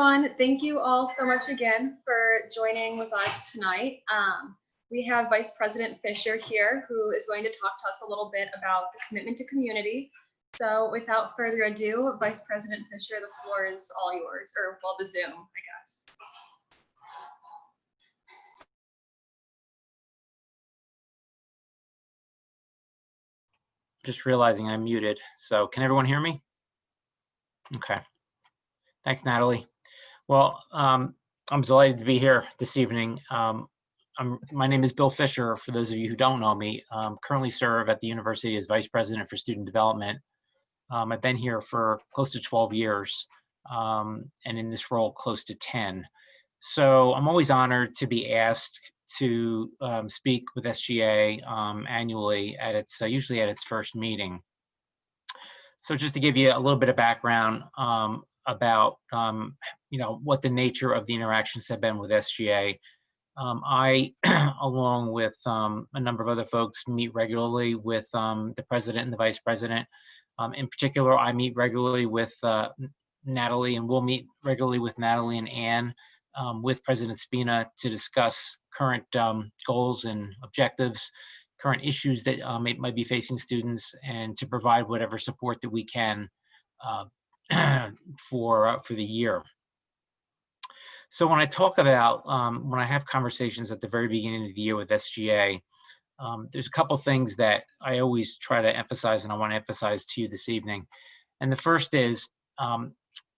everyone. Thank you all so much again for joining with us tonight. We have Vice President Fischer here, who is going to talk to us a little bit about the commitment to community. So without further ado, Vice President Fischer, the floor is all yours, or well, the Zoom, I guess. Just realizing I'm muted. So can everyone hear me? Okay. Thanks, Natalie. Well, I'm delighted to be here this evening. My name is Bill Fischer. For those of you who don't know me, currently serve at the university as Vice President for Student Development. I've been here for close to 12 years, and in this role, close to 10. So I'm always honored to be asked to speak with SGA annually at its usually at its first meeting. So just to give you a little bit of background about what the nature of the interactions have been with SGA. I, along with a number of other folks, meet regularly with the president and the vice president. In particular, I meet regularly with Natalie, and we'll meet regularly with Natalie and Ann, with President Spina to discuss current goals and objectives, current issues that might be facing students, and to provide whatever support that we can for the year. So when I talk about, when I have conversations at the very beginning of the year with SGA, there's a couple things that I always try to emphasize, and I want to emphasize to you this evening. And the first is,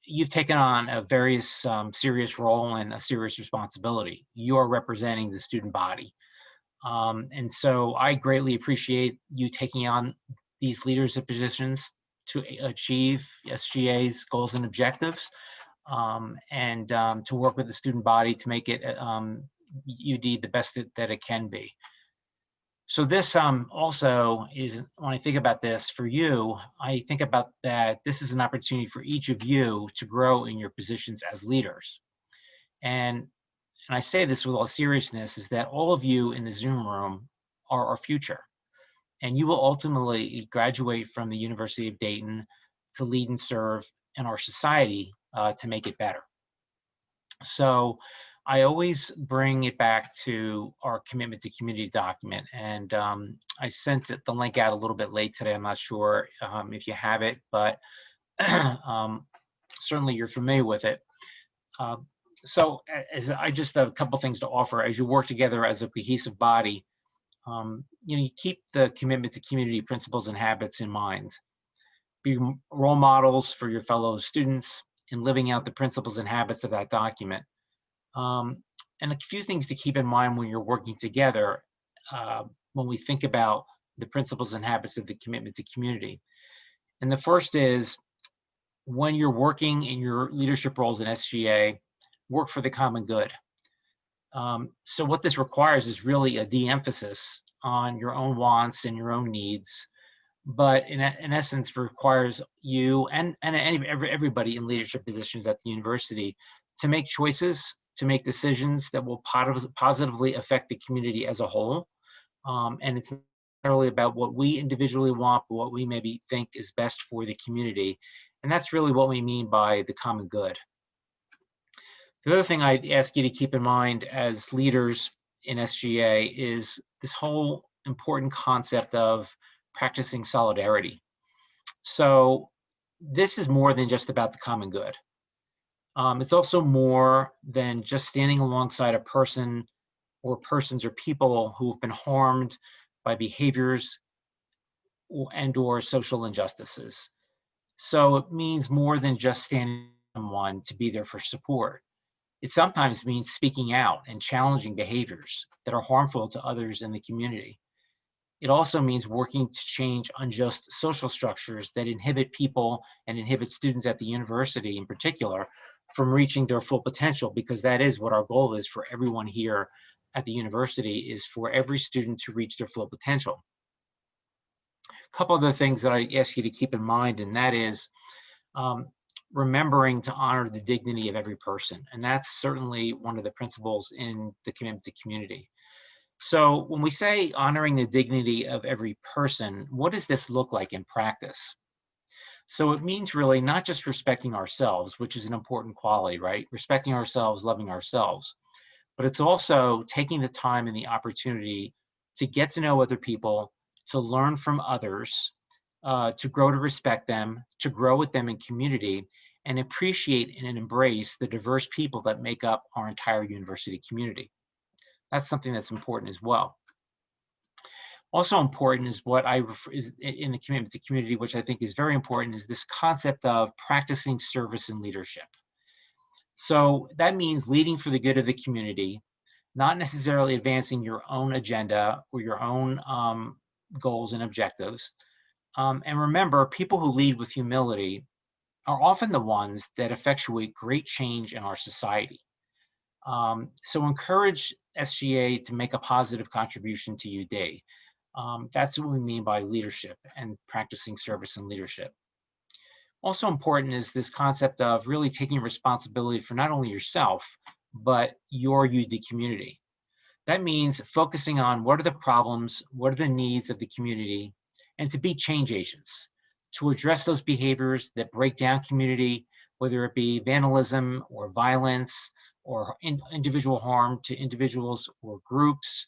you've taken on a very serious role and a serious responsibility. You are representing the student body. And so I greatly appreciate you taking on these leadership positions to achieve SGA's goals and objectives, and to work with the student body to make it UD the best that it can be. So this also is, when I think about this for you, I think about that this is an opportunity for each of you to grow in your positions as leaders. And I say this with all seriousness, is that all of you in the Zoom room are our future. And you will ultimately graduate from the University of Dayton to lead and serve in our society to make it better. So I always bring it back to our commitment to community document. And I sent the link out a little bit late today. I'm not sure if you have it, but certainly you're familiar with it. So as I just have a couple things to offer as you work together as a cohesive body. You keep the commitment to community principles and habits in mind. Be role models for your fellow students in living out the principles and habits of that document. And a few things to keep in mind when you're working together when we think about the principles and habits of the commitment to community. And the first is, when you're working in your leadership roles in SGA, work for the common good. So what this requires is really a de-emphasis on your own wants and your own needs, but in essence requires you and everybody in leadership positions at the university to make choices, to make decisions that will positively affect the community as a whole. And it's not really about what we individually want, but what we maybe think is best for the community. And that's really what we mean by the common good. The other thing I'd ask you to keep in mind as leaders in SGA is this whole important concept of practicing solidarity. So this is more than just about the common good. It's also more than just standing alongside a person or persons or people who have been harmed by behaviors and or social injustices. So it means more than just standing with someone to be there for support. It sometimes means speaking out and challenging behaviors that are harmful to others in the community. It also means working to change unjust social structures that inhibit people and inhibit students at the university in particular from reaching their full potential, because that is what our goal is for everyone here at the university, is for every student to reach their full potential. A couple other things that I ask you to keep in mind, and that is remembering to honor the dignity of every person. And that's certainly one of the principles in the commitment to community. So when we say honoring the dignity of every person, what does this look like in practice? So it means really not just respecting ourselves, which is an important quality, right? Respecting ourselves, loving ourselves, but it's also taking the time and the opportunity to get to know other people, to learn from others, to grow to respect them, to grow with them in community, and appreciate and embrace the diverse people that make up our entire university community. That's something that's important as well. Also important is what is in the commitment to community, which I think is very important, is this concept of practicing service and leadership. So that means leading for the good of the community, not necessarily advancing your own agenda or your own goals and objectives. And remember, people who lead with humility are often the ones that effectuate great change in our society. So encourage SGA to make a positive contribution to UD. That's what we mean by leadership and practicing service and leadership. Also important is this concept of really taking responsibility for not only yourself, but your UD community. That means focusing on what are the problems, what are the needs of the community, and to be change agents, to address those behaviors that break down community, whether it be vandalism or violence or individual harm to individuals or groups,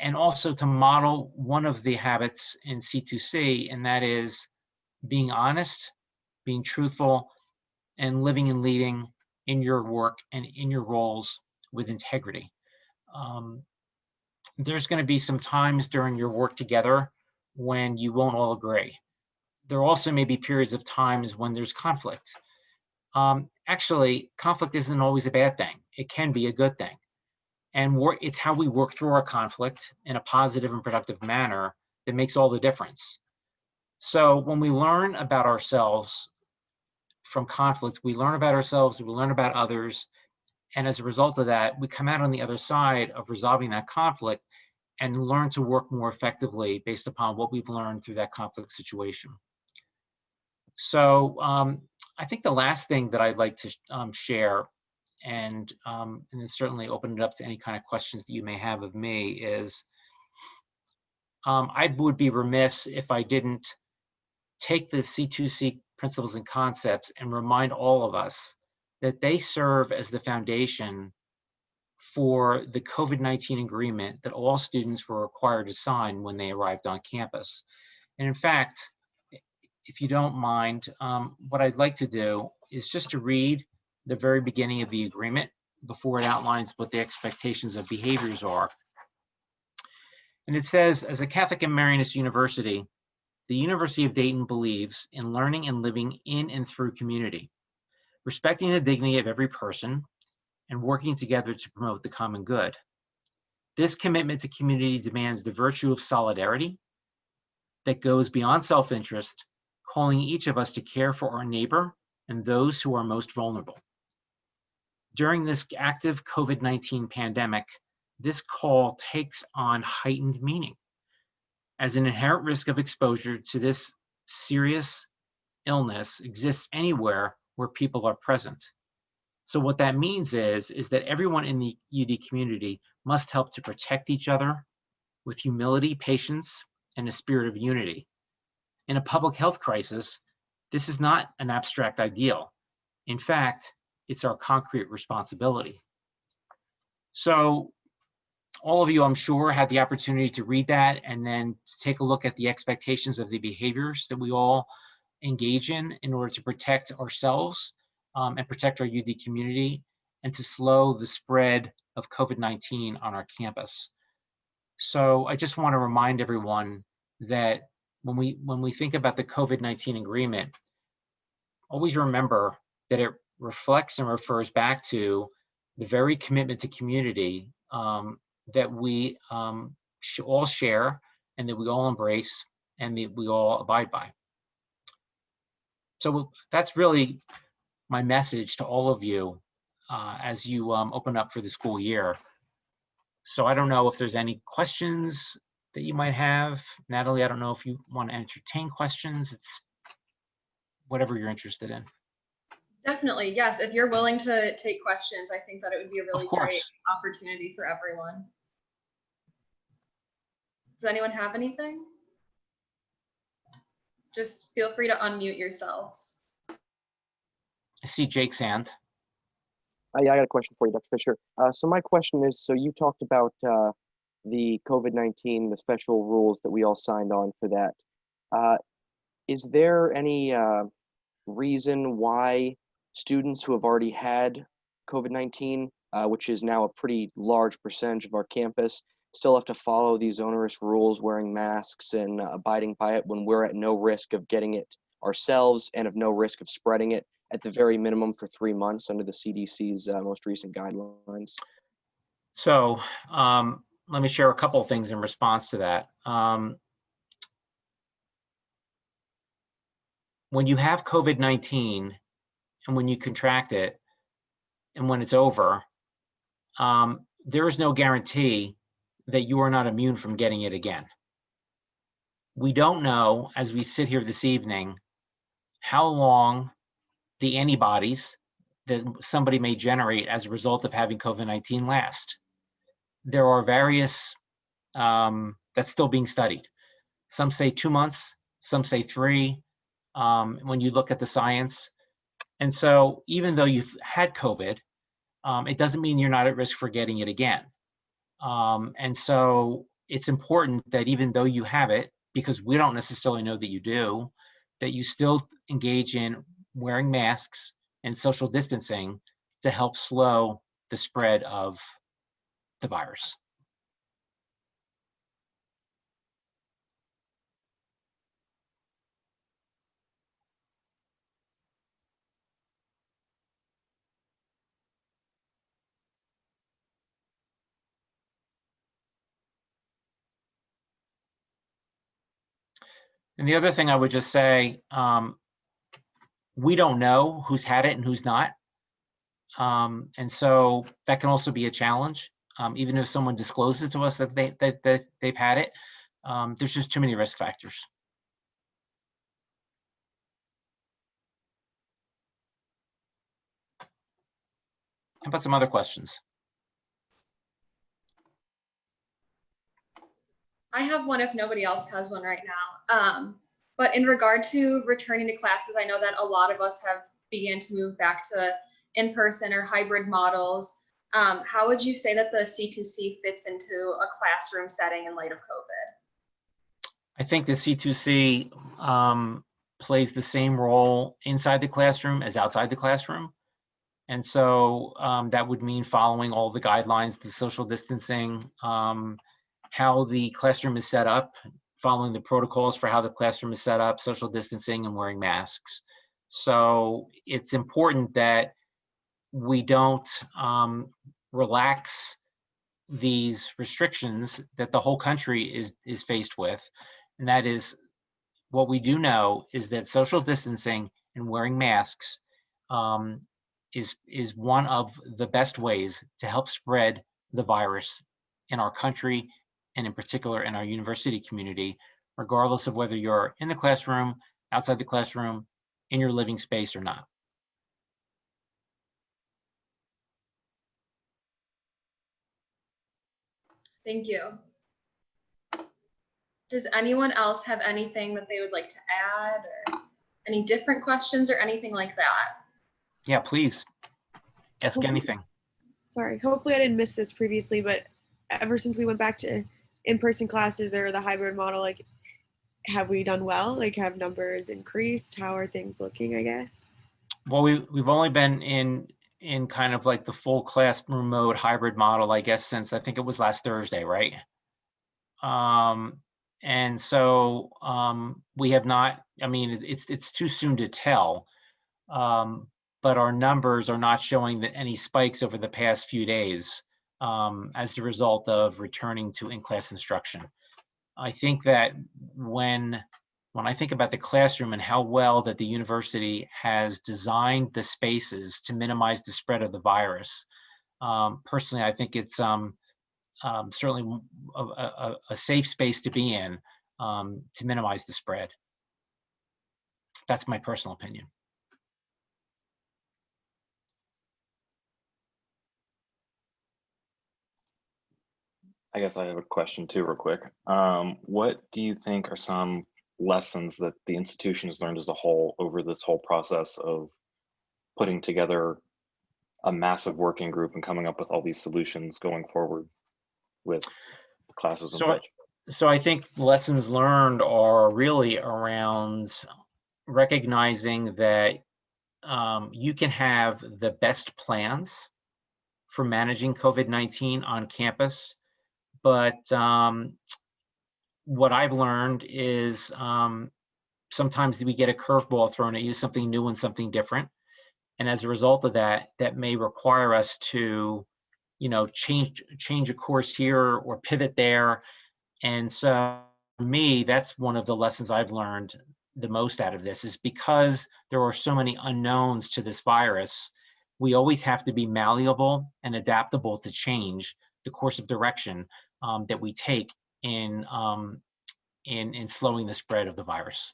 and also to model one of the habits in C2C, and that is being honest, being truthful, and living and leading in your work and in your roles with integrity. Um, there's going to be some times during your work together when you won't all agree. There also may be periods of times when there's conflict. Actually, conflict isn't always a bad thing. It can be a good thing. And it's how we work through our conflict in a positive and productive manner that makes all the difference. So when we learn about ourselves from conflict, we learn about ourselves, we learn about others, and as a result of that, we come out on the other side of resolving that conflict and learn to work more effectively based upon what we've learned through that conflict situation. So I think the last thing that I'd like to share, and then certainly open it up to any kind of questions that you may have of me, is I would be remiss if I didn't take the C2C principles and concepts and remind all of us that they serve as the foundation for the COVID-19 agreement that all students were required to sign when they arrived on campus. And in fact, if you don't mind, what I'd like to do is just to read the very beginning of the agreement before it outlines what the expectations of behaviors are. And it says, as a Catholic and Marianist university, the University of Dayton believes in learning and living in and through community, respecting the dignity of every person, and working together to promote the common good. This commitment to community demands the virtue of solidarity that goes beyond self-interest, calling each of us to care for our neighbor and those who are most vulnerable. During this active COVID-19 pandemic, this call takes on heightened meaning, as an inherent risk of exposure to this serious illness exists anywhere where people are present. So what that means is that everyone in the UD community must help to protect each other with humility, patience, and a spirit of unity. In a public health crisis, this is not an abstract ideal. In fact, it's our concrete responsibility. So all of you, I'm sure, had the opportunity to read that and then to take a look at the expectations of the behaviors that we all engage in order to protect ourselves and protect our UD community and to slow the spread of COVID-19 on our campus. So I just want to remind everyone that when we think about the COVID-19 agreement, always remember that it reflects and refers back to the very commitment to community that we all share and that we all embrace and that we all abide by. So that's really my message to all of you as you open up for the school year. So I don't know if there's any questions that you might have. Natalie, I don't know if you want to entertain questions. It's whatever you're interested in. Definitely, yes. If you're willing to take questions, I think that it would be a really great opportunity for everyone. Does anyone have anything? just feel free to unmute yourselves. I see Jake's hand. Yeah, I got a question for you, Dr. Fischer. So my question is, so you talked about the COVID-19, the special rules that we all signed on for that. Is there any reason why students who have already had COVID-19, which is now a pretty large percentage of our campus, still have to follow these onerous rules, wearing masks and abiding by it when we're at no risk of getting it ourselves and of no risk of spreading it at the very minimum for 3 months under the CDC's most recent guidelines? So let me share a couple of things in response to that. When you have COVID-19 and when you contract it and when it's over, there is no guarantee that you are not immune from getting it again. We don't know, as we sit here this evening, how long the antibodies that somebody may generate as a result of having COVID-19 last. There are various, that's still being studied. Some say 2 months, some say 3, when you look at the science. And so even though you've had COVID, it doesn't mean you're not at risk for getting it again. And so it's important that even though you have it, because we don't necessarily know that you do, that you still engage in wearing masks and social distancing to help slow the spread of the virus. And the other thing I would just say, we don't know who's had it and who's not. And so that can also be a challenge. Even if someone discloses to us that they've had it, there's just too many risk factors. How about some other questions? I have one if nobody else has one right now. But in regard to returning to classes, I know that a lot of us have began to move back to in-person or hybrid models. How would you say that the C2C fits into a classroom setting in light of COVID? I think the C2C plays the same role inside the classroom as outside the classroom. And so that would mean following all the guidelines, the social distancing, how the classroom is set up, following the protocols for how the classroom is set up, social distancing and wearing masks. So it's important that we don't relax these restrictions that the whole country is faced with. And that is, what we do know is that social distancing and wearing masks is one of the best ways to help spread the virus in our country, and in particular in our university community, regardless of whether you're in the classroom, outside the classroom, in your living space or not. Thank you. Does anyone else have anything that they would like to add, or any different questions or anything like that? Yeah, please ask anything. Sorry, hopefully I didn't miss this previously, but ever since we went back to in-person classes or the hybrid model, like, have we done well? Like, have numbers increased? How are things looking, I guess? Well, we've only been in kind of like the full classroom mode hybrid model, I guess, since I think it was last Thursday, right? And so we have not, I mean, it's too soon to tell, but our numbers are not showing that any spikes over the past few days as the result of returning to in-class instruction. I think that when I think about the classroom and how well that the university has designed the spaces to minimize the spread of the virus, personally, I think it's certainly a safe space to be in to minimize the spread. That's my personal opinion. I guess I have a question too, real quick. What do you think are some lessons that the institution has learned as a whole over this whole process of putting together a massive working group and coming up with all these solutions going forward with classes and So, such? so I think lessons learned are really around recognizing that you can have the best plans for managing COVID-19 on campus, but what I've learned is sometimes we get a curveball thrown at you, something new and something different. And as a result of that, that may require us to, change a course here or pivot there. And so for me, that's one of the lessons I've learned the most out of this, is because there are so many unknowns to this virus, we always have to be malleable and adaptable to change the course of direction that we take in slowing the spread of the virus.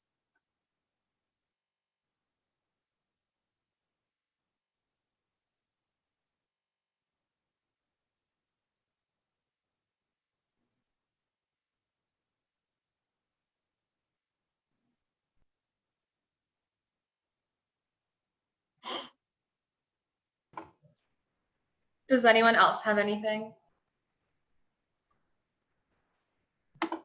Does anyone else have anything? All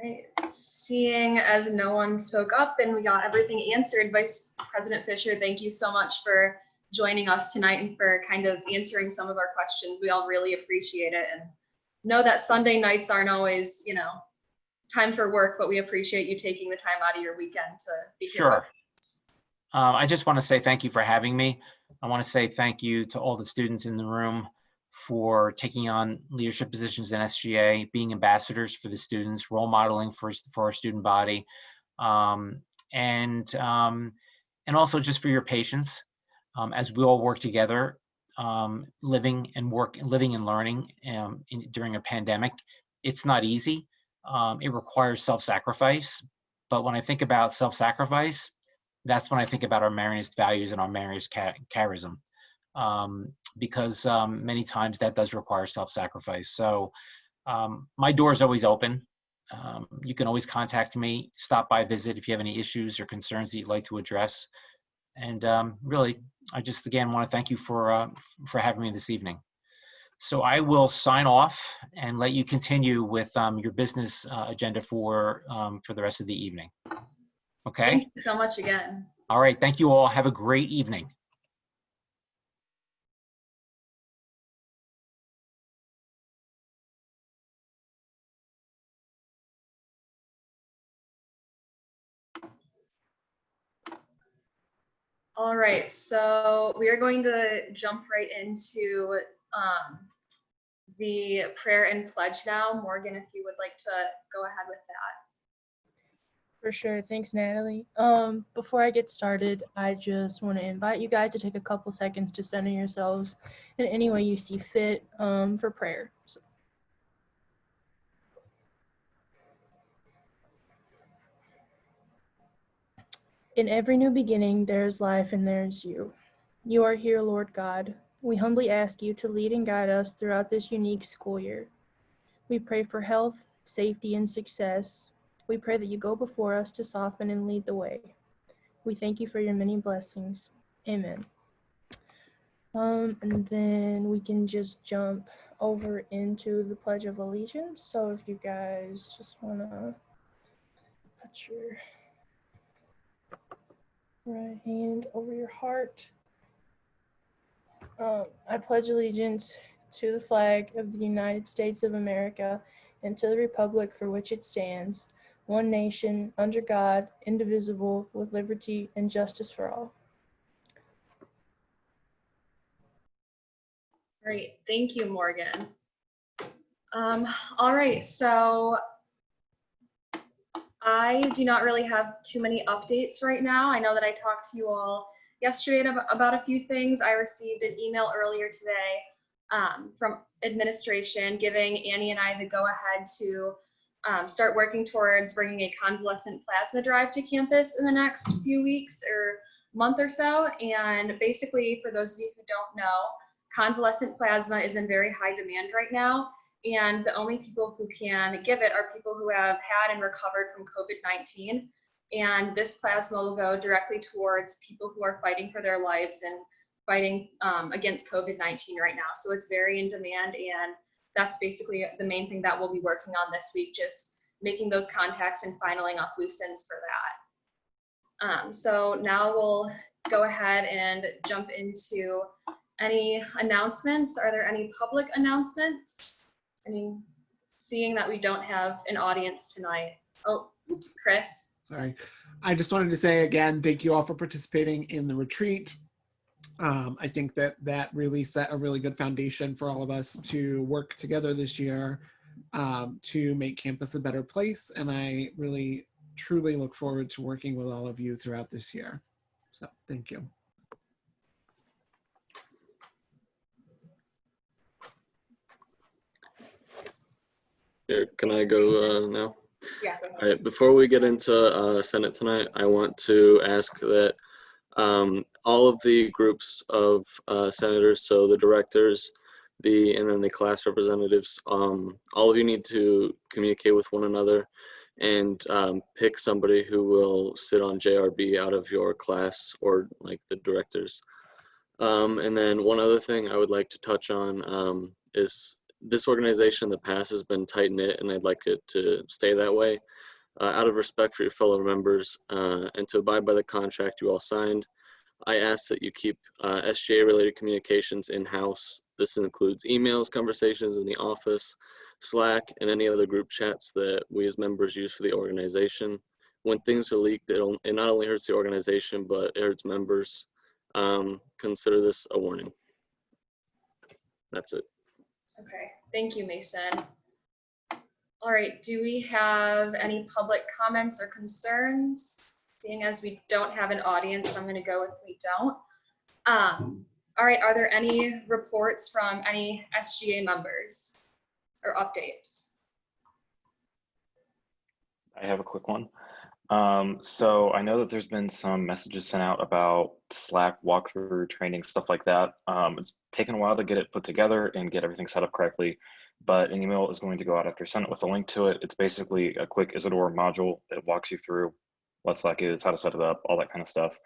right, seeing as no one spoke up and we got everything answered, Vice President Fischer, thank you so much for joining us tonight and for kind of answering some of our questions. We all really appreciate it, and know that Sunday nights aren't always, time for work, but we appreciate you taking the time out of your weekend to be here. Sure. I just want to say thank you for having me. I want to say thank you to all the students in the room for taking on leadership positions in SGA, being ambassadors for the students, role modeling for our student body, and also just for your patience as we all work together, living and learning during a pandemic. It's not easy. It requires self-sacrifice. But when I think about self-sacrifice, that's when I think about our Marianist values and our Marianist charism, because many times that does require self-sacrifice. So my door is always open. You can always contact me, stop by, visit if you have any issues or concerns that you'd like to address. And really, I just again want to thank you for having me this evening. So I will sign off and let you continue with your business agenda for the rest of the evening. Okay. Thank you so much again. All right. Thank you all. Have a great evening. All right, so we are going to jump right into the prayer and pledge now. Morgan, if you would like to go ahead with that. For sure. Thanks, Natalie. Before I get started, I just want to invite you guys to take a couple seconds to center yourselves in any way you see fit for prayer. So. In every new beginning, there is life and there is you. You are here, Lord God. We humbly ask you to lead and guide us throughout this unique school year. We pray for health, safety, and success. We pray that you go before us to soften and lead the way. We thank you for your many blessings. Amen. And then we can just jump over into the Pledge of Allegiance. So if you guys just want to put your right hand over your heart. I pledge allegiance to the flag of the United States of America and to the republic for which it stands, one nation, under God, indivisible, with liberty and justice for all. Great, thank you, Morgan. All right, so I do not really have too many updates right now. I know that I talked to you all yesterday about a few things. I received an email earlier today from administration giving Annie and I the go-ahead to start working towards bringing a convalescent plasma drive to campus in the next few weeks or month or so. And basically, for those of you who don't know, convalescent plasma is in very high demand right now. And the only people who can give it are people who have had and recovered from COVID-19. And this plasma will go directly towards people who are fighting for their lives and fighting against COVID-19 right now. So it's very in demand, and that's basically the main thing that we'll be working on this week, just making those contacts and finaling off loose ends for that. So now we'll go ahead and jump into any announcements. Are there any public announcements? Seeing that we don't have an audience tonight. Oh, Chris. Sorry. I just wanted to say again, thank you all for participating in the retreat. I think that really set a really good foundation for all of us to work together this year to make campus a better place. And I really, truly look forward to working with all of you throughout this year. So thank you. Here, can I go now? Yeah. All right, before we get into Senate tonight, I want to ask that all of the groups of senators, so the directors, and then the class representatives, all of you need to communicate with one another and pick somebody who will sit on JRB out of your class or like the directors. And then one other thing I would like to touch on is this organization in the past has been tight-knit, and I'd like it to stay that way. Out of respect for your fellow members and to abide by the contract you all signed, I ask that you keep SGA-related communications in-house. This includes emails, conversations in the office, Slack, and any other group chats that we as members use for the organization. When things are leaked, it not only hurts the organization, but it hurts members. Consider this a warning. That's it. Okay, thank you, Mason. All right, do we have any public comments or concerns? Seeing as we don't have an audience, I'm going to go with we don't. All right, are there any reports from any SGA members or updates? I have a quick one. So I know that there's been some messages sent out about Slack walkthrough training, stuff like that. It's taken a while to get it put together and get everything set up correctly, but an email is going to go out after Senate with a link to it. It's basically a quick Isidore module that walks you through what Slack is, how to set it up, all that kind of stuff.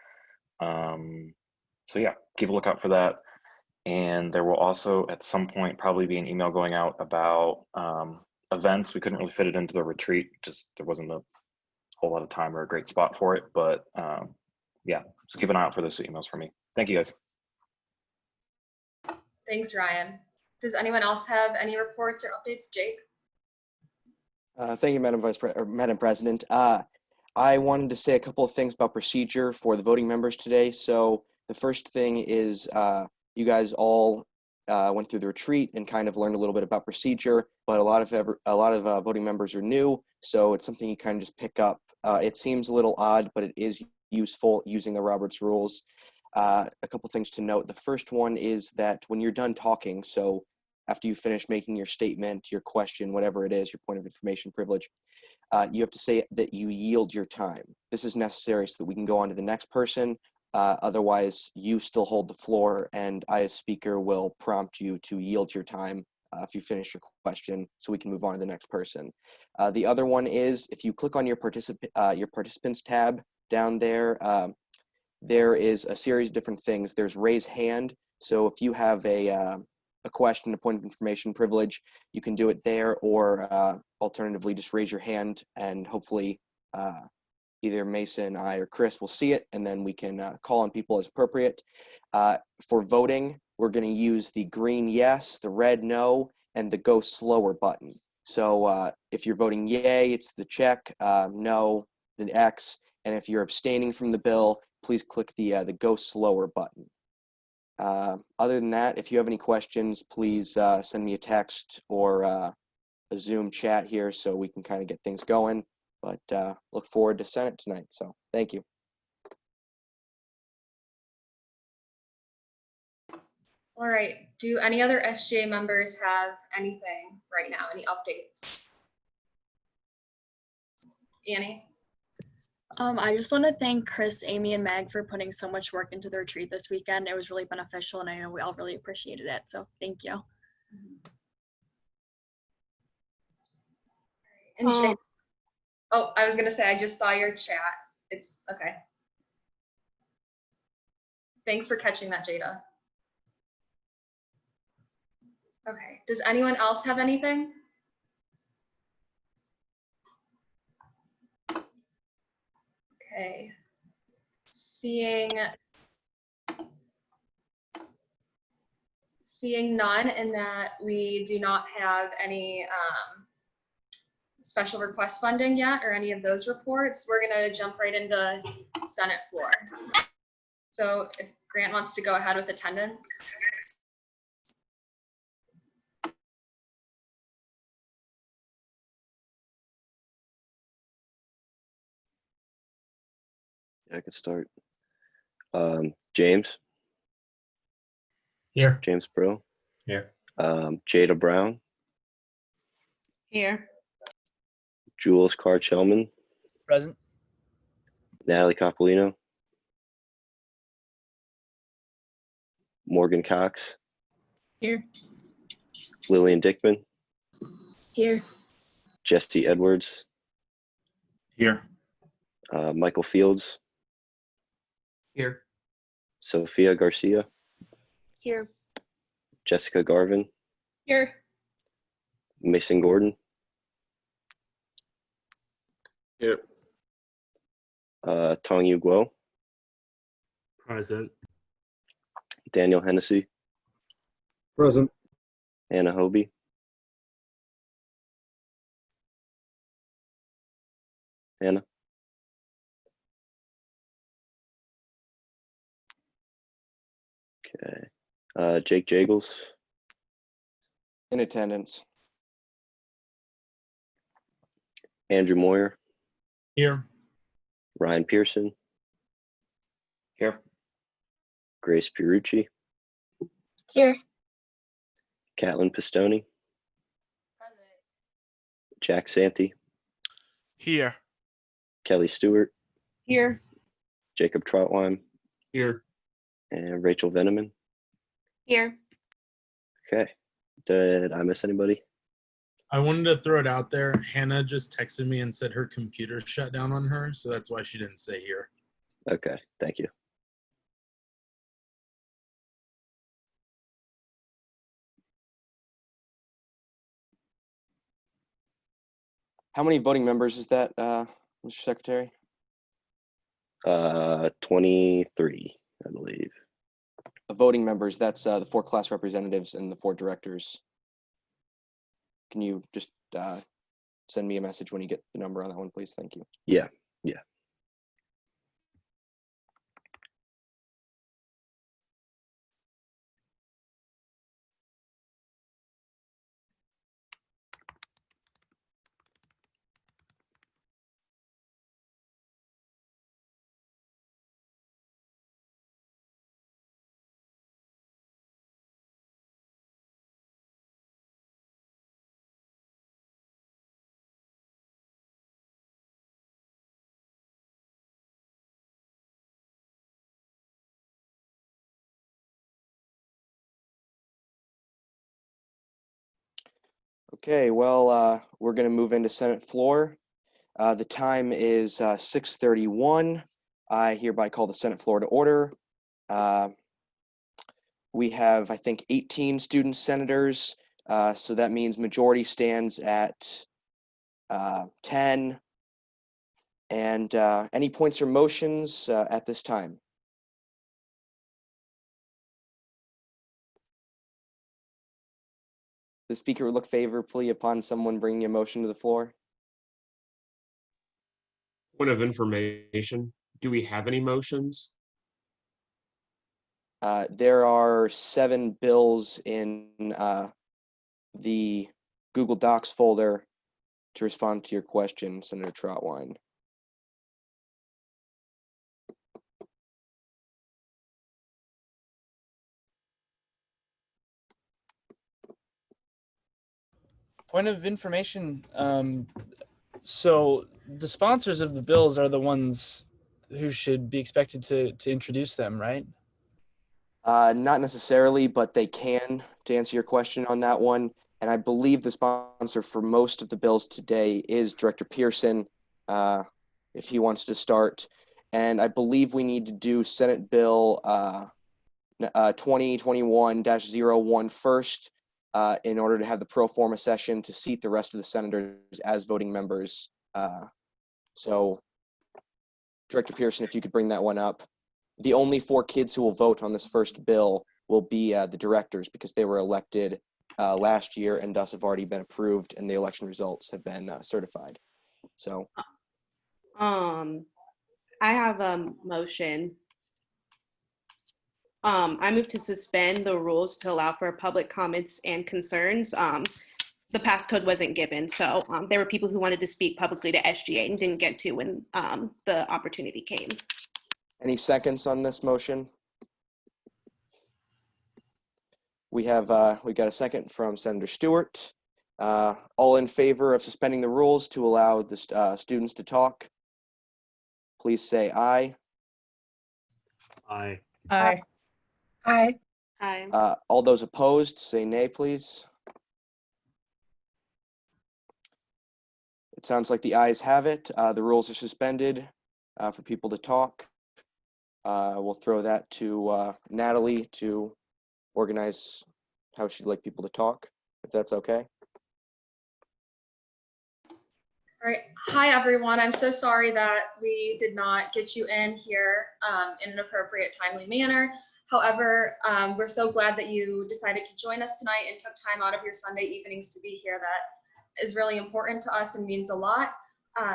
So yeah, keep a lookout for that. And there will also at some point probably be an email going out about events. We couldn't really fit it into the retreat, just there wasn't a whole lot of time or a great spot for it, but yeah, so keep an eye out for those emails from me. Thank you guys. Thanks, Ryan. Does anyone else have any reports or updates? Jake? Thank you, Madam President. I wanted to say a couple of things about procedure for the voting members today. So the first thing is you guys all went through the retreat and kind of learned a little bit about procedure, but a lot of voting members are new, so it's something you kind of just pick up. It seems a little odd, but it is useful using the Roberts rules. A couple things to note. The first one is that when you're done talking, so after you finish making your statement, your question, whatever it is, your point of information privilege, you have to say that you yield your time. This is necessary so that we can go on to the next person. Otherwise, you still hold the floor, and I, as speaker, will prompt you to yield your time if you finish your question, so we can move on to the next person. The other one is if you click on your participants tab down there, there is a series of different things. There's raise hand. So if you have a question, a point of information privilege, you can do it there, or alternatively, just raise your hand, and hopefully either Mason, I, or Chris will see it, and then we can call on people as appropriate. For voting, we're going to use the green yes, the red no, and the go slower button. So if you're voting yay, it's the check, no, the X, and if you're abstaining from the bill, please click the go slower button. Other than that, if you have any questions, please send me a text or a Zoom chat here so we can kind of get things going. But look forward to Senate tonight. So thank you. All right, do any other SGA members have anything right now, any updates? Annie? I just want to thank Chris, Amy, and Meg for putting so much work into the retreat this weekend. It was really beneficial, and I know we all really appreciated it, so thank you. And Jada, oh, I was gonna say, I just saw your chat. It's okay. Thanks for catching that, Jada. Okay, does anyone else have anything? Okay, seeing none, and that we do not have any special request funding yet or any of those reports, we're gonna jump right into Senate floor. So if Grant wants to go ahead with attendance. I can start. James. Here. James Brill. Here. Jada Brown. Here. Jules Carr-Chelman. Present. Natalie Coppolino. Morgan Cox. Here. Lillian Dickman. Here. Jesse Edwards. Here. Michael Fields. Here. Sophia Garcia. Here. Jessica Garvin. Here. Mason Gordon. Here. Tongyu Guo. Present. Daniel Hennessey. Present. Anna Hobie. Anna. Okay. Jake Jagels. In attendance. Andrew Moyer. Here. Rhyan Pearson. Here. Grace Pierucci. Here. Catlin Pistone. Jack Santee. Here. Kelly Stewart. Here. Jacob Troutwine. Here. And Rachel Veneman. Here. Okay. Did I miss anybody? I wanted to throw it out there. Hannah just texted me and said her computer shut down on her, so that's why she didn't say here. Okay. Thank you. How many voting members is that, Mr. Secretary? 23, I believe. The voting members, that's the 4 class representatives and the 4 directors. Can you just send me a message when you get the number on that one, please? Thank you. Yeah. Okay, well, we're going to move into Senate floor. The time is 6:31. I hereby call the Senate floor to order. We have, I think, 18 student senators, so that means majority stands at 10. And any points or motions at this time? The speaker would look favorably upon someone bringing a motion to the floor. Point of information, do we have any motions? There are 7 bills in the Google Docs folder to respond to your question, Senator Troutwine. Point of information, so the sponsors of the bills are the ones who should be expected to introduce them, right? Not necessarily, but they can, to answer your question on that one. And I believe the sponsor for most of the bills today is Director Pearson, if he wants to start. And I believe we need to do Senate Bill 2021-01 first in order to have the pro forma session to seat the rest of the senators as voting members. So Director Pearson, if you could bring that one up. The only 4 kids who will vote on this first bill will be the directors, because they were elected last year and thus have already been approved, and the election results have been certified. So I have a motion. I move to suspend the rules to allow for public comments and concerns. The passcode wasn't given, so there were people who wanted to speak publicly to SGA and didn't get to when the opportunity came. any seconds on this motion? We got a second from Senator Stewart. All in favor of suspending the rules to allow the students to talk, please say aye. Aye. Aye. Aye. Aye. All those opposed, say nay, please. It sounds like the ayes have it. The rules are suspended for people to talk. We'll throw that to Natalie to organize how she'd like people to talk, if that's okay. All right. Hi, everyone. I'm so sorry that we did not get you in here in an appropriate, timely manner. However, we're so glad that you decided to join us tonight and took time out of your Sunday evenings to be here. That is really important to us and means a lot.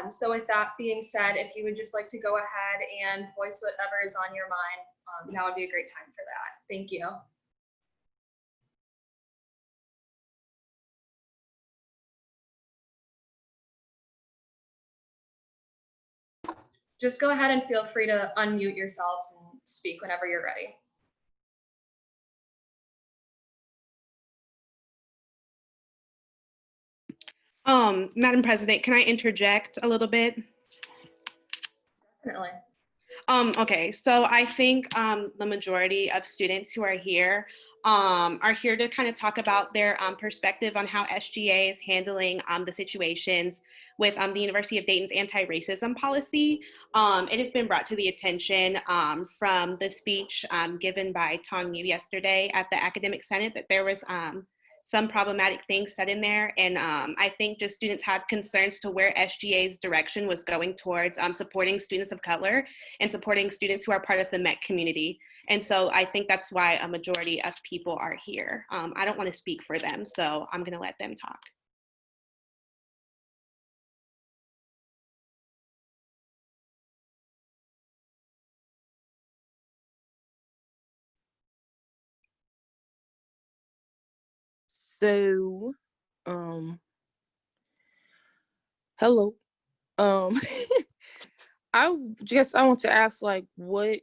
So with that being said, if you would just like to go ahead and voice whatever is on your mind, now would be a great time for that. Thank you. Just go ahead and feel free to unmute yourselves and speak whenever you're ready. Madam President, can I interject a little bit? Definitely. Okay, so I think the majority of students who are here to kind of talk about their perspective on how SGA is handling the situations with the University of Dayton's anti-racism policy. It has been brought to the attention from the speech given by Tongyu yesterday at the Academic Senate that there was some problematic things said in there. And I think just students had concerns to where SGA's direction was going towards supporting students of color and supporting students who are part of the MEC community. And so I think that's why a majority of people are here. I don't want to speak for them, so I'm gonna let them talk. So, hello. I guess I want to ask, like, what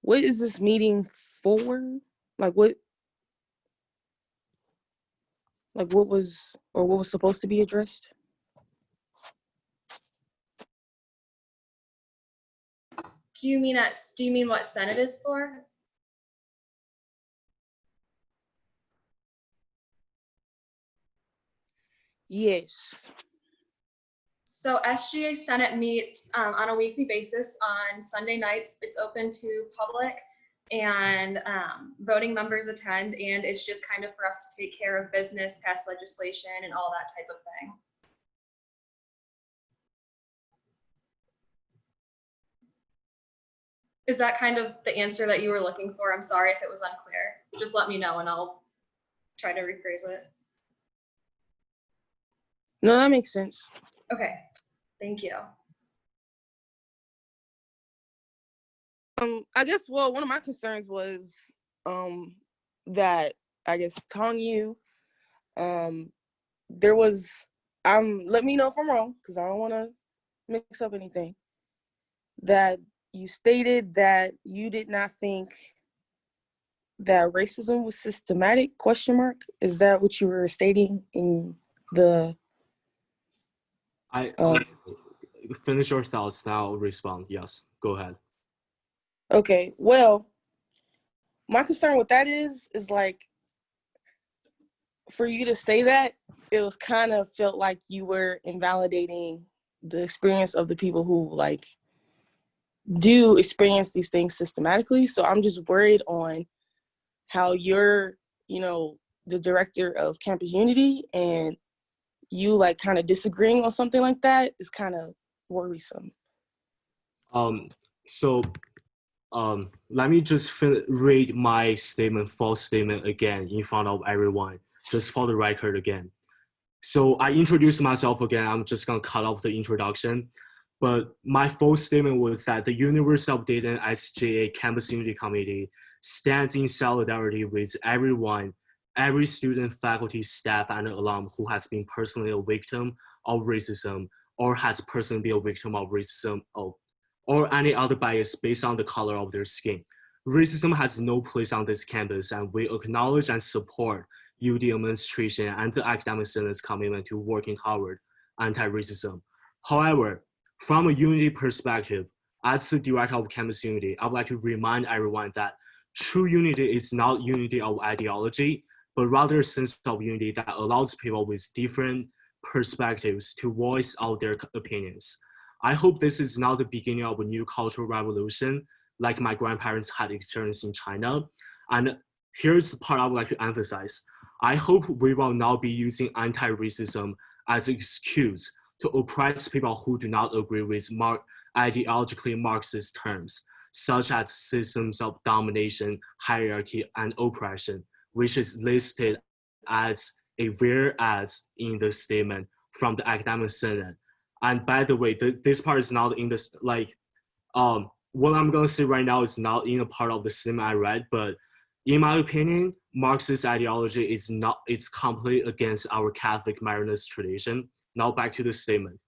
is this meeting for? Like, what was supposed to be addressed? Do you mean what Senate is for? Yes. So SGA Senate meets on a weekly basis on Sunday nights. It's open to public and voting members attend, and it's just kind of for us to take care of business, pass legislation, and all that type of thing. Is that kind of the answer that you were looking for? I'm sorry if it was unclear. Just let me know and I'll try to rephrase it. No, that makes sense. Okay, thank you. I guess, well, one of my concerns was that I guess Tongyu, there was, let me know if I'm wrong, because I don't want to mix up anything, that you stated that you did not think that racism was systematic, ? Is that what you were stating in the... Finish your thoughts, now I'll respond. Yes, go ahead. Okay, well, my concern with that is like, for you to say that, it was kind of felt like you were invalidating the experience of the people who like do experience these things systematically. So I'm just worried on how you're, you know, the director of Campus Unity and you like kind of disagreeing on something like that is kind of worrisome. So let me just read my false statement again in front of everyone, just for the record again. So I introduced myself again. I'm just gonna cut off the introduction. But my false statement was that the University of Dayton SJA Campus Unity Committee stands in solidarity with everyone, every student, faculty, staff, and alum who has been personally a victim of racism or has personally been a victim of racism or any other bias based on the color of their skin. Racism has no place on this campus, and we acknowledge and support UD administration and the academic senate's commitment to working toward anti-racism. However, from a unity perspective, as the director of Campus Unity, I would like to remind everyone that true unity is not unity of ideology, but rather a sense of unity that allows people with different perspectives to voice out their opinions. I hope this is not the beginning of a new cultural revolution like my grandparents had experienced in China. And here's the part I would like to emphasize. I hope we will not be using anti-racism as an excuse to oppress people who do not agree with ideologically Marxist terms, such as systems of domination, hierarchy, and oppression, which is listed as a whereas in the statement from the academic senate. And by the way, this part is not in this, like, what I'm gonna say right now is not in a part of the statement I read, but in my opinion, Marxist ideology is not, it's completely against our Catholic Maronist tradition. Now back to the statement.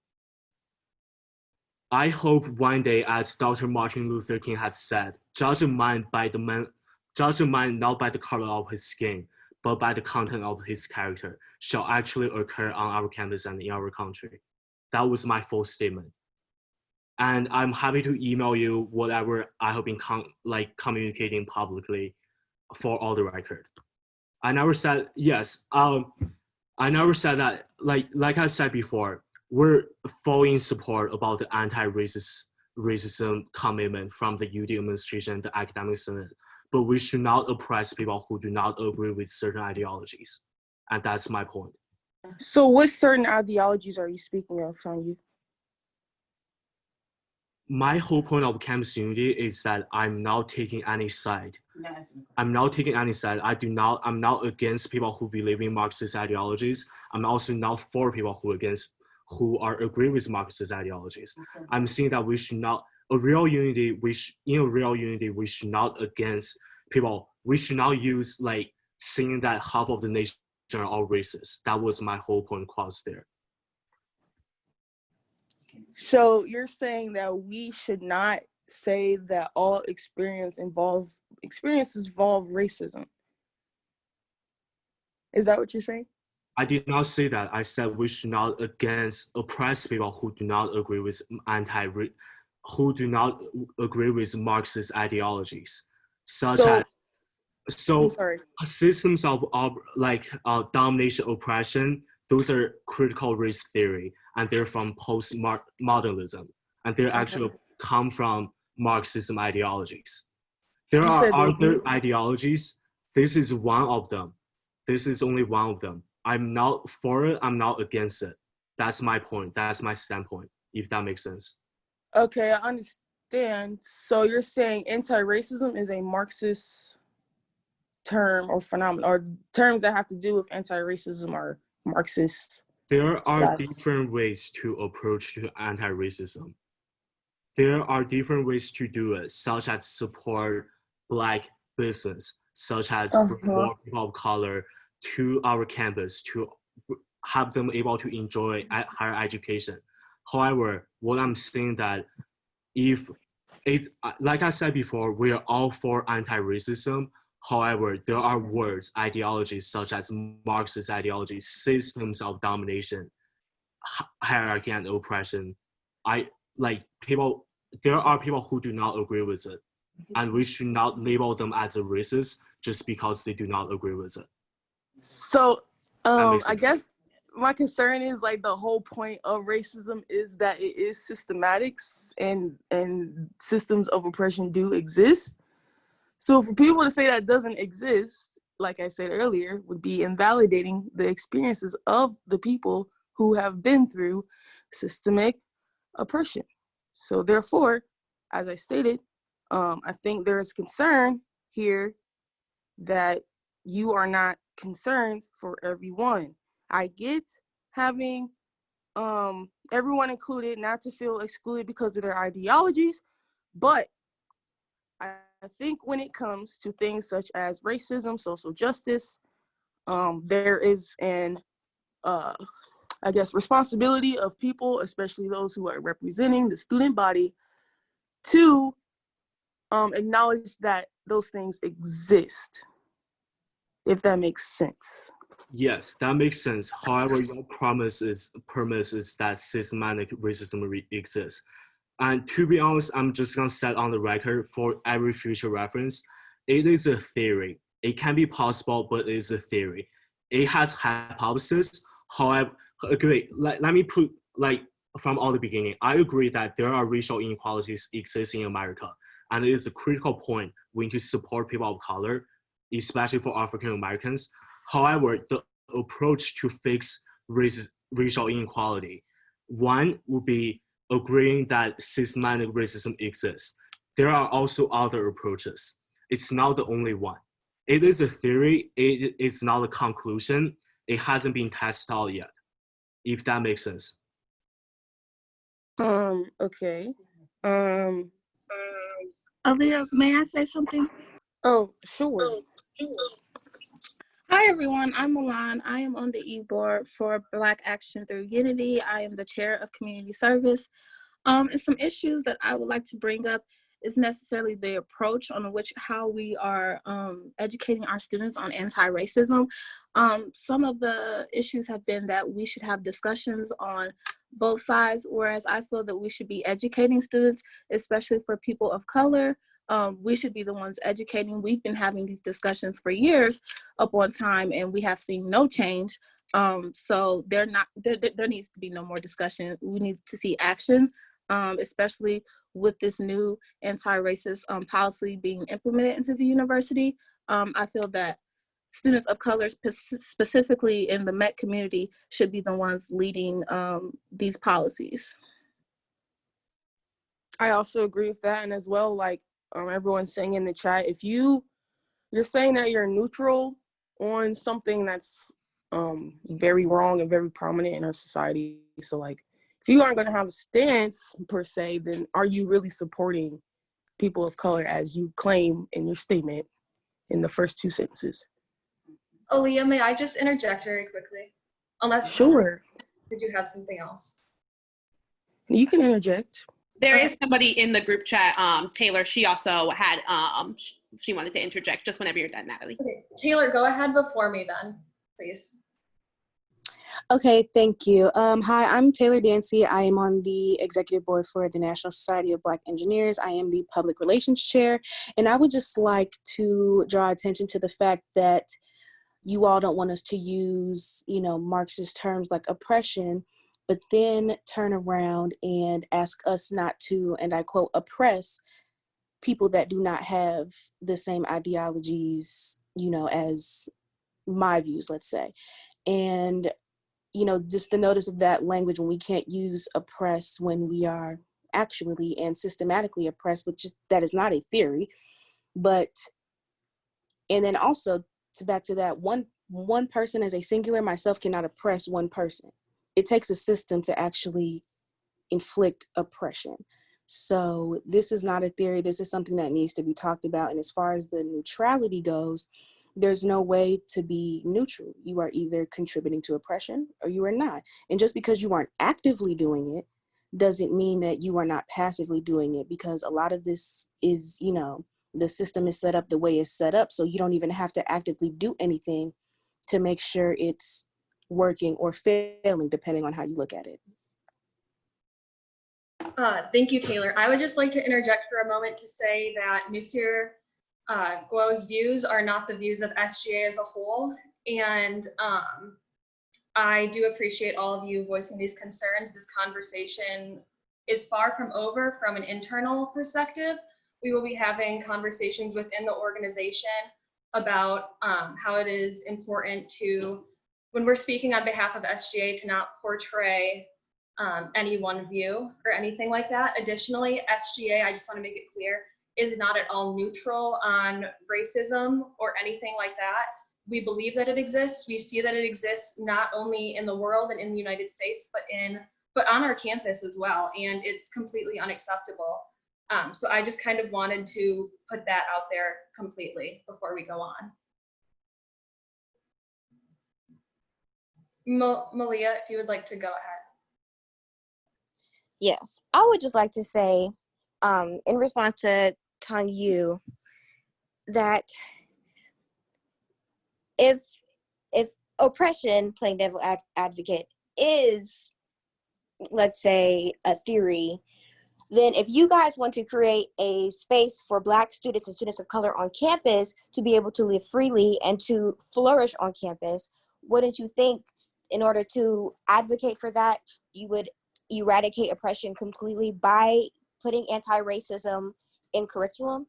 I hope one day, as Dr. Martin Luther King had said, judge a man not by the color of his skin, but by the content of his character, shall actually occur on our campus and in our country. That was my full statement. And I'm happy to email you whatever I have been communicating publicly for all the record. I never said, yes, I never said that, like I said before, we're fully in support about the anti-racism commitment from the UD administration and the academic senate, but we should not oppress people who do not agree with certain ideologies. And that's my point. So what certain ideologies are you speaking of, Tongyu? My whole point of Campus Unity is that I'm not taking any side. I'm not taking any side. I'm not against people who believe in Marxist ideologies. I'm also not for people who agree with Marxist ideologies. Okay. I'm saying that we should not, in a real unity, we should not against people. We should not use like saying that half of the nation are all racist. That was my whole point across there. So you're saying that we should not say that all experiences involve racism. Is that what you're saying? I did not say that. I said we should not oppress people who do not agree with Marxist ideologies, such as systems of domination, oppression. Those are critical race theory, and they're from postmodernism, and they actually come from Marxism ideologies. There are other ideologies. This is one of them. This is only one of them. I'm not for it. I'm not against it. That's my point. That's my standpoint, if that makes sense. Okay, I understand. So you're saying anti-racism is a Marxist term or phenomenon, or terms that have to do with anti-racism are Marxist. There are different ways to approach to anti-racism. There are different ways to do it, such as support Black business, such as bring more people of color to our campus to have them able to enjoy higher education. However, what I'm saying that like I said before, we are all for anti-racism. However, there are words, ideologies such as Marxist ideology, systems of domination, hierarchy, and oppression. There are people who do not agree with it, and we should not label them as a racist just because they do not agree with it. So makes I sense. guess my concern is like the whole point of racism is that it is systematics and systems of oppression do exist. So for people to say that doesn't exist, like I said earlier, would be invalidating the experiences of the people who have been through systemic oppression. So therefore, as I stated, I think there is concern here that you are not concerned for everyone. I get having everyone included, not to feel excluded because of their ideologies, but I think when it comes to things such as racism, social justice, there is an I guess responsibility of people, especially those who are representing the student body, to acknowledge that those things exist, if that makes sense. Yes, that makes sense. However, your premise is that systematic racism exists. And to be honest, I'm just gonna set on the record for every future reference. It is a theory. It can be possible, but it is a theory. It has hypothesis. However, agree. Let me put like from all the beginning. I agree that there are racial inequalities existing in America, and it is a critical point. We need to support people of color, especially for African Americans. However, the approach to fix racial inequality, one would be agreeing that systematic racism exists. There are also other approaches. It's not the only one. It is a theory. It is not a conclusion. It hasn't been tested out yet, if that makes sense. Okay. Aaliyah, may I say something? Oh, sure. Hi, everyone. I'm Malon. I am on the e-board for Black Action Through Unity. I am the chair of community service. And some issues that I would like to bring up is necessarily the approach on how we are educating our students on anti-racism. Some of the issues have been that we should have discussions on both sides, whereas I feel that we should be educating students, especially for people of color. We should be the ones educating. We've been having these discussions for years upon time, and we have seen no change. So there needs to be no more discussion. We need to see action, especially with this new anti-racist policy being implemented into the university. I feel that students of color, specifically in the Met community, should be the ones leading these policies. I also agree with that, and as well, like everyone's saying in the chat, if you're saying that you're neutral on something that's very wrong and very prominent in our society, so like if you aren't going to have a stance per se, then are you really supporting people of color as you claim in your statement in the first two sentences? Aaliyah, may I just interject very quickly? Unless Sure. Did you have something else? You can interject. There is somebody in the group chat, Taylor. She also had, she wanted to interject just whenever you're done, Natalie. Okay, Taylor, go ahead before me then, please. Okay, thank you. Hi, I'm Taylor Dancy. I am on the executive board for the National Society of Black Engineers. I am the public relations chair, and I would just like to draw attention to the fact that you all don't want us to use, Marxist terms like oppression, but then turn around and ask us not to, and I quote, oppress people that do not have the same ideologies, as my views, let's say. And, just the notice of that language when we can't use oppress when we are actually and systematically oppressed, which that is not a theory. But, and then also back to that, one person as a singular, myself cannot oppress one person. It takes a system to actually inflict oppression. So this is not a theory. This is something that needs to be talked about. And as far as the neutrality goes, there's no way to be neutral. You are either contributing to oppression or you are not. And just because you aren't actively doing it doesn't mean that you are not passively doing it, because a lot of this is, the system is set up the way it's set up. So you don't even have to actively do anything to make sure it's working or failing, depending on how you look at it. Thank you, Taylor. I would just like to interject for a moment to say that Mr. Guo's views are not the views of SGA as a whole. And I do appreciate all of you voicing these concerns. This conversation is far from over from an internal perspective. We will be having conversations within the organization about how it is important to, when we're speaking on behalf of SGA, to not portray any one view or anything like that. Additionally, SGA, I just want to make it clear, is not at all neutral on racism or anything like that. We believe that it exists. We see that it exists not only in the world and in the United States, but on our campus as well, and it's completely unacceptable. So I just kind of wanted to put that out there completely before we go on. Malia, if you would like to go ahead. Yes, I would just like to say, in response to Tongyu, that if oppression, playing devil advocate, is, let's say, a theory, then if you guys want to create a space for Black students and students of color on campus to be able to live freely and to flourish on campus, wouldn't you think in order to advocate for that, you would eradicate oppression completely by putting anti-racism in curriculum?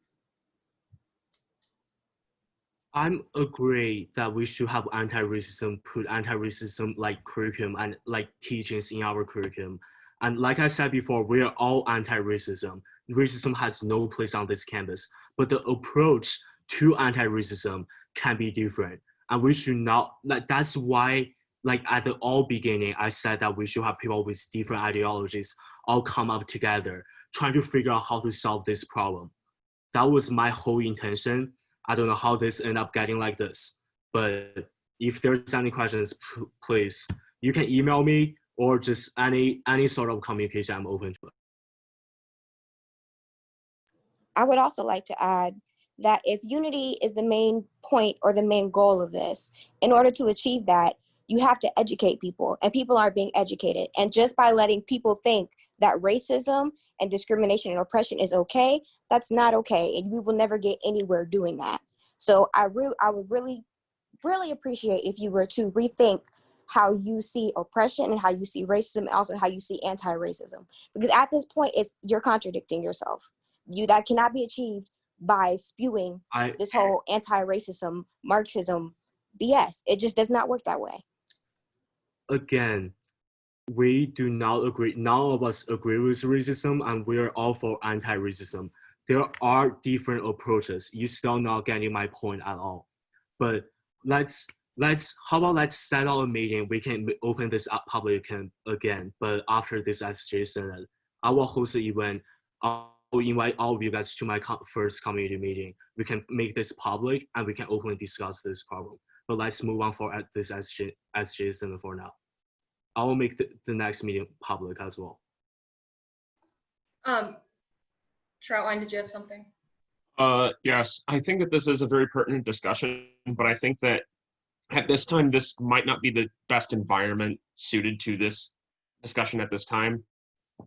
I'm agree that we should have put anti-racism like curriculum and like teachings in our curriculum. And like I said before, we are all anti-racism. Racism has no place on this campus, but the approach to anti-racism can be different. And we should not, like, that's why, like at the all beginning, I said that we should have people with different ideologies all come up together, trying to figure out how to solve this problem. That was my whole intention. I don't know how this ended up getting like this, but if there's any questions, please, you can email me or just any sort of communication. I'm open to it. I would also like to add that if unity is the main point or the main goal of this, in order to achieve that, you have to educate people, and people are being educated. And just by letting people think that racism and discrimination and oppression is okay, that's not okay, and we will never get anywhere doing that. So I would really appreciate if you were to rethink how you see oppression and how you see racism, and also how you see anti-racism. Because at this point, you're contradicting yourself. That cannot be achieved by spewing this whole anti-racism, Marxism BS. It just does not work that way. Again, we do not agree. None of us agree with racism, and we are all for anti-racism. There are different approaches. You're still not getting my point at all. But how about let's set out a meeting. We can open this up public again. But after this SJ Senate, I will host an event. I'll invite all of you guys to my first community meeting. We can make this public and we can openly discuss this problem. But let's move on for this SJ Senate for now. I will make the next meeting public as well. Troutwine, did you have something? Yes, I think that this is a very pertinent discussion, but I think that at this time, this might not be the best environment suited to this discussion at this time.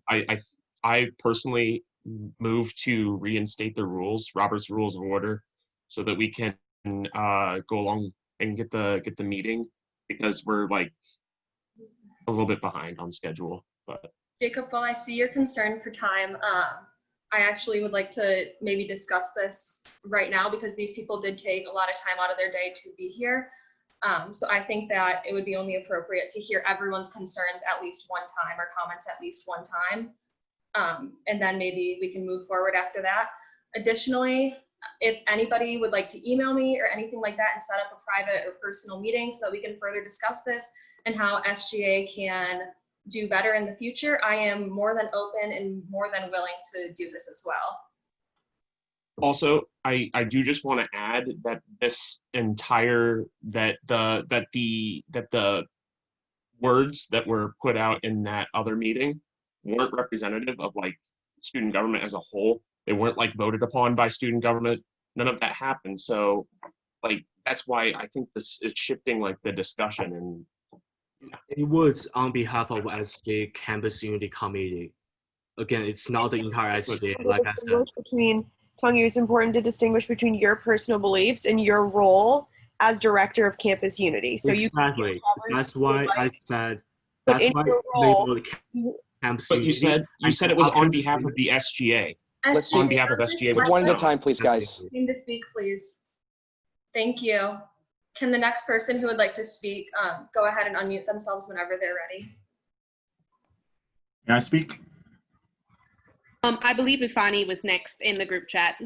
I personally move to reinstate the rules, Robert's Rules of Order, so that we can go along and get the meeting, because we're like a little bit behind on schedule. But Jacob, while I see your concern for time, I actually would like to maybe discuss this right now, because these people did take a lot of time out of their day to be here. So I think that it would be only appropriate to hear everyone's concerns at least one time, or comments at least one time. And then maybe we can move forward after that. Additionally, if anybody would like to email me or anything like that and set up a private or personal meeting so that we can further discuss this and how SGA can do better in the future, I am more than open and more than willing to do this as well. also, I do just want to add that this entire that the words that were put out in that other meeting weren't representative of like student government as a whole. They weren't like voted upon by student government. None of that happened. So like that's why I think this is shifting like the discussion. And it was on behalf of SJ Campus Unity Committee. Again, it's not the entire SJ, like I said. Tongyu, it's important to distinguish between your personal beliefs and your role as director of campus unity. So exactly. That's why I said. But That's in why your they role, were campus But you unity. said it was on behalf of the SGA. Let's On behalf of SGA. With one at a time, please, guys. Need to speak, please. Thank you. Can the next person who would like to speak go ahead and unmute themselves whenever they're ready? Can I speak? I believe Ifani was next in the group chat.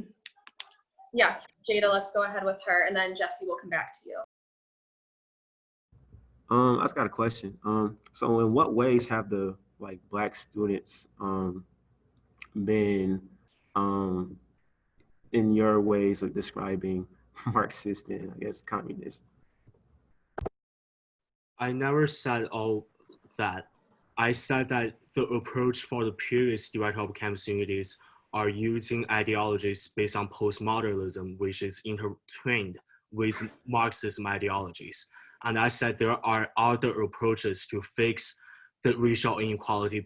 Yes, Jada, let's go ahead with her, and then Jesse will come back to you. I just got a question. So in what ways have the Black students been in your ways of describing Marxist and I guess communist? I never said all that. I said that the approach for the previous director of campus unities are using ideologies based on postmodernism, which is intertwined with Marxism ideologies. And I said there are other approaches to fix the racial inequality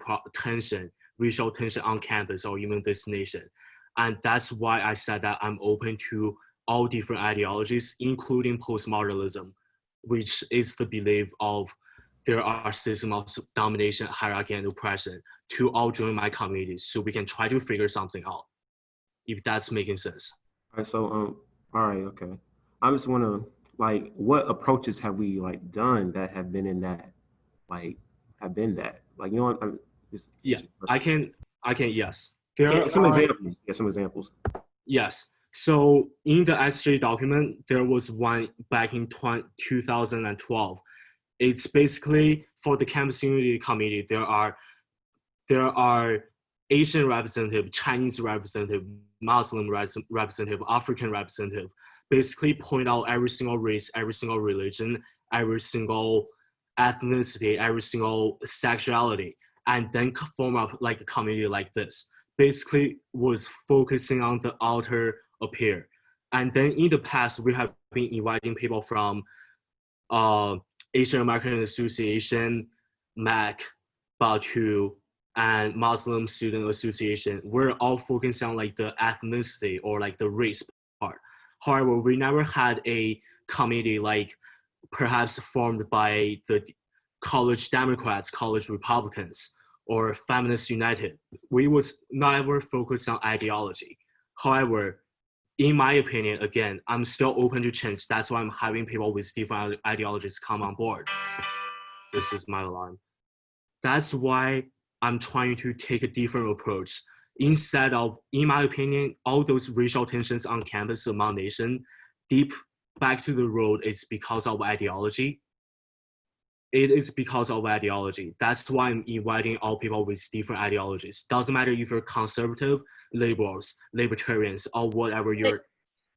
racial tension on campus or even this nation. And that's why I said that I'm open to all different ideologies, including postmodernism, which is the belief of there are systems of domination, hierarchy, and oppression, to all join my community so we can try to figure something out, if that's making sense. All right, so all right, okay. I just want to what approaches have we done that have been in that, have been that, you know what? I can, yes. Some examples. Yeah, some examples. Yes. So in the SJ document, there was one back in 2012. It's basically for the campus unity committee. There are Asian representative, Chinese representative, Muslim representative, African representative. Basically point out every single race, every single religion, every single ethnicity, every single sexuality, and then form up a committee like this. Basically was focusing on the outer appear. And then in the past, we have been inviting people from Asian American Association, MAC, Batu, and Muslim Student Association. We're all focusing on the ethnicity or the race part. However, we never had a committee perhaps formed by the college Democrats, college Republicans, or Feminists United. We was never focused on ideology. However, in my opinion, again, I'm still open to change. That's why I'm having people with different ideologies come on board. This is my alarm. That's why I'm trying to take a different approach. Instead of, in my opinion, all those racial tensions on campus among nation, deep back to the road is because of ideology. It is because of ideology. That's why I'm inviting all people with different ideologies. Doesn't matter if you're conservative, liberals, libertarians, or whatever you're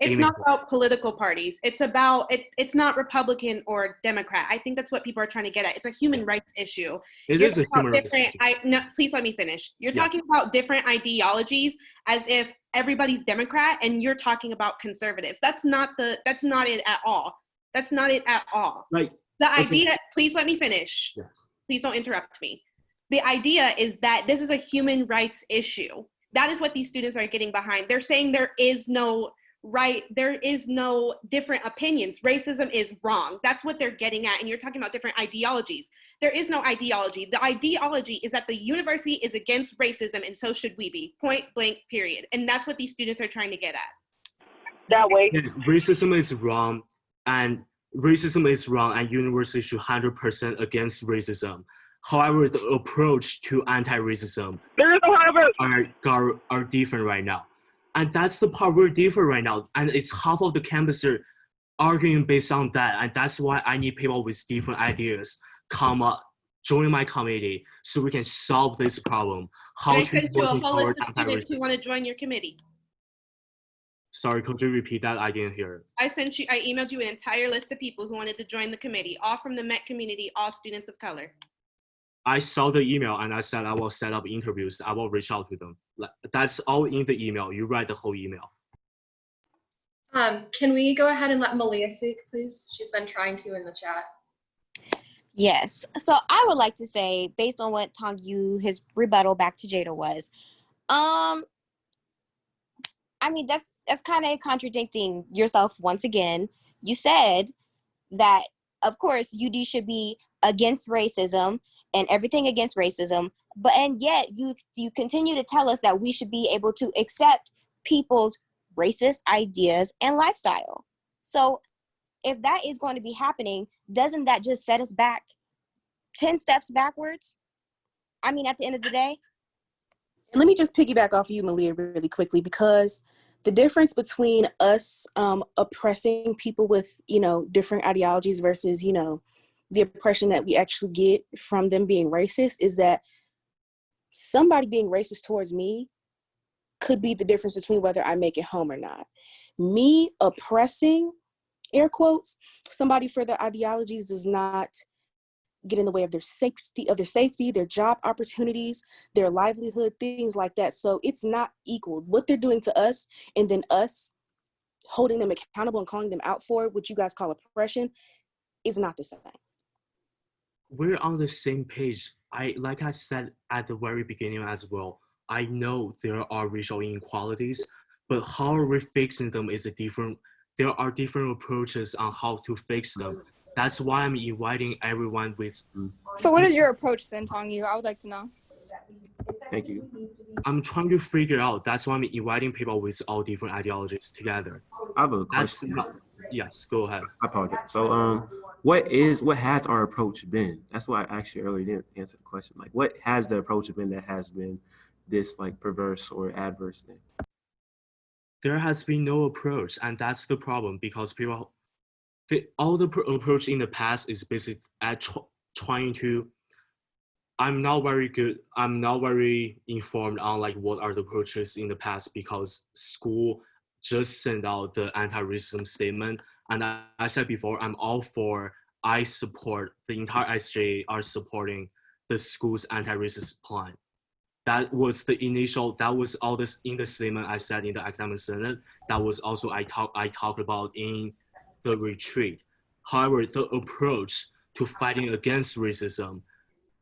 It's not about political parties. It's about, it's not Republican or Democrat. I think that's what people are trying to get at. It's a human rights issue. It is a human rights issue. No, please let me finish. You're talking about different ideologies as if everybody's Democrat and you're talking about conservatives. That's not it at all. That's not it at all. The idea, please let me finish. Yes. Please don't interrupt me. The idea is that this is a human rights issue. That is what these students are getting behind. They're saying there is no different opinions. Racism is wrong. That's what they're getting at. And you're talking about different ideologies. There is no ideology. The ideology is that the university is against racism and so should we be. Point blank, period. And that's what these students are trying to get at. That way. Racism is wrong and university should 100% against racism. However, the approach to anti-racism are different right now. And that's the part we're different right now. And it's half of the campus are arguing based on that. And that's why I need people with different ideas come up, join my committee so we can solve this problem. I sent you a whole list of students who want to join your committee. Sorry, could you repeat that? I didn't hear it. I emailed you an entire list of people who wanted to join the committee, all from the Met community, all students of color. I saw the email and I said I will set up interviews. I will reach out to them. That's all in the email. You write the whole email. Can we go ahead and let Malia speak, please? She's been trying to in the chat. Yes. So I would like to say, based on what Tongyu, his rebuttal back to Jada was, I mean, that's kind of contradicting yourself once again. You said that, of course, UD should be against racism and everything against racism, and yet you continue to tell us that we should be able to accept people's racist ideas and lifestyle. So if that is going to be happening, doesn't that just set us back 10 steps backwards? I mean, at the end of the day. Let me just piggyback off you, Malia, really quickly, because the difference between us oppressing people with, different ideologies versus, the oppression that we actually get from them being racist is that somebody being racist towards me could be the difference between whether I make it home or not. Me oppressing, air quotes, somebody for their ideologies does not get in the way of their safety, their job opportunities, their livelihood, things like that. So it's not equal. What they're doing to us and then us holding them accountable and calling them out for what you guys call oppression is not the same. We're on the same page. Like I said at the very beginning as well, I know there are racial inequalities, but how we're fixing them is there are different approaches on how to fix them. That's why I'm inviting everyone with. So what is your approach then, Tongyu? I would like to know. Thank you. I'm trying to figure out. That's why I'm inviting people with all different ideologies together. I have a question. Yes, go ahead. I apologize. So, what has our approach been? That's why I actually earlier didn't answer the question. Like, what has the approach been that has been this like perverse or adverse thing? There has been no approach, and that's the problem because people. All the approach in the past is basically at trying to. I'm not very informed on like what are the approaches in the past because school just sent out the anti-racism statement, and I said before I support the entire SJ are supporting the school's anti-racist plan. That was all this in the statement I said in the academic senate. That was also I talked about in the retreat. However, the approach to fighting against racism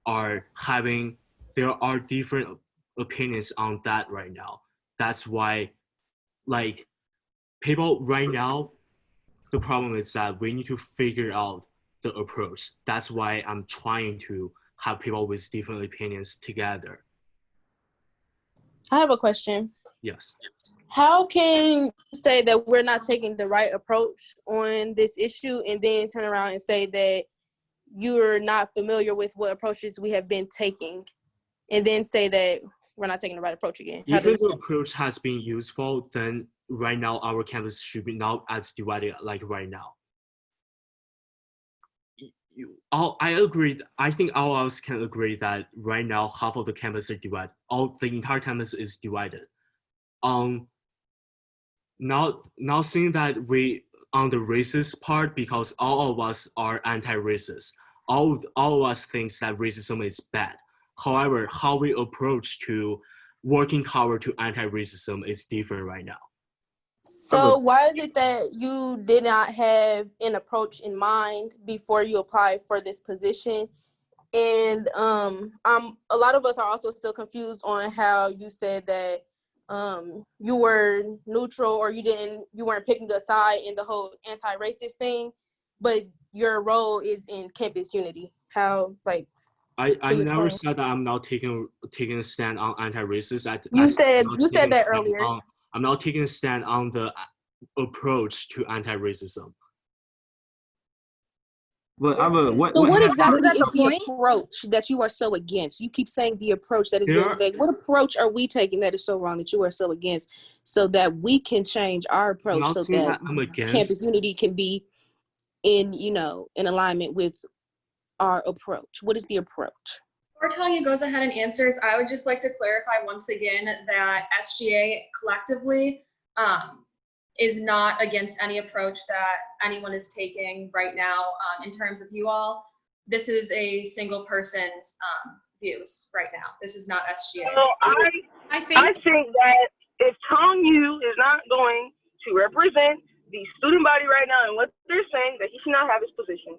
there are different opinions on that right now. That's why, like, people right now, the problem is that we need to figure out the approach. That's why I'm trying to have people with different opinions together. I have a question. Yes. How can you say that we're not taking the right approach on this issue and then turn around and say that you're not familiar with what approaches we have been taking and then say that we're not taking the right approach again? If the approach has been useful, then right now our campus should be not as divided like right now. I agree. I think all of us can agree that right now half of the campus is divided. The entire campus is divided. Now saying that we on the racist part because all of us are anti-racist. All of us thinks that racism is bad. However, how we approach to working toward to anti-racism is different right now. So why is it that you did not have an approach in mind before you applied for this position? And a lot of us are also still confused on how you said that you were neutral or you weren't picking a side in the whole anti-racist thing, but your role is in campus unity. How, like, I never said that I'm not taking a stand on anti-racist. You said that earlier. I'm not taking a stand on the approach to anti-racism. But what exactly is the approach that you are so against? You keep saying the approach that is very vague. What approach are we taking that is so wrong that you are so against, so that we can change our approach so that campus unity can be in alignment with our approach? What is the approach? Before Tongyu goes ahead and answers, I would just like to clarify once again that SGA collectively is not against any approach that anyone is taking right now in terms of you all. This is a single person's views right now. This is not SGA. So I think that if Tongyu is not going to represent the student body right now and what they're saying, that he should not have his position.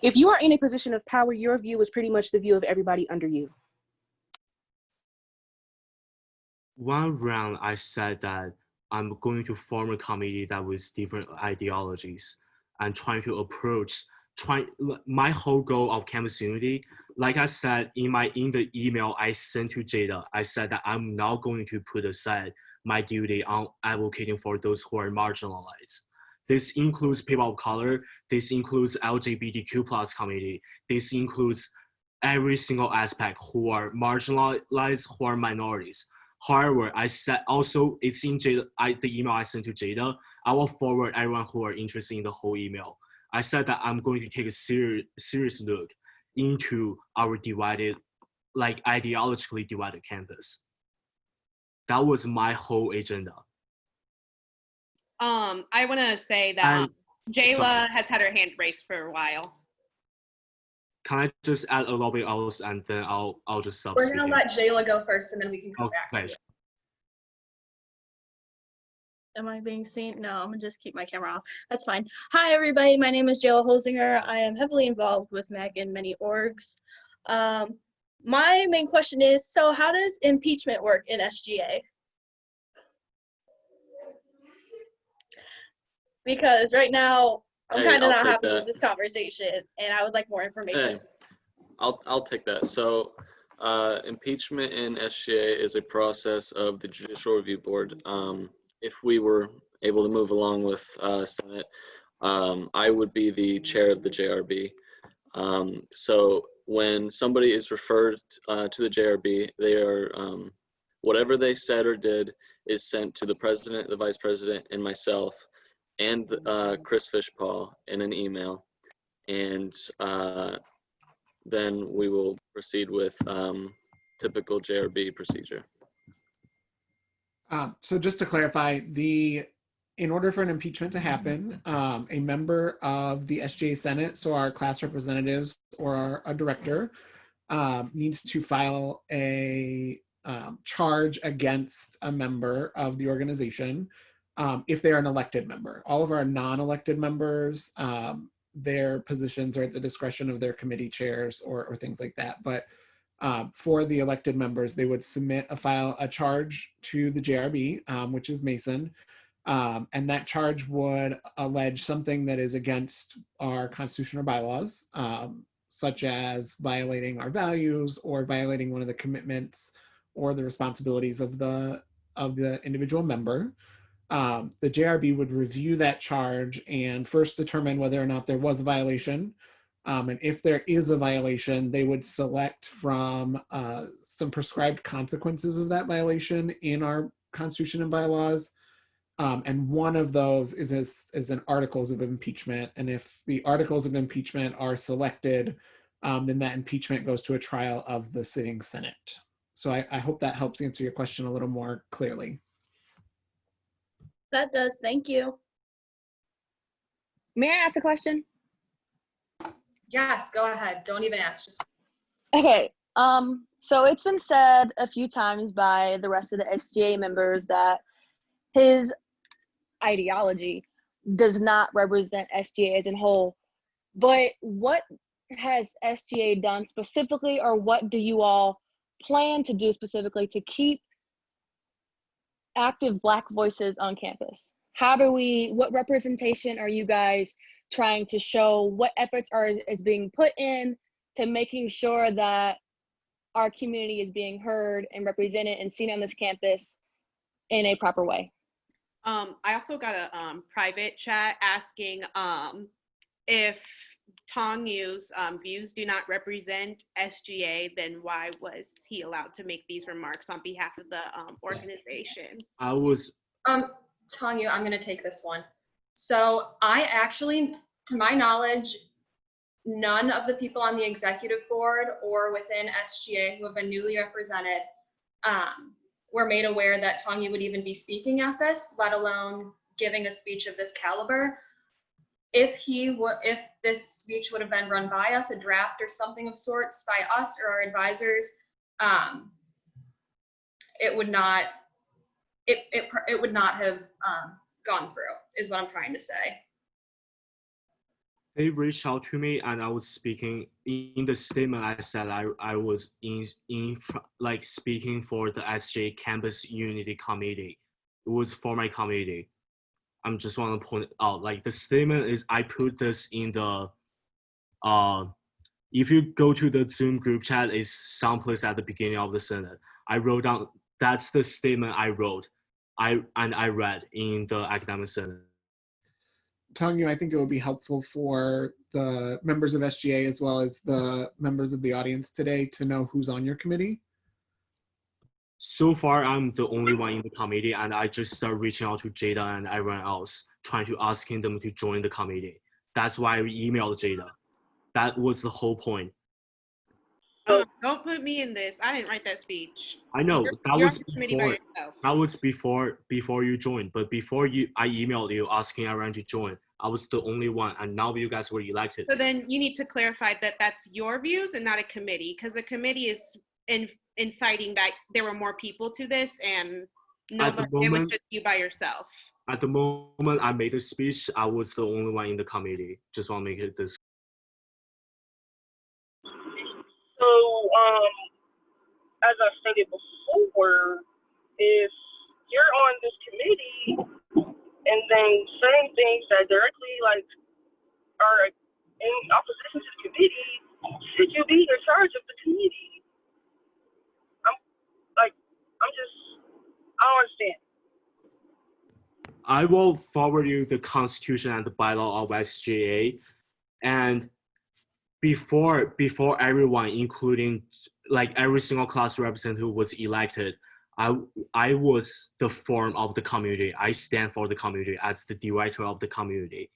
If you are in a position of power, your view is pretty much the view of everybody under you. One round, I said that I'm going to form a committee that with different ideologies. and trying to approach, my whole goal of campus unity, like I said in the email I sent to Jada, I said that I'm not going to put aside my duty on advocating for those who are marginalized. This includes people of color, this includes LGBTQ plus community, this includes every single aspect who are marginalized, who are minorities. However, I said also, it's in Jada, the email I sent to Jada, I will forward everyone who are interested in the whole email. I said that I'm going to take a serious look into our divided, like ideologically divided campus. That was my whole agenda. I want to say that Jayla has had her hand raised for a while. Can I just add a little bit else and then I'll just stop We're speaking. gonna let Jayla go first and then we can come back to Okay. you. Am I being seen? No, I'm gonna just keep my camera off. That's fine. Hi, everybody. My name is Jayla Holzinger. I am heavily involved with MAG in many orgs. My main question is, so how does impeachment work in SGA? Because right now, I'm kind of I'll not take happy that. with this conversation, and I would like more information. Hey, I'll take that. So impeachment in SGA is a process of the Judicial Review Board. If we were able to move along with Senate, I would be the chair of the JRB. So when somebody is referred to the JRB, they are, whatever they said or did is sent to the president, the vice president, and myself, and Chris Fishpaw in an email. And then we will proceed with typical JRB procedure. So just to clarify, in order for an impeachment to happen, a member of the SGA Senate, so our class representatives or a director, needs to file a charge against a member of the organization if they are an elected member. All of our non-elected members, their positions are at the discretion of their committee chairs or things like that. But for the elected members, they would submit a charge to the JRB, which is Mason, and that charge would allege something that is against our constitutional bylaws, such as violating our values or violating one of the commitments or the responsibilities of the individual member. The JRB would review that charge and first determine whether or not there was a violation. And if there is a violation, they would select from some prescribed consequences of that violation in our Constitution and bylaws. And one of those is an articles of impeachment. And if the articles of impeachment are selected, then that impeachment goes to a trial of the sitting Senate. So I hope that helps answer your question a little more clearly. That does. Thank you. May I ask a question? Yes, go ahead. Don't even ask. Just Okay. So it's been said a few times by the rest of the SGA members that his ideology does not represent SGA as a whole. But what has SGA done specifically, or what do you all plan to do specifically to keep active Black voices on campus? What representation are you guys trying to show? What efforts is being put in to making sure that our community is being heard and represented and seen on this campus in a proper way? I also got a private chat asking if Tongyu's views do not represent SGA, then why was he allowed to make these remarks on behalf of the organization? Tongyu, I'm going to take this one. So I actually, to my knowledge, none of the people on the executive board or within SGA who have been newly represented were made aware that Tongyu would even be speaking at this, let alone giving a speech of this caliber. If this speech would have been run by us, a draft or something of sorts by us or our advisors, it would not have gone through, is what I'm trying to say. They reached out to me and I was speaking in the statement. I said I was like speaking for the SJ Campus Unity Committee. It was for my committee. I'm just want to point out, like the statement is, I put this in the, if you go to the Zoom group chat, it's someplace at the beginning of the Senate. I wrote down, that's the statement I wrote, I read in the academic Senate. Tongyu, I think it would be helpful for the members of SGA as well as the members of the audience today to know who's on your committee. So far, I'm the only one in the committee, and I just started reaching out to Jada and everyone else, trying to asking them to join the committee. That's why I emailed Jada. That was the whole point. Don't put me in this. I didn't write that speech. I know that You're was on the committee by before. yourself. That was before you joined. But before I emailed you asking everyone to join. I was the only one, and now you guys were elected. So then you need to clarify that that's your views and not a committee, because the committee is inciting that there were more people to this, and nobody, it was just you by yourself. At the moment I made the speech, I was the only one in the committee. Just want to make it this. So, as I stated before, if you're on this committee and then saying things that directly are in opposition to the committee, should you be in charge of the committee? I don't understand. I will forward you the constitution and the bylaw of SGA, and before everyone, including like every single class representative was elected, I was the form of the community. I stand for the community as the director of the community.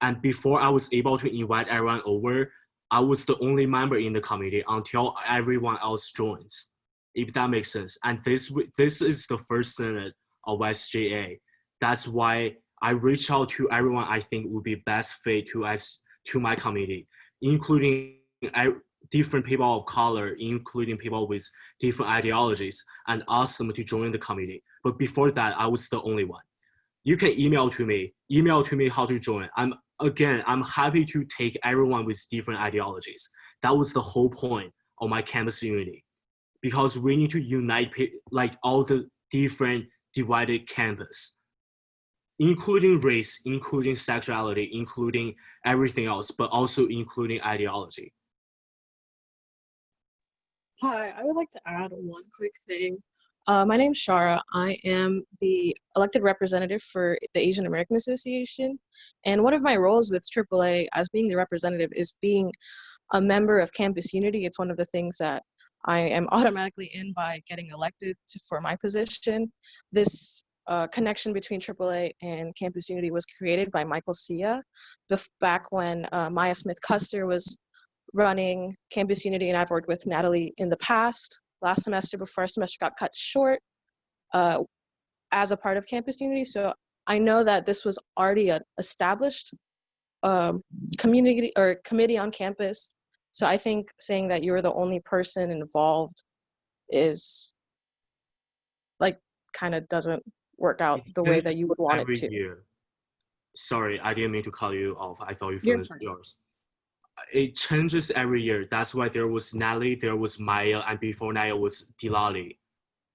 And before I was able to invite everyone over, I was the only member in the committee until everyone else joins, if that makes sense. And this is the first Senate of SGA. That's why I reached out to everyone I think would be best fit to my committee, including different people of color, including people with different ideologies, and asked them to join the committee. But before that, I was the only one. You can email to me how to join. I'm happy to take everyone with different ideologies. That was the whole point of my campus unity, because we need to unite like all the different divided campus, including race, including sexuality, including everything else, but also including ideology. Hi, I would like to add one quick thing. My name's Shara. I am the elected representative for the Asian American Association. And one of my roles with AAA as being the representative is being a member of Campus Unity. It's one of the things that I am automatically in by getting elected for my position. This connection between AAA and Campus Unity was created by Michael Sia back when Maya Smith-Custer was running Campus Unity, and I've worked with Natalie in the past, last semester before our semester got cut short, as a part of Campus Unity. So I know that this was already an established community or committee on campus. So I think saying that you're the only person involved is like kind of doesn't work out the way that you would want it to. Year. Sorry, I didn't mean to cut you off. I thought you You're finished fine. yours. It changes every year. That's why there was Natalie, there was Maya, and before Natalie was Dilali.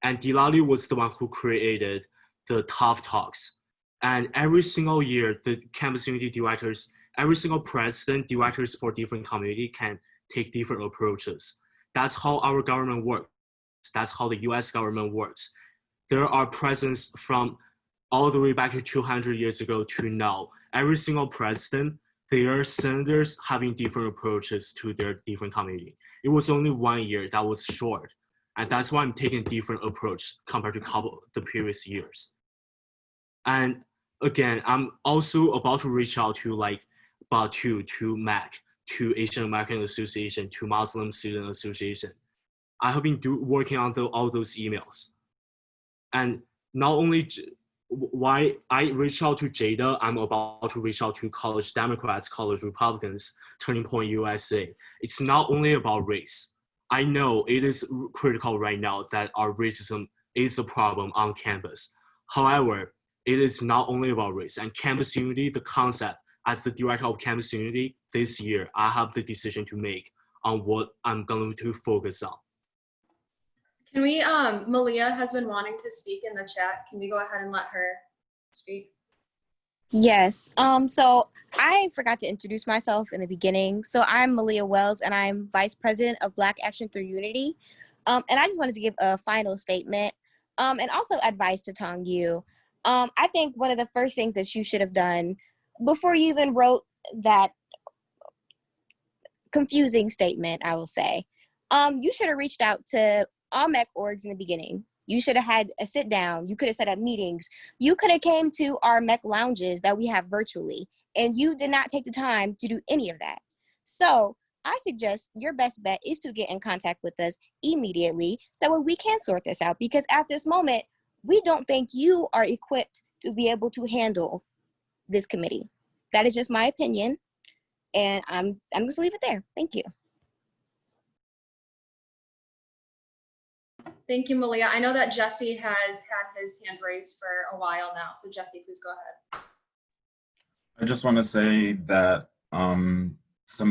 And Dilali was the one who created the Tough Talks. And every single year, the Campus Unity directors, every single president, directors for different community can take different approaches. That's how our government works. That's how the US government works. There are presidents from all the way back to 200 years ago to now. Every single president, their senators having different approaches to their different community. It was only 1 year that was short. And that's why I'm taking a different approach compared to the previous years. And again, I'm also about to reach out to to MAC, to Asian American Association, to Muslim Student Association. I have been working on all those emails. And not only why I reached out to Jada, I'm about to reach out to college Democrats, college Republicans, Turning Point USA. It's not only about race. I know it is critical right now that our racism is a problem on campus. However, it is not only about race. And Campus Unity, the concept, as the director of Campus Unity this year, I have the decision to make on what I'm going to focus on. Can we, Malia has been wanting to speak in the chat. Can we go ahead and let her speak? Yes. So I forgot to introduce myself in the beginning. So I'm Malia Wells, and I'm Vice President of Black Action Through Unity. And I just wanted to give a final statement, and also advice to Tongyu. I think one of the first things that you should have done before you even wrote that confusing statement, I will say, you should have reached out to all MEC orgs in the beginning. You should have had a sit down. You could have set up meetings. You could have came to our MEC lounges that we have virtually, and you did not take the time to do any of that. So I suggest your best bet is to get in contact with us immediately so that we can sort this out, because at this moment, we don't think you are equipped to be able to handle this committee. That is just my opinion, and I'm just gonna leave it there. Thank you. Thank you, Malia. I know that Jesse has had his hand raised for a while now. So Jesse, please go ahead. I just want to say that some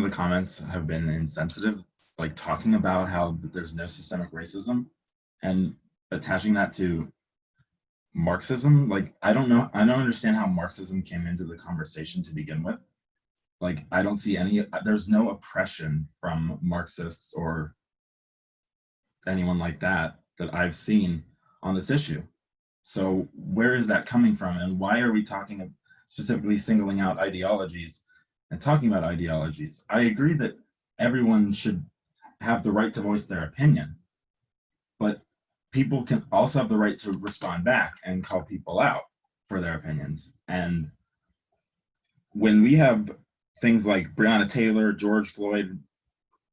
of the comments have been insensitive, like talking about how there's no systemic racism and attaching that to Marxism. Like, I don't understand how Marxism came into the conversation to begin with. Like, I don't see there's no oppression from Marxists or anyone like that I've seen on this issue. So where is that coming from, and why are we talking specifically singling out ideologies and talking about ideologies? I agree that everyone should have the right to voice their opinion, but people can also have the right to respond back and call people out for their opinions. And when we have things like Breonna Taylor, George Floyd,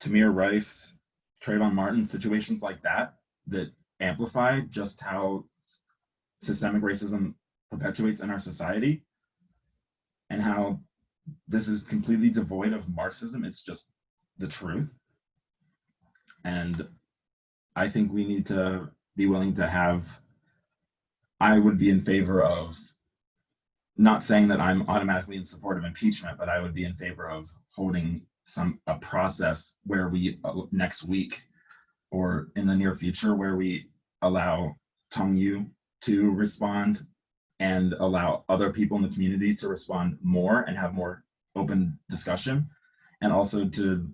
Tamir Rice, Trayvon Martin, situations like that amplify just how systemic racism perpetuates in our society and how this is completely devoid of Marxism. It's just the truth. And I think we need to be willing to I would be in favor of, not saying that I'm automatically in support of impeachment, but I would be in favor of holding a process where we next week or in the near future where we allow Tongyu to respond and allow other people in the community to respond more and have more open discussion, and also to,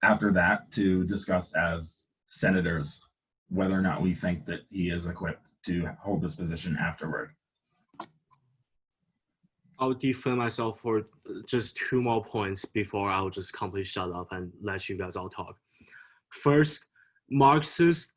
after that, to discuss as senators whether or not we think that he is equipped to hold this position afterward. I'll defend myself for just 2 more points before I'll just completely shut up and let you guys all talk. First, Marxist,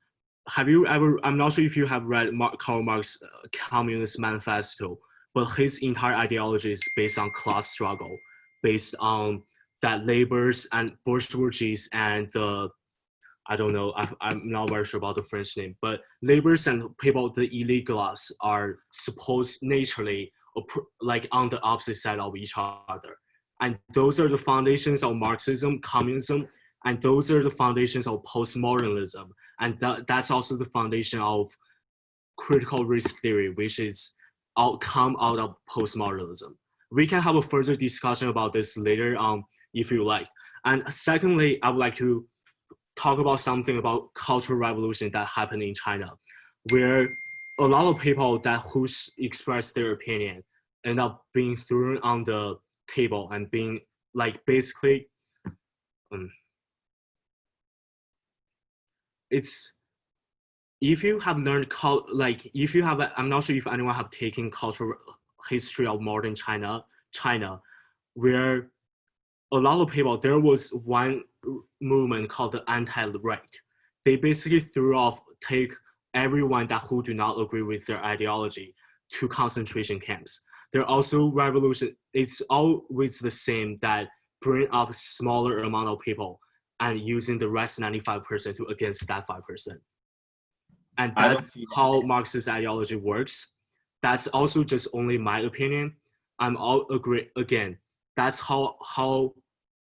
I'm not sure if you have read Karl Marx's Communist Manifesto, but his entire ideology is based on class struggle, based on that laborers and bourgeoisie and I don't know, I'm not very sure about the French name, but laborers and people, the elite class, are supposed naturally like on the opposite side of each other. And those are the foundations of Marxism, communism, and those are the foundations of postmodernism. And that's also the foundation of critical race theory, which is come out of postmodernism. We can have a further discussion about this later on if you like. And secondly, I would like to talk about something about cultural revolution that happened in China, where a lot of people who express their opinion end up being thrown on the table and being like basically it's, if you have learned I'm not sure if anyone have taken cultural history of modern China, where a lot of people, there was one movement called the anti-right. They basically take everyone who do not agree with their ideology to concentration camps. There are also revolution, it's always the same, that bring up smaller amount of people and using the rest 95% to against that 5%. And that's how Marxist ideology works. That's also just only my opinion. I'm all agree again. That's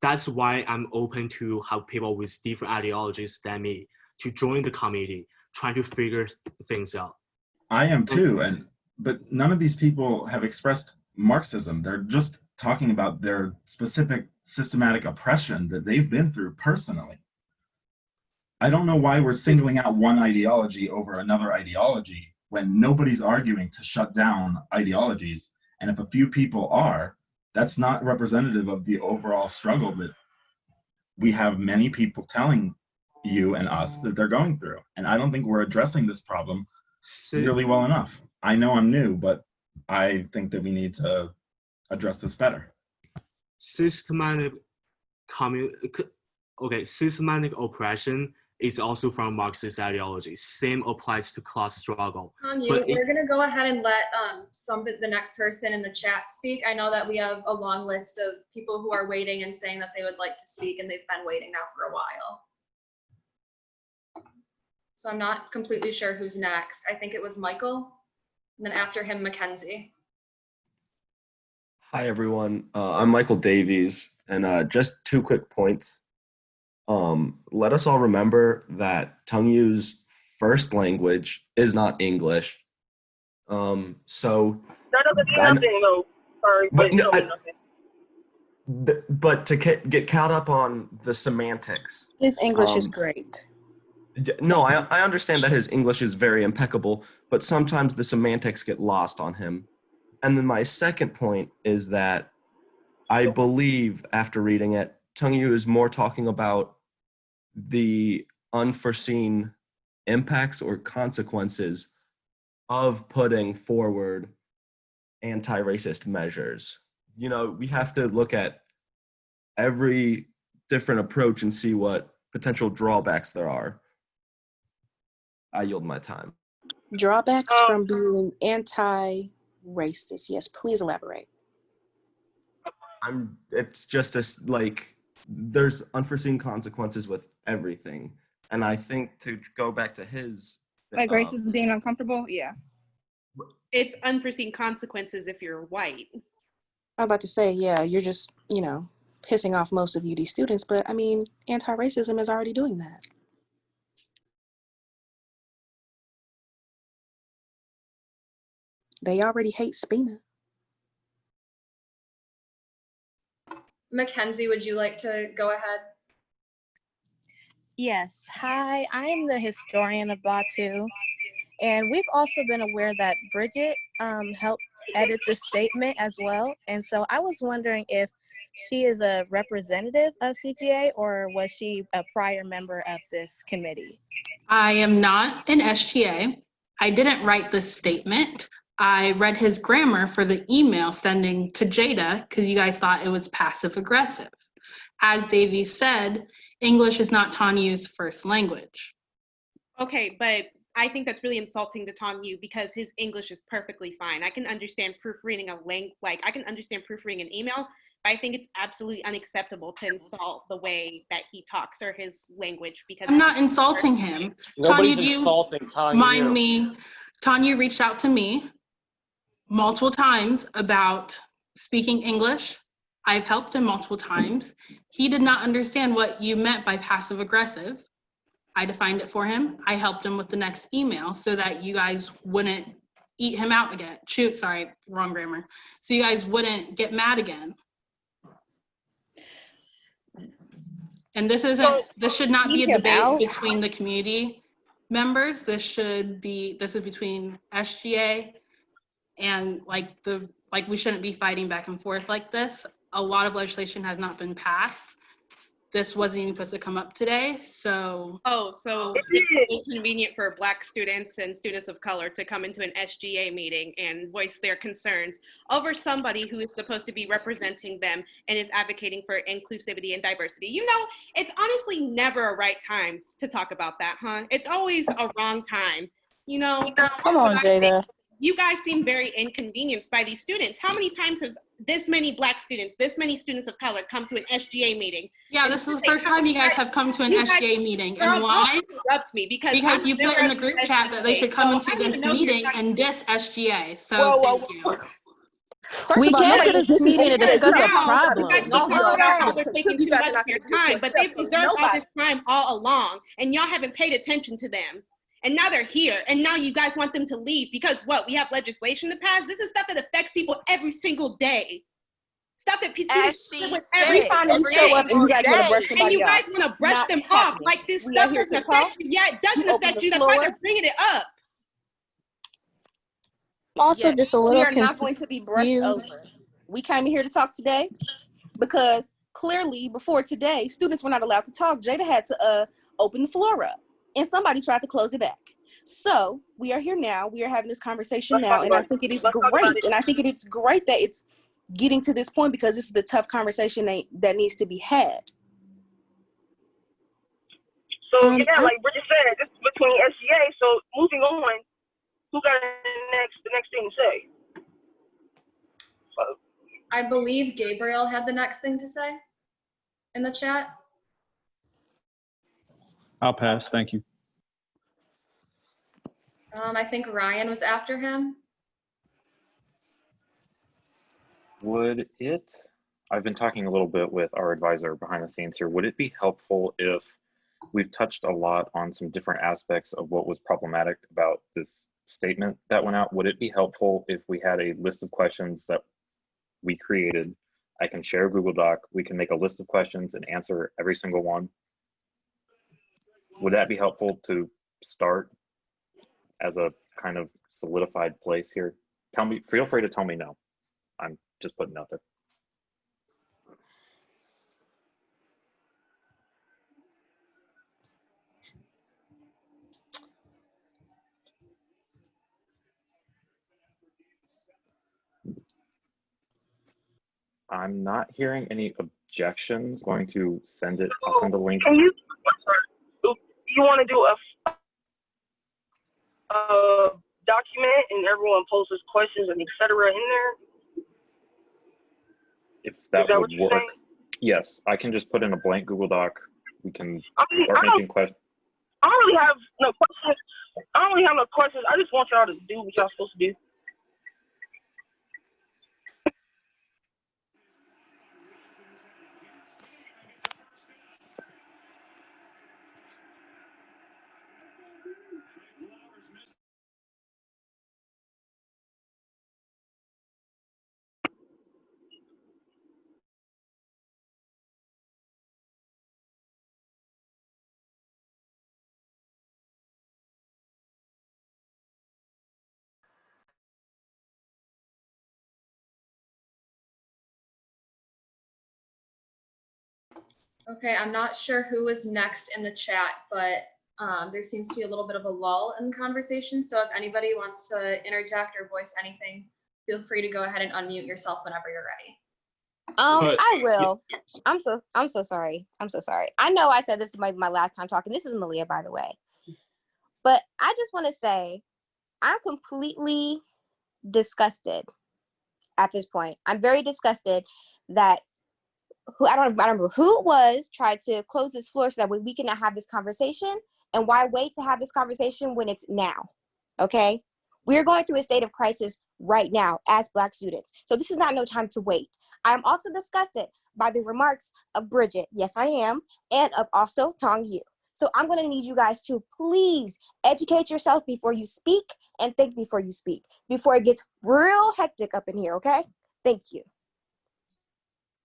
that's why I'm open to have people with different ideologies than me to join the committee, trying to figure things out. I am too, but none of these people have expressed Marxism. They're just talking about their specific systematic oppression that they've been through personally. I don't know why we're singling out one ideology over another ideology when nobody's arguing to shut down ideologies And if a few people are, that's not representative of the overall struggle that we have many people telling you and us that they're going through. And I don't think we're addressing this problem really well enough. I know I'm new, but I think that we need to address this better. Systematic systematic oppression is also from Marxist ideology. Same applies to class struggle. We're going to go ahead and let the next person in the chat speak. I know that we have a long list of people who are waiting and saying that they would like to speak, and they've been waiting now for a while. So I'm not completely sure who's next. I think it was Michael, and then after him, Mackenzie. Hi, everyone. I'm Michael Davies, and just 2 quick points. Let us all remember that Tongyu's first language is not English. So that doesn't mean nothing, though. Sorry, but no, nothing. but to get caught up on the semantics. His English is great. No, I understand that his English is very impeccable, but sometimes the semantics get lost on him. And then my second point is that I believe, after reading it, Tongyu is more talking about the unforeseen impacts or consequences of putting forward anti-racist measures. You know, we have to look at every different approach and see what potential drawbacks there are. I yield my time. Drawbacks from being anti-racist. Yes, please elaborate. It's just there's unforeseen consequences with everything. And I think to go back to his like racism being uncomfortable, yeah. It's unforeseen consequences if you're white. I'm about to say, yeah, you're just, pissing off most of UD students, but I mean, anti-racism is already doing that. They already hate Spina. Mackenzie, would you like to go ahead? Yes. Hi, I am the historian of Batu, and we've also been aware that Bridget helped edit the statement as well. And so I was wondering if she is a representative of CGA or was she a prior member of this committee? I am not an SGA. I didn't write the statement. I read his grammar for the email sending to Jada because you guys thought it was passive aggressive. As Davey said, English is not Tonyu's first language. Okay, but I think that's really insulting to Tongyu because his English is perfectly fine. I can understand proofreading I can understand proofreading an email, but I think it's absolutely unacceptable to insult the way that he talks or his language because I'm not insulting him. Nobody's Tongyu, insulting Tongyu. Mind me, Tongyu reached out to me multiple times about speaking English. I've helped him multiple times. He did not understand what you meant by passive aggressive. I defined it for him. I helped him with the next email so that you guys wouldn't eat him out again. Sorry, wrong grammar. So you guys wouldn't get mad again. And this should not be a debate between the community members. This is between SGA and we shouldn't be fighting back and forth like this. A lot of legislation has not been passed. This wasn't even supposed to come up today, so. Oh, so it's inconvenient for Black students and students of color to come into an SGA meeting and voice their concerns over somebody who is supposed to be representing them and is advocating for inclusivity and diversity. You know, it's honestly never a right time to talk about that, huh? It's always a wrong time, you know? Come on, Jada. You guys seem very inconvenienced by these students. How many times have this many Black students, this many students of color come to an SGA meeting? Yeah, this is the first time you guys have come to an SGA meeting. And why? Interrupt me because you put in the group chat that they should come into this meeting and diss SGA. So thank you. We came to this meeting to discuss a problem. problem. They're taking too much of your time, but they've deserved all this time all along, and y'all haven't paid attention to them. And now they're here, and now you guys want them to leave because what? We have legislation to pass? This is stuff that affects people every single day. Stuff that people we finally show up and you guys want to brush somebody off. And you guys want to brush them off like this stuff doesn't affect you. Yeah, it doesn't affect you. That's why they're bringing it up. I'm also Yes, just a we little are not going to be brushed confused. over. We came here to talk today because clearly before today, students were not allowed to talk. Jada had to open the floor up, and somebody tried to close it back. So we are here now. We are having this conversation Let's now, talk and I about it. think it is Let's talk about great. it. And I think it's great that it's getting to this point because this is the tough conversation that needs to be had. So yeah, like Bridget said, this is between SGA. So moving on, who got the next thing to say? I believe Gabriel had the next thing to say in the chat. I'll pass. Thank you. I think Ryan was after him. Would it, I've been talking a little bit with our advisor behind the scenes here. Would it be helpful if we've touched a lot on some different aspects of what was problematic about this statement that went out? Would it be helpful if we had a list of questions that we created? I can share a Google Doc. We can make a list of questions and answer every single one. Would that be helpful to start as a kind of solidified place here? Tell me, feel free to tell me no. I'm just putting it out there. I'm not hearing any objections. Going to send it. I'll send a link. Can you? You want to do a document and everyone posts his questions and etc. in there? If that Is that would what you're work. saying? Yes, I can just put in a blank Google Doc. We can I mean, start making questions. I don't really have no questions. I don't really have no questions. I just want y'all to do what y'all supposed to do. Okay, I'm not sure who was next in the chat, but there seems to be a little bit of a lull in the conversation. So if anybody wants to interject or voice anything, feel free to go ahead and unmute yourself whenever you're ready. I will. I'm so sorry. I'm so sorry. I know I said this is my last time talking. This is Malia, by the way. But I just want to say I'm completely disgusted at this point. I'm very disgusted that I don't remember who it was tried to close this floor so that we can have this conversation. And why wait to have this conversation when it's now? Okay? We're going through a state of crisis right now as Black students. So this is not no time to wait. I'm also disgusted by the remarks of Bridget. Yes, I am. And of also Tongyu. So I'm going to need you guys to please educate yourselves before you speak and think before you speak, before it gets real hectic up in here, okay? Thank you.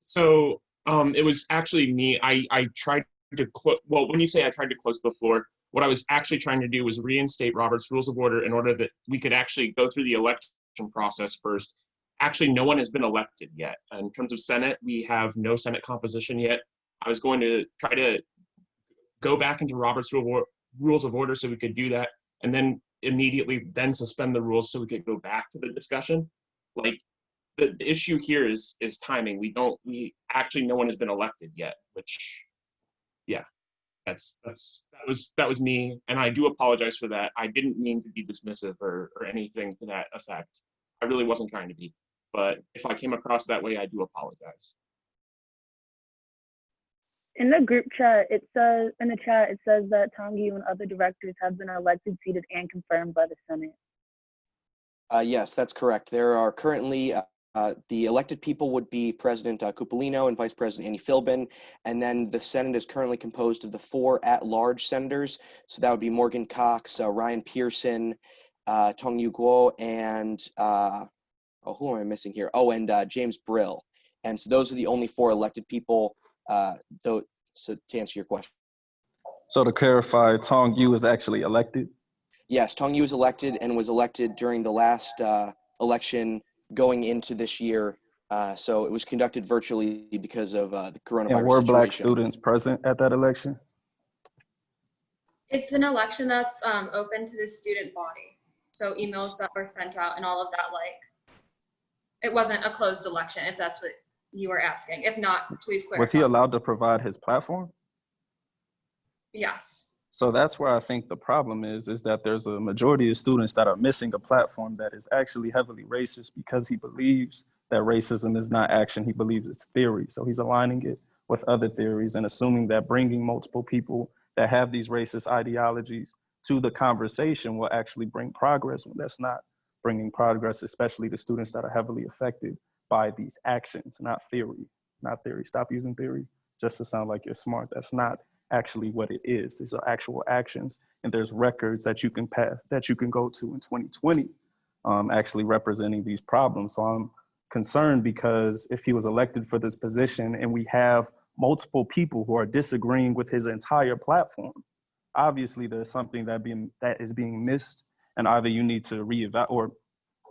So it was actually me. I tried to well, when you say I tried to close the floor, what I was actually trying to do was reinstate Robert's Rules of Order in order that we could actually go through the election process first. Actually, no one has been elected yet. In terms of Senate, we have no Senate composition yet. I was going to try to go back into Robert's Rules of Order so we could do that, and then immediately then suspend the rules so we could go back to the discussion. Like, the issue here is timing. We actually, no one has been elected yet, which, yeah, that was me, and I do apologize for that. I didn't mean to be dismissive or anything to that effect. I really wasn't trying to be, but if I came across that way, I do apologize. In the group chat, it says that Tongyu and other directors have been elected, seated, and confirmed by the Senate. Yes, that's correct. There are currently the elected people would be President Coppolino and Vice President Annie Philbin, and then the Senate is currently composed of the 4 at-large senators. So that would be Morgan Cox, Rhyan Pearson, Tongyu Guo, and who am I missing here? Oh, and James Brill. And so those are the only 4 elected people. So to answer your question. So to clarify, Tongyu is actually elected? Yes, Tongyu was elected and was elected during the last election going into this year. So it was conducted virtually because of the coronavirus And were Black situation. students present at that election? It's an election that's open to the student body. So emails that were sent out and all of that, like, it wasn't a closed election, if that's what you were asking. If not, please clarify. Was he allowed to provide his platform? Yes. So that's where I think the problem is that there's a majority of students that are missing a platform that is actually heavily racist because he believes that racism is not action, he believes it's theory. So he's aligning it with other theories and assuming that bringing multiple people that have these racist ideologies to the conversation will actually bring progress, when that's not bringing progress, especially the students that are heavily affected by these actions, not theory. Stop using theory just to sound like you're smart. That's not actually what it is. These are actual actions, and there's records that you can pass, that you can go to in 2020, actually representing these problems. So I'm concerned because if he was elected for this position and we have multiple people who are disagreeing with his entire platform, obviously there's something that is being missed, and either you need to reevaluate, or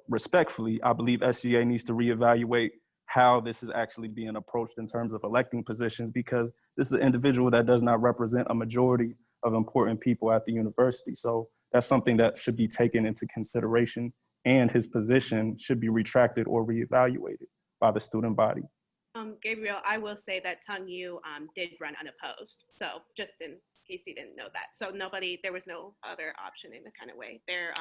respectfully, I believe SGA needs to reevaluate how this is actually being approached in terms of electing positions, because this is an individual that does not represent a majority of important people at the university. So that's something that should be taken into consideration, and his position should be retracted or reevaluated by the student body. Gabriel, I will say that Tongyu did run unopposed. So just in case you didn't know that. So there was no other option in a kind of way. There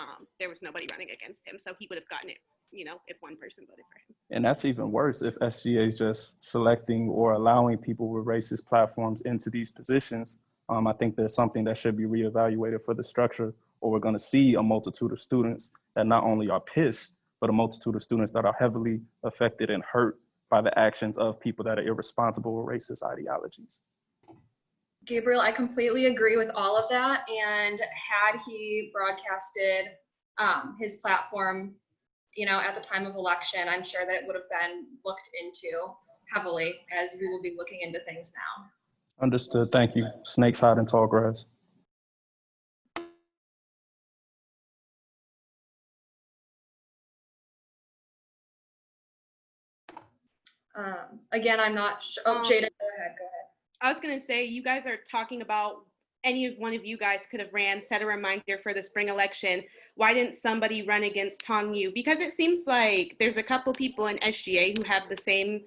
was nobody running against him. So he would have gotten it, if one person voted for him. And that's even worse if SGA is just selecting or allowing people with racist platforms into these positions. I think there's something that should be reevaluated for the structure, or we're going to see a multitude of students that not only are pissed, but a multitude of students that are heavily affected and hurt by the actions of people that are irresponsible with racist ideologies. Gabriel, I completely agree with all of that. And had he broadcasted his platform, at the time of election, I'm sure that it would have been looked into heavily, as we will be looking into things now. Understood. Thank you. Snakes hide in tall grass. Again, I'm not sure. Oh, Jada, go ahead. I was going to say, you guys are talking about one of you guys could have set a reminder for the spring election. Why didn't somebody run against Tongyu? Because it seems like there's a couple people in SGA who have the same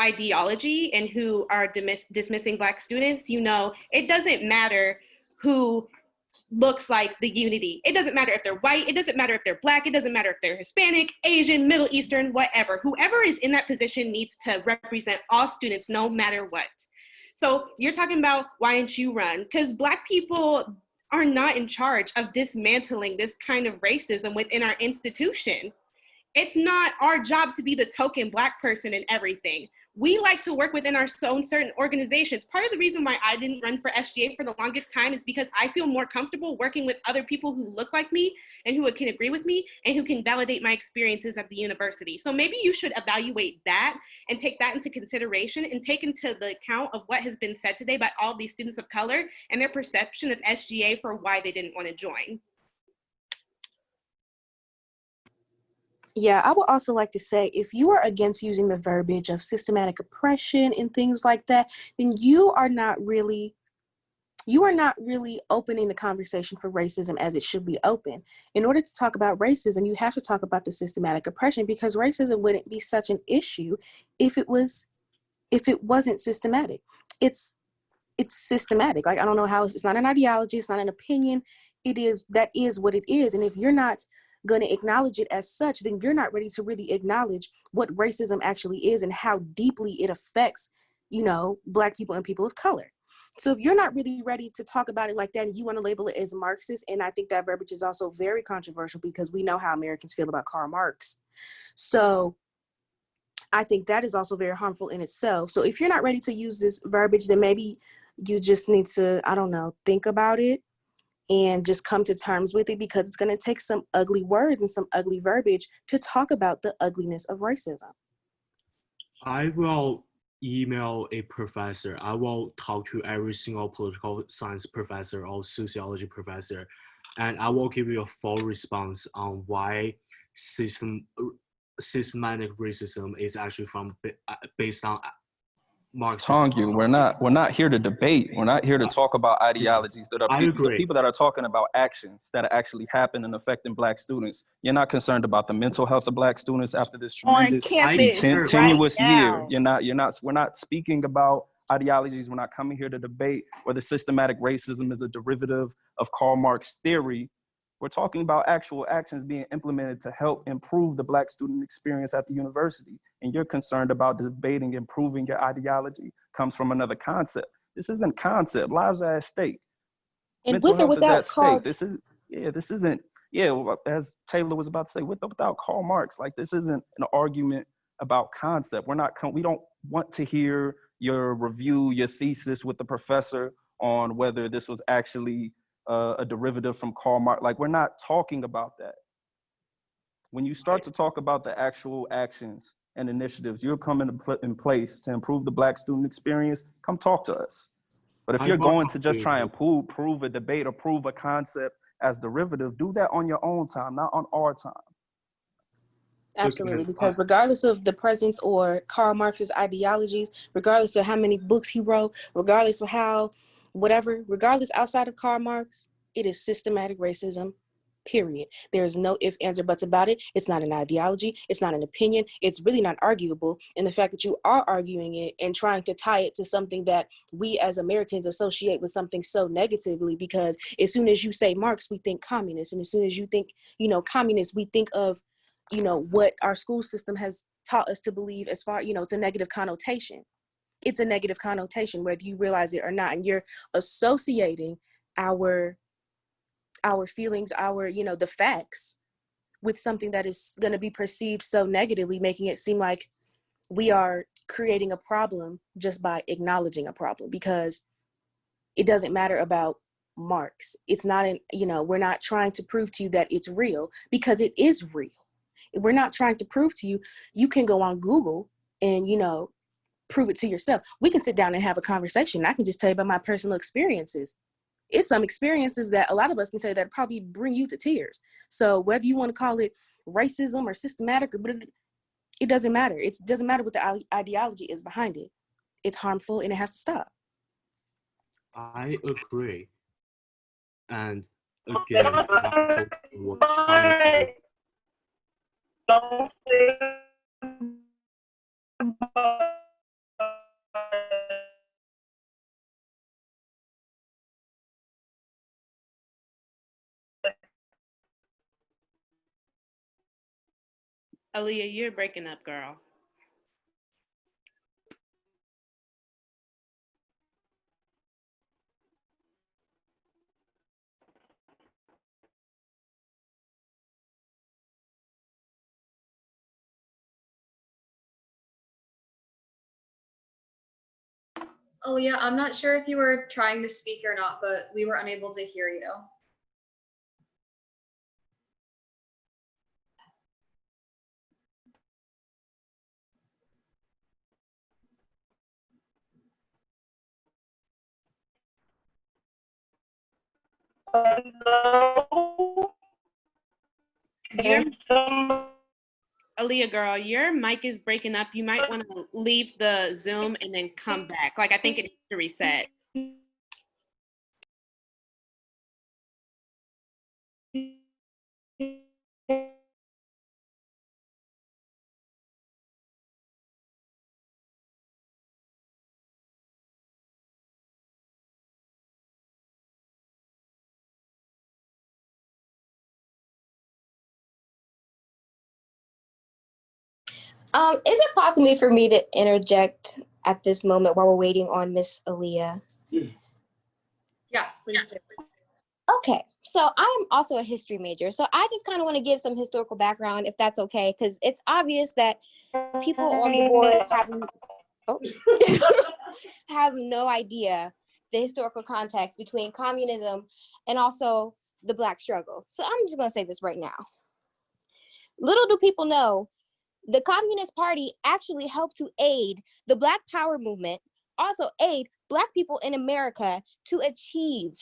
ideology and who are dismissing Black students. It doesn't matter who looks like the unity. It doesn't matter if they're white. It doesn't matter if they're Black. It doesn't matter if they're Hispanic, Asian, Middle Eastern, whatever. Whoever is in that position needs to represent all students no matter what. So you're talking about why didn't you run? Because Black people are not in charge of dismantling this kind of racism within our institution. It's not our job to be the token Black person in everything. We like to work within our own certain organizations. Part of the reason why I didn't run for SGA for the longest time is because I feel more comfortable working with other people who look like me and who can agree with me and who can validate my experiences at the university. So maybe you should evaluate that and take that into consideration and take into the account of what has been said today by all these students of color and their perception of SGA for why they didn't want to join. Yeah, I would also like to say, if you are against using the verbiage of systematic oppression and things like that, then you are not really opening the conversation for racism as it should be open. In order to talk about racism, you have to talk about the systematic oppression, because racism wouldn't be such an issue if it wasn't systematic. It's systematic. Like, I don't know how it's not an ideology, it's not an opinion. That is what it is. And if you're not going to acknowledge it as such, then you're not ready to really acknowledge what racism actually is and how deeply it affects, Black people and people of color. So if you're not really ready to talk about it like that, and you want to label it as Marxist, and I think that verbiage is also very controversial because we know how Americans feel about Karl Marx. So I think that is also very harmful in itself. So if you're not ready to use this verbiage, then maybe you just need to, think about it and just come to terms with it, because it's going to take some ugly words and some ugly verbiage to talk about the ugliness of racism. I will email a professor. I will talk to every single political science professor or sociology professor, and I will give you a full response on why systematic racism is actually based on Marxism. Tongyu, we're not here to debate. We're not here to talk about ideologies. That are I people, the agree. people that are talking about actions that actually happen and affecting Black students. You're not concerned about the mental health of Black students after this tremendous continuous year. We're not speaking about ideologies. We're not coming here to debate whether systematic racism is a derivative of Karl Marx's theory. We're talking about actual actions being implemented to help improve the Black student experience at the university. And you're concerned about debating improving your ideology comes from another concept. This isn't concept. Lives are at stake. And Mental with or health is without at Karl, stake. This isn't, as Taylor was about to say, with or without Karl Marx, like this isn't an argument about concept. We don't want to hear your review, your thesis with the professor on whether this was actually a derivative from Karl Marx. Like, we're not talking about that. When you start to talk about the actual actions and initiatives you're coming in place to improve the Black student experience, come talk to us. But if you're going to just try and prove a debate or prove a concept as derivative, do that on your own time, not on our time. absolutely, because regardless of the presence or Karl Marx's ideologies, regardless of how many books he wrote, regardless of how, regardless outside of Karl Marx, it is systematic racism, period. There's no ifs, ands, or buts about it. It's not an ideology. It's not an opinion. It's really not arguable. And the fact that you are arguing it and trying to tie it to something that we as Americans associate with something so negatively, because as soon as you say Marx, we think communist. And as soon as you think, communist, we think of, what our school system has taught us to believe as far, it's a negative connotation. It's a negative connotation, whether you realize it or not. And you're associating our feelings, the facts with something that is going to be perceived so negatively, making it seem like we are creating a problem just by acknowledging a problem, because it doesn't matter about Marx. It's not, we're not trying to prove to you that it's real, because it is real. We're not trying to prove to you, you can go on Google and, prove it to yourself. We can sit down and have a conversation. I can just tell you about my personal experiences. It's some experiences that a lot of us can say that probably bring you to tears. So whether you want to call it racism or systematic, it doesn't matter. It doesn't matter what the ideology is behind it. It's harmful and it has to stop. I agree. And again, we're trying Aaliyah, you're breaking up, girl. Oh yeah, I'm not sure if you were trying to speak or not, but we were unable to hear you. Aaliyah, girl, your mic is breaking up. You might want to leave the Zoom and then come back. Like, I think it needs to reset. Is it possible for me to interject at this moment while we're waiting on Miss Aaliyah? Yes, please do. Okay, so I am also a history major, so I just kind of want to give some historical background, if that's okay, because it's obvious that people on the board have no idea the historical context between communism and also the Black struggle. So I'm just going to say this right now. Little do people know, the Communist Party actually helped to aid the Black Power movement, also aid Black people in America to achieve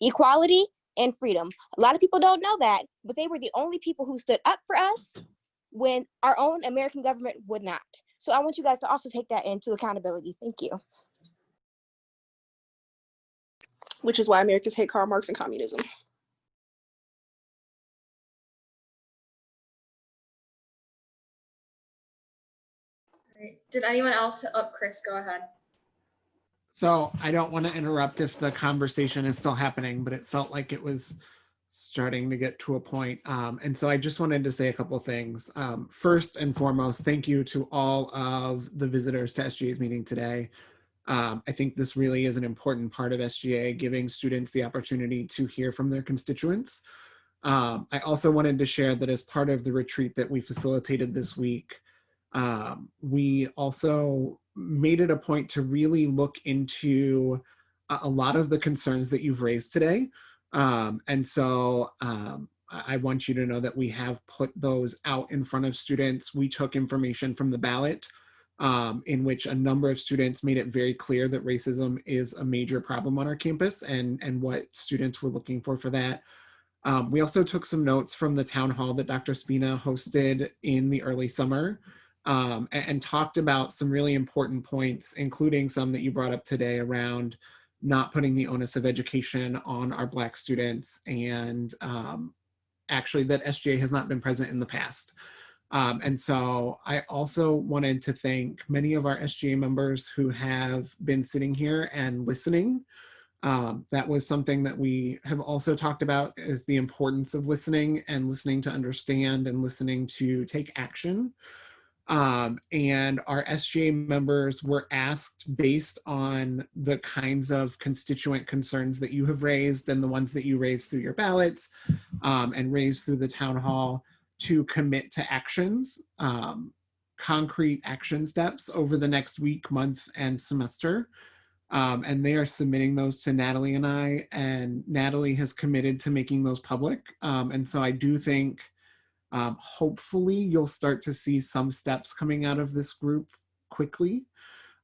equality and freedom. A lot of people don't know that, but they were the only people who stood up for us when our own American government would not. So I want you guys to also take that into accountability. Thank you. Which is why Americans hate Karl Marx and communism. Right. Did anyone else? Oh, Chris, go ahead. So I don't want to interrupt if the conversation is still happening, but it felt like it was starting to get to a point. And so I just wanted to say a couple things. First and foremost, thank you to all of the visitors to SGA's meeting today. I think this really is an important part of SGA, giving students the opportunity to hear from their constituents. I also wanted to share that as part of the retreat that we facilitated this week, we also made it a point to really look into a lot of the concerns that you've raised today. And so I want you to know that we have put those out in front of students. We took information from the ballot in which a number of students made it very clear that racism is a major problem on our campus and what students were looking for that. We also took some notes from the town hall that Dr. Spina hosted in the early summer and talked about some really important points, including some that you brought up today around not putting the onus of education on our Black students, and actually that SGA has not been present in the past. And so I also wanted to thank many of our SGA members who have been sitting here and listening. That was something that we have also talked about, is the importance of listening and listening to understand and listening to take action. And our SGA members were asked, based on the kinds of constituent concerns that you have raised and the ones that you raised through your ballots and raised through the town hall, to commit to actions, concrete action steps over the next week, month, and semester. And they are submitting those to Natalie and I, and Natalie has committed to making those public. And so I do think hopefully you'll start to see some steps coming out of this group quickly.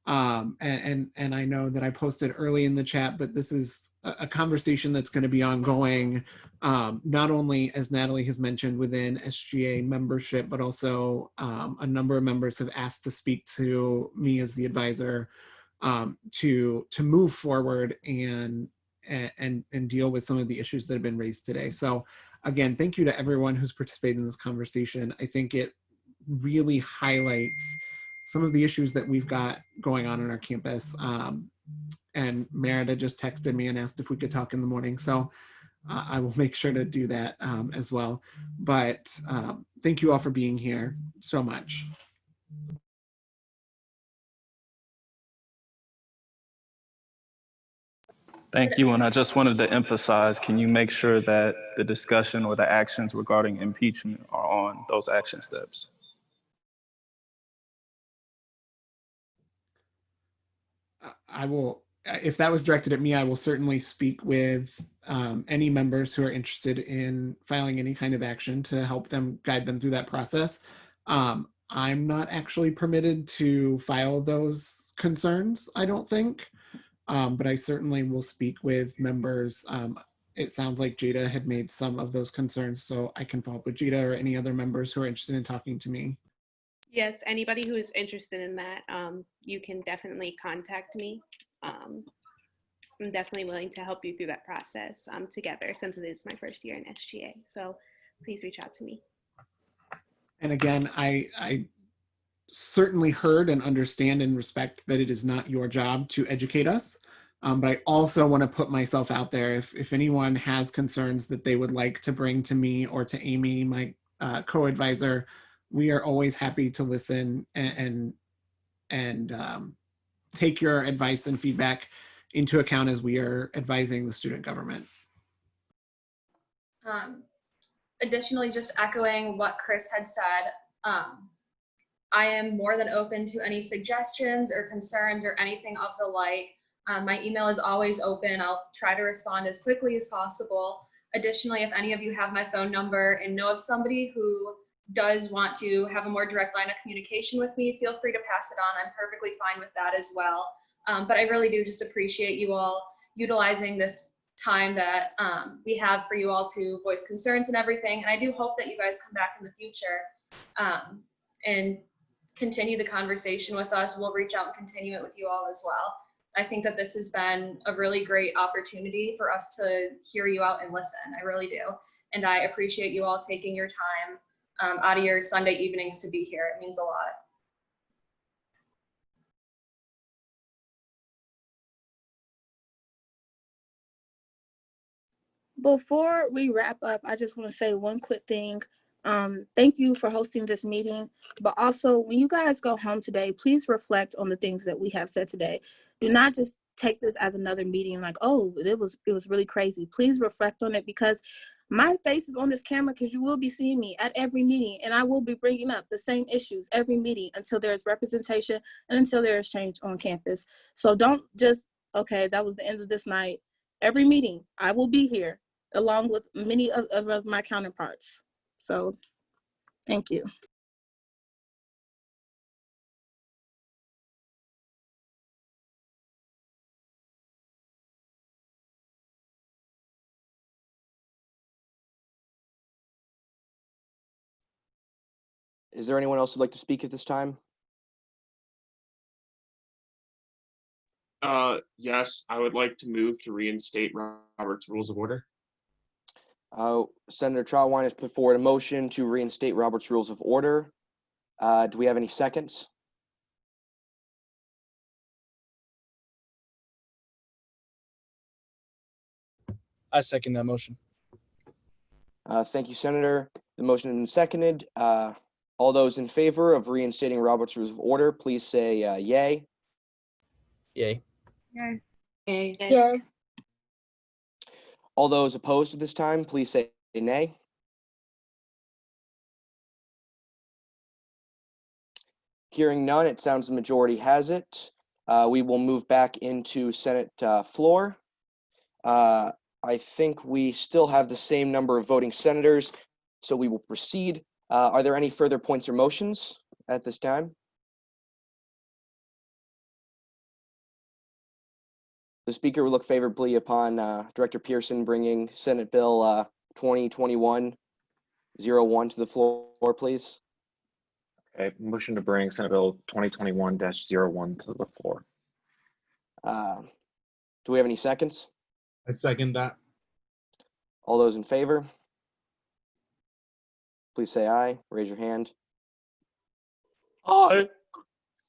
And I know that I posted early in the chat, but this is a conversation that's going to be ongoing, not only, as Natalie has mentioned, within SGA membership, but also a number of members have asked to speak to me as the advisor to move forward and deal with some of the issues that have been raised today. So again, thank you to everyone who's participated in this conversation. I think it really highlights some of the issues that we've got going on our campus. And Merida just texted me and asked if we could talk in the morning. So I will make sure to do that as well. But thank you all for being here so much. Thank you. And I just wanted to emphasize, can you make sure that the discussion or the actions regarding impeachment are on those action steps? I will, if that was directed at me, I will certainly speak with any members who are interested in filing any kind of action to help them, guide them through that process. I'm not actually permitted to file those concerns, I don't think. But I certainly will speak with members. It sounds like Jada had made some of those concerns, so I can follow up with Jada or any other members who are interested in talking to me. Yes, anybody who is interested in that, you can definitely contact me. I'm definitely willing to help you through that process together, since it is my first year in SGA. So please reach out to me. And again, I certainly heard and understand and respect that it is not your job to educate us. But I also want to put myself out there. If anyone has concerns that they would like to bring to me or to Amy, my co-advisor, we are always happy to listen and take your advice and feedback into account as we are advising the student government. Additionally, just echoing what Chris had said, I am more than open to any suggestions or concerns or anything of the like. My email is always open. I'll try to respond as quickly as possible. Additionally, if any of you have my phone number and know of somebody who does want to have a more direct line of communication with me, feel free to pass it on. I'm perfectly fine with that as well. But I really do just appreciate you all utilizing this time that we have for you all to voice concerns and everything. And I do hope that you guys come back in the future and continue the conversation with us. We'll reach out and continue it with you all as well. I think that this has been a really great opportunity for us to hear you out and listen. I really do. And I appreciate you all taking your time out of your Sunday evenings to be here. It means a lot. Before we wrap up, I just want to say one quick thing. Thank you for hosting this meeting, but also when you guys go home today, please reflect on the things that we have said today. Do not just take this as another meeting like, oh, it was really crazy. Please reflect on it, because my face is on this camera, because you will be seeing me at every meeting, and I will be bringing up the same issues every meeting until there is representation and until there is change on campus. So don't just, okay, that was the end of this night. Every meeting, I will be here along with many of my counterparts. So thank you. Is there anyone else who'd like to speak at this time? Yes, I would like to move to reinstate Robert's Rules of Order. Senator Trotwine has put forward a motion to reinstate Robert's Rules of Order. Do we have any seconds? I second that motion. Thank you, Senator. The motion has been seconded. All those in favor of reinstating Robert's Rules of Order, please say yay. Yay. Yay. Yay. All those opposed at this time, please say nay. Hearing none, it sounds the majority has it. We will move back into Senate floor. I think we still have the same number of voting senators, so we will proceed. Are there any further points or motions at this time? The speaker will look favorably upon Director Pearson bringing Senate Bill 2021-01 to the floor, please. Okay, motion to bring Senate Bill 2021-01 to the floor. Do we have any seconds? I second that. All those in favor, please say aye. Raise your hand. Aye.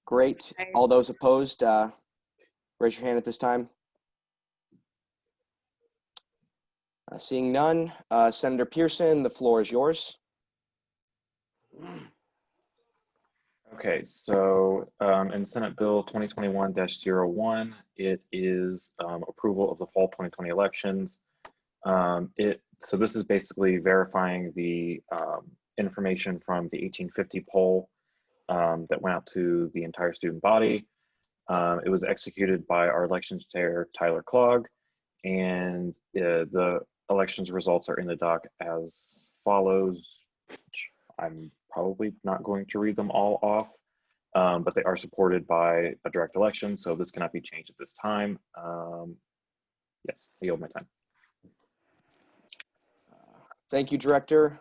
Great. All those opposed, raise your hand at this time. Seeing none, Senator Pearson, the floor is yours. Okay, so in Senate Bill 2021-01, it is approval of the fall 2020 elections. So this is basically verifying the information from the 1850 poll that went out to the entire student body. It was executed by our elections chair, Tyler Clogg, and the elections results are in the doc as follows. I'm probably not going to read them all off, but they are supported by a direct election, so this cannot be changed at this time. Yes, I yield my time. Thank you, Director.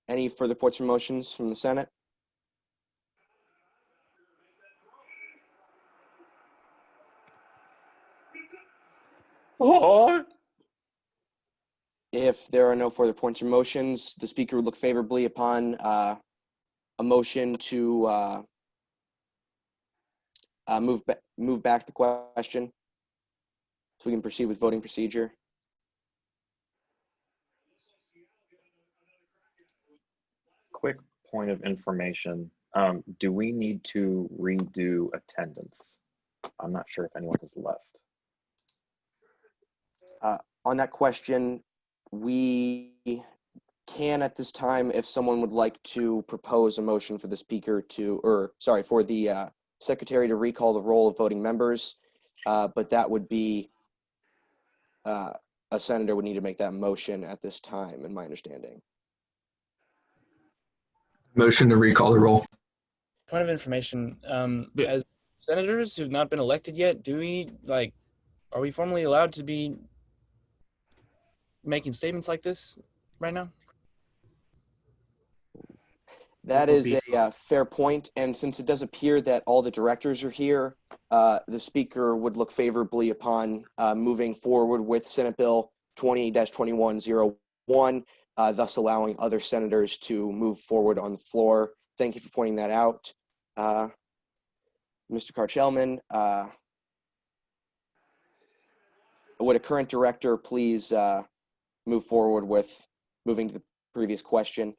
Any further points or motions from the Senate? If there are no further points or motions, the speaker would look favorably upon a motion to move back the question so we can proceed with voting procedure. Quick point of information. Do we need to redo attendance? I'm not sure if anyone has left. On that question, we can at this time, if someone would like to propose a motion for the speaker to, or sorry, for the secretary to recall the roll of voting members, but that would be, a senator would need to make that motion at this time, in my understanding. Motion to recall the roll. Point of information, as senators who've not been elected yet, do we Are we formally allowed to be making statements like this right now? That would is be a fair point, and since it does appear that all the directors are here, the speaker would look favorably upon moving forward with Senate Bill 20-2101, thus allowing other senators to move forward on the floor. Thank you for pointing that out. Mr. Karchelman, would a current director please move forward with moving to the previous question?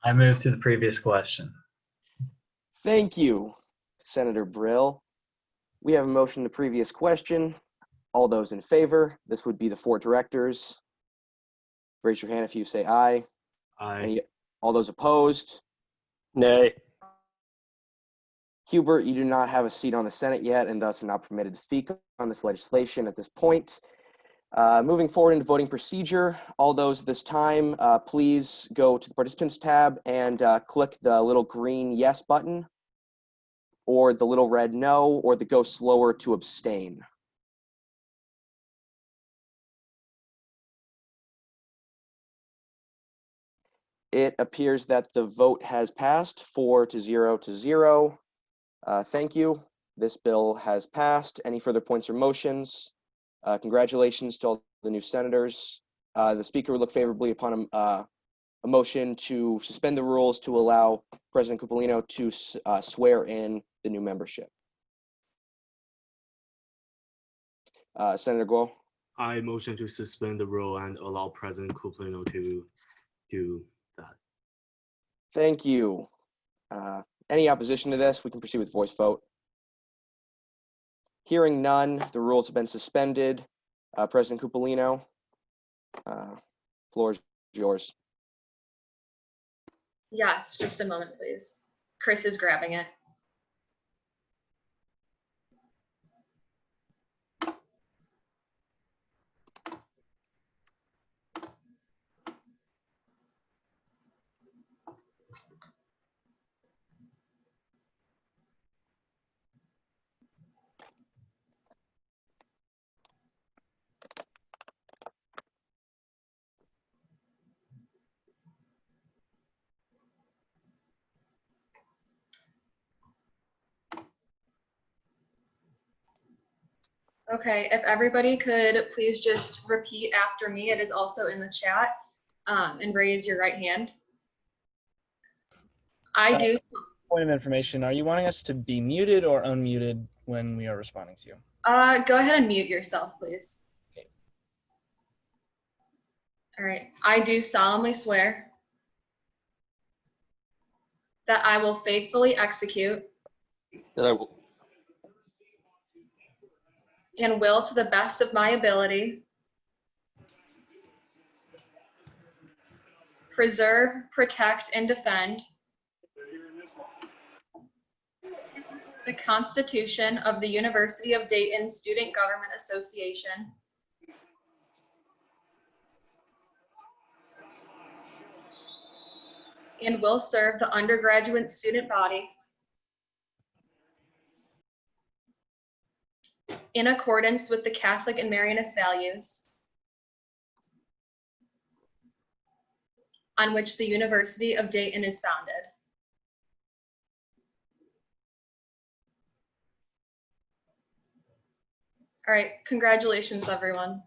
I move to the previous question. Thank you, Senator Brill. We have a motion to previous question. All those in favor, this would be the 4 directors. Raise your hand if you say aye. Aye. All those opposed? Nay. Hubert, you do not have a seat on the Senate yet and thus are not permitted to speak on this legislation at this point. Moving forward into voting procedure, all those this time, please go to the participants tab and click the little green yes button, or the little red no, or the go slower to abstain. It appears that the vote has passed 4-0. Thank you. This bill has passed. Any further points or motions? Congratulations to all the new senators. The speaker would look favorably upon a motion to suspend the rules to allow President Coppolino to swear in the new membership. Senator Guo? I motion to suspend the rule and allow President Coppolino to do that. Thank you. Any opposition to this? We can proceed with voice vote. Hearing none, the rules have been suspended. President Coppolino, floor is yours. Yes, just a moment, please. Chris is grabbing it. Okay, if everybody could please just repeat after me. It is also in the chat, and raise your right hand. I do. Point of information, are you wanting us to be muted or unmuted when we are responding to you? Go ahead and mute yourself, please. Okay. All right. I do solemnly swear that I will faithfully execute That I will. and will, to the best of my ability, preserve, protect, and defend the Constitution of the University of Dayton Student Government Association and will serve the undergraduate student body in accordance with the Catholic and Marianist values on which the University of Dayton is founded. All right, congratulations, everyone.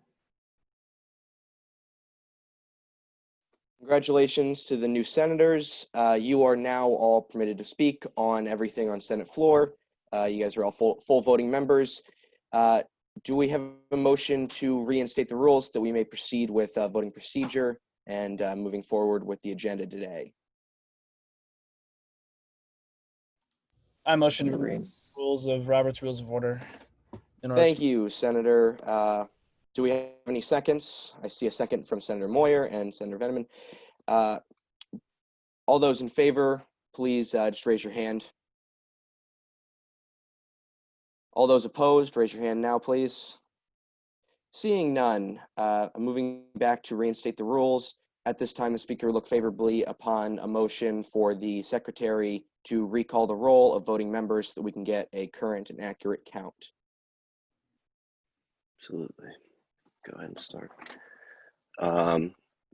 Congratulations to the new senators. You are now all permitted to speak on everything on Senate floor. You guys are all full voting members. Do we have a motion to reinstate the rules that we may proceed with voting procedure and moving forward with the agenda today? I motion to read rules of Robert's Rules of Order. Thank you, Senator. Do we have any seconds? I see a second from Senator Moyer and Senator Veneman. All those in favor, please just raise your hand. All those opposed, raise your hand now, please. Seeing none, moving back to reinstate the rules, At this time, the speaker will look favorably upon a motion for the secretary to recall the roll of voting members so that we can get a current and accurate count. Absolutely. Go ahead and start.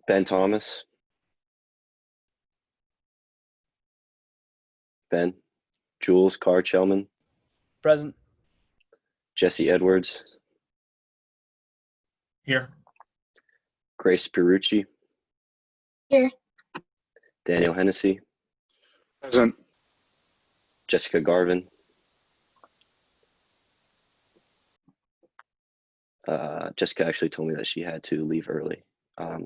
Ben Thomas. Ben. Jules Carr-Chelman. Present. Jesse Edwards. Here. Grace Pierucci. Here. Daniel Hennessey. Present. Jessica Garvin. Jessica actually told me that she had to leave early.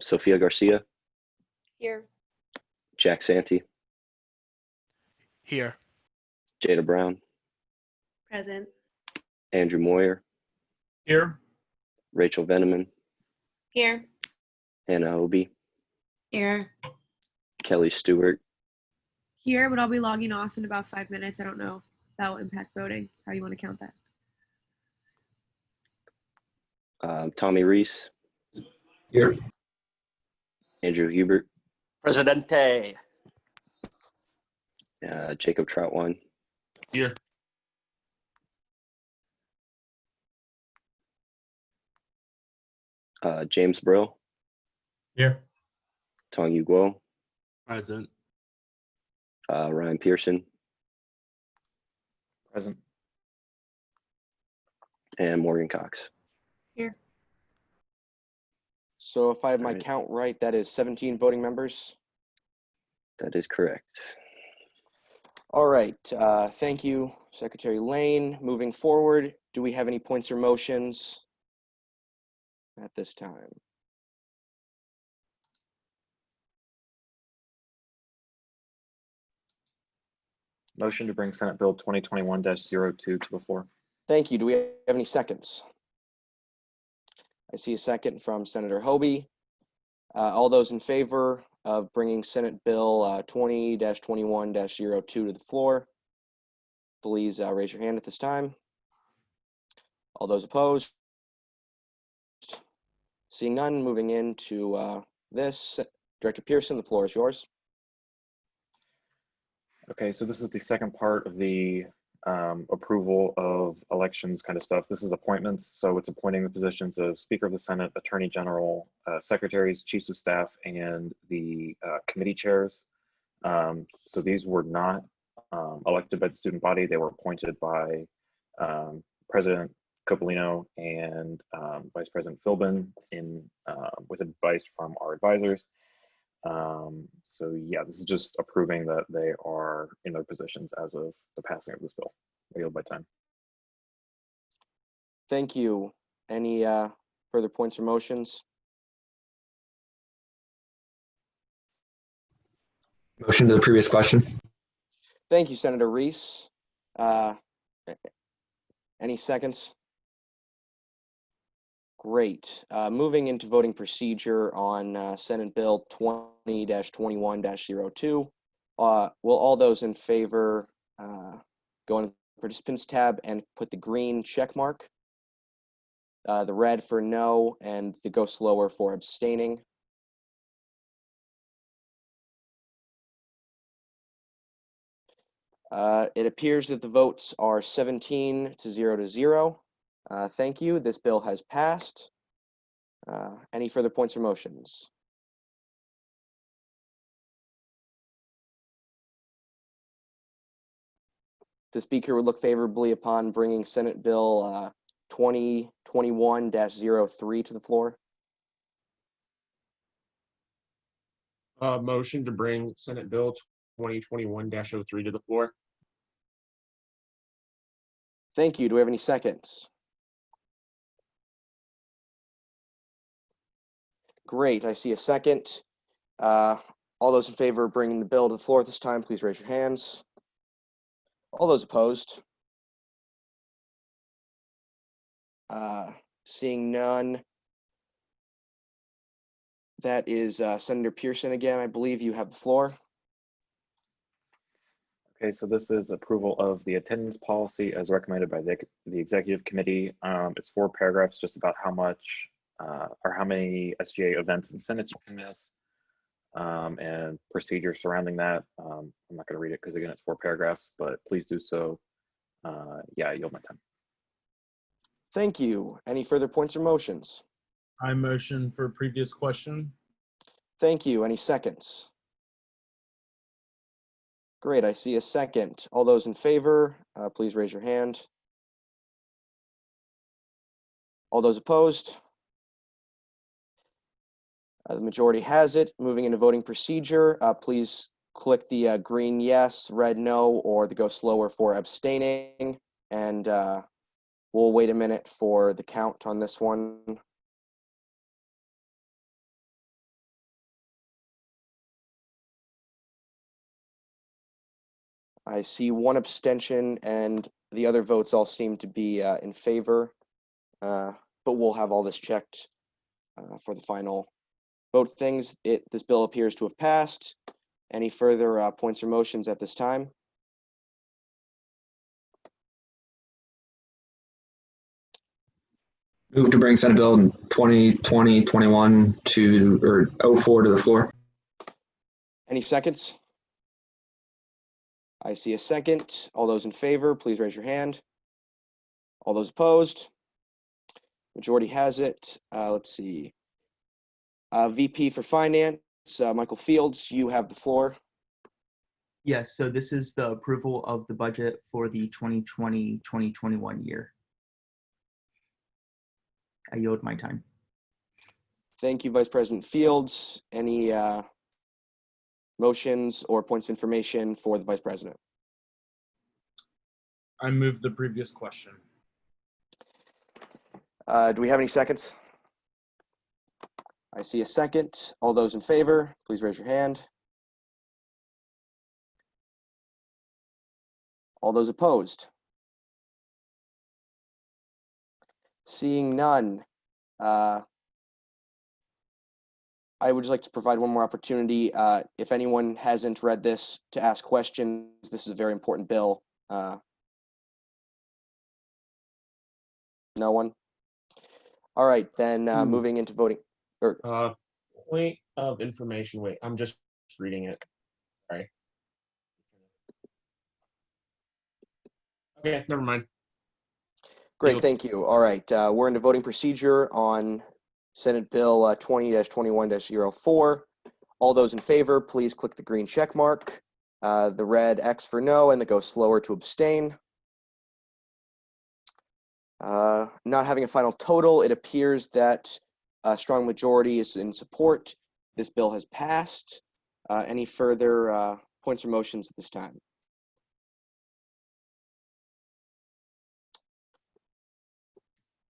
Sophia Garcia. Here. Jack Santee. Here. Jada Brown. Present. Andrew Moyer. Here. Rachel Veneman. Here. Hannah Hobie. Here. Kelly Stewart. Here, but I'll be logging off in about 5 minutes. I don't know if that will impact voting, how you want to count that. Tommy Reese. Here. Andrew Hubert. Presidente. Jacob Troutwine. Here. James Brill. Here. Tongyu Guo. Present. Rhyan Pearson. Present. And Morgan Cox. Here. So if I have my Alright. count right, that is 17 voting members. That is correct. All right, thank you, Secretary Lane. Moving forward, do we have any points or motions at this time? Motion to bring Senate Bill 2021-02 to the floor. Thank you. Do we have any seconds? I see a second from Senator Hobie. All those in favor of bringing Senate Bill 20-21-02 to the floor, please raise your hand at this time. All those opposed? Seeing none, moving into this. Director Pearson, the floor is yours. Okay, so this is the second part of the approval of elections kind of stuff. This is appointments, so it's appointing the positions of Speaker of the Senate, Attorney General, Secretaries, Chiefs of Staff, and the committee chairs. So these were not elected by the student body. They were appointed by President Coppolino and Vice President Philbin with advice from our advisors. So yeah, this is just approving that they are in their positions as of the passing of this bill. I yield my time. Thank you. Any further points or motions? Motion to the previous question. Thank you, Senator Reese. Any seconds? Great. Moving into voting procedure on Senate Bill 20-21-02. Will all those in favor go into the participants tab and put the green check mark, the red for no, and the go slower for abstaining? It appears that the votes are 17-0. Thank you. This bill has passed. Any further points or motions? The speaker would look favorably upon bringing Senate Bill 2021-03 to the floor. Motion to bring Senate Bill 2021-03 to the floor. Thank you. Do we have any seconds? Great. I see a second. All those in favor of bringing the bill to the floor at this time, please raise your hands. All those opposed? Seeing none. That is Senator Pearson again. I believe you have the floor. Okay, so this is approval of the attendance policy as recommended by the executive committee. It's 4 paragraphs just about how much or how many SGA events and Senate you can miss. and procedure surrounding that. I'm not going to read it because again, it's 4 paragraphs, but please do so. Yeah, I yield my time. Thank you. Any further points or motions? I motion for previous question. Thank you. Any seconds? Great, I see a second. All those in favor, please raise your hand. All those opposed? The majority has it. Moving into voting procedure, please click the green yes, red no, or the go slower for abstaining. And we'll wait a minute for the count on this one. I see one abstention and the other votes all seem to be in favor, but we'll have all this checked for the final vote things. This bill appears to have passed. Any further points or motions at this time? Move to bring Senate Bill 2020-21 to, or 04 to the floor. Any seconds? I see a second. All those in favor, please raise your hand. All those opposed? Majority has it. Let's see. VP for Finance, Michael Fields, you have the floor. Yes, so this is the approval of the budget for the 2020-2021 year. I yield my time. Thank you, Vice President Fields. Any motions or points of information for the Vice President? I move the previous question. Do we have any seconds? I see a second. All those in favor, please raise your hand. All those opposed? Seeing none, I would just like to provide one more opportunity. If anyone hasn't read this, to ask questions. This is a very important bill. No one? All right, then moving into voting. Point of information. Wait, I'm just reading it. Sorry. Okay, never mind. Great, thank you. All right, we're into voting procedure on Senate Bill 20-21-04. All those in favor, please click the green check mark, the red X for no, and the go slower to abstain. Not having a final total, it appears that a strong majority is in support. This bill has passed. Any further points or motions at this time?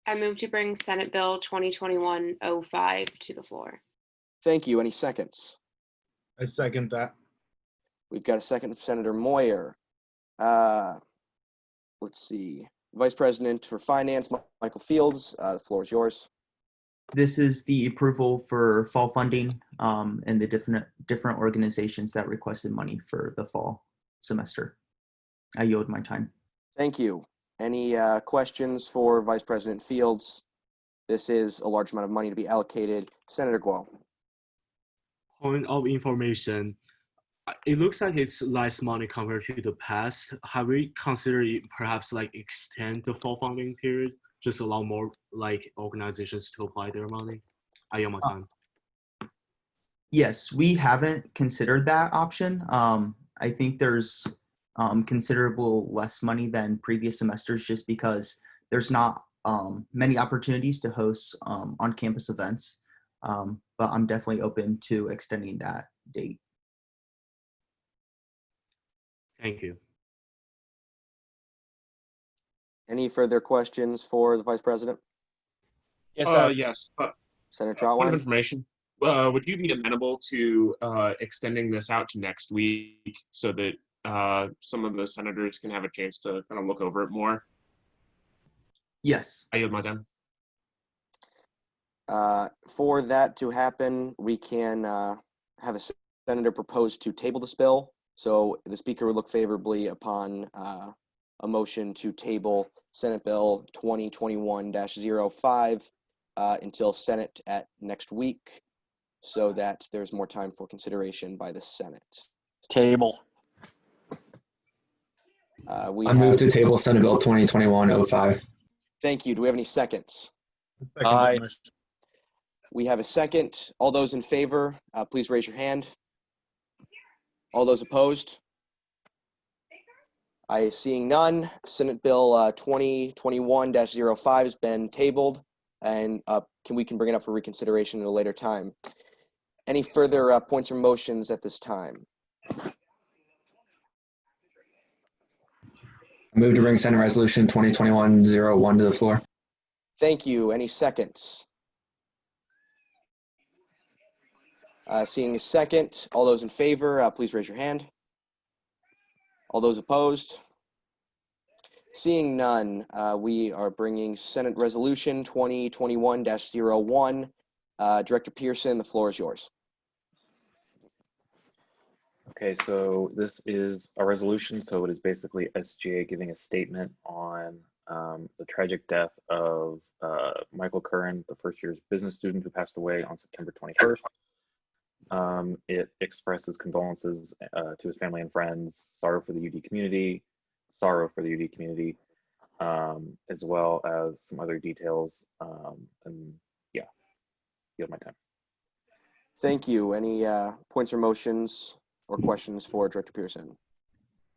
I move to bring Senate Bill 2021-05 to the floor. Thank you. Any seconds? I second that. We've got a second from Senator Moyer. Let's see. Vice President for Finance, Michael Fields, the floor is yours. This is the approval for fall funding and the different organizations that requested money for the fall semester. I yield my time. Thank you. Any questions for Vice President Fields? This is a large amount of money to be allocated. Senator Guo. Point of information. It looks like it's less money compared to the past. Have we considered perhaps like extend the fall funding period, just allow more like organizations to apply their money? I yield my time. Yes, we haven't considered that option. I think there's considerable less money than previous semesters just because there's not many opportunities to host on-campus events, but I'm definitely open to extending that date. Thank you. Any further questions for the Vice President? Yes. Yes. Senator Point of Trotwine. information. Would you be amenable to extending this out to next week so that some of the senators can have a chance to kind of look over it more? Yes. I yield my time. For that to happen, we can have a senator propose to table this bill. So the speaker would look favorably upon a motion to table Senate Bill 2021-05 until Senate at next week. so that there's more time for consideration by the Senate. Table. We I move have, to table Senate Bill 2021-05. thank you. Do we have any seconds? Second Aye. motion. We have a second. All those in favor, please raise your hand. All those opposed? Seeing none, Senate Bill 2021-05 has been tabled, and we can bring it up for reconsideration at a later time. Any further points or motions at this time? I move to bring Senate Resolution 2021-01 to the floor. Thank you. Any seconds? Seeing a second, all those in favor, please raise your hand. All those opposed? Seeing none, we are bringing Senate Resolution 2021-01. Director Pearson, the floor is yours. Okay, so this is a resolution. So it is basically SGA giving a statement on the tragic death of Michael Curran, the first year's business student who passed away on September 21st. It expresses condolences to his family and friends, sorrow for the UD community, as well as some other details. And yeah, yield my time. Thank you. Any points or motions or questions for Director Pearson?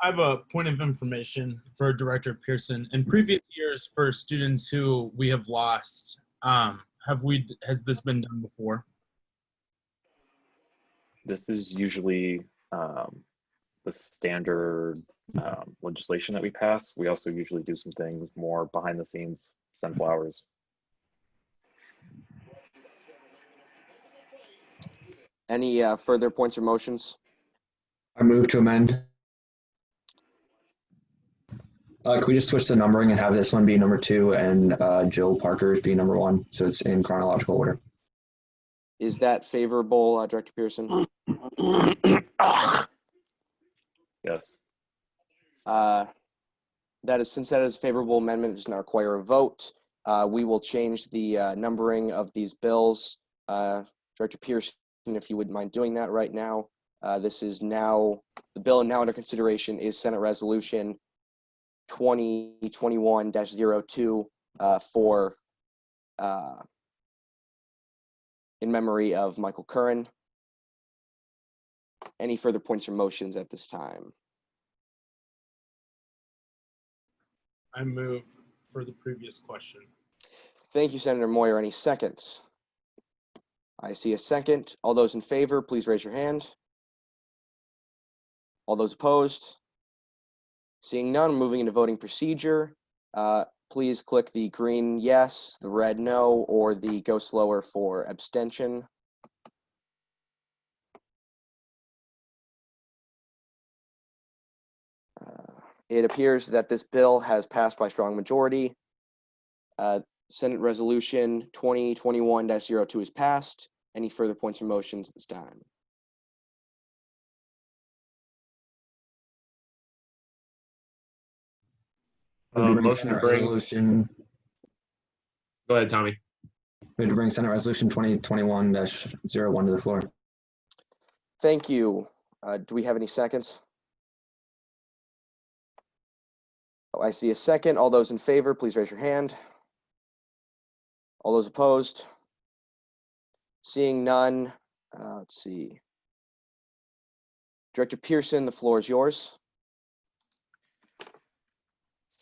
I have a point of information for Director Pearson. In previous years, for students who we have lost, has this been done before? This is usually the standard legislation that we pass. We also usually do some things more behind the scenes, send flowers. Any further points or motions? I move to amend. Can we just switch the numbering and have this one be number 2 and Jill Parker's be number 1, so it's in chronological order? Is that favorable, Director Pearson? Yes. Since that is a favorable amendment, it does not require a vote. We will change the numbering of these bills. Director Pearson, if you wouldn't mind doing that right now. This is now, the bill now under consideration is Senate Resolution 2021-02 for in memory of Michael Curran. Any further points or motions at this time? I move for the previous question. Thank you, Senator Moyer. Any seconds? I see a second. All those in favor, please raise your hand. All those opposed? Seeing none, moving into voting procedure. Please click the green yes, the red no, or the go slower for abstention. It appears that this bill has passed by strong majority. Senate Resolution 2021-02 is passed. Any further points or motions at this time? Motion to bring. Resolution. Go ahead, Tommy. Move to bring Senate Resolution 2021-01 to the floor. Thank you. Do we have any seconds? Oh, I see a second. All those in favor, please raise your hand. All those opposed? Seeing none, let's see. Director Pearson, the floor is yours.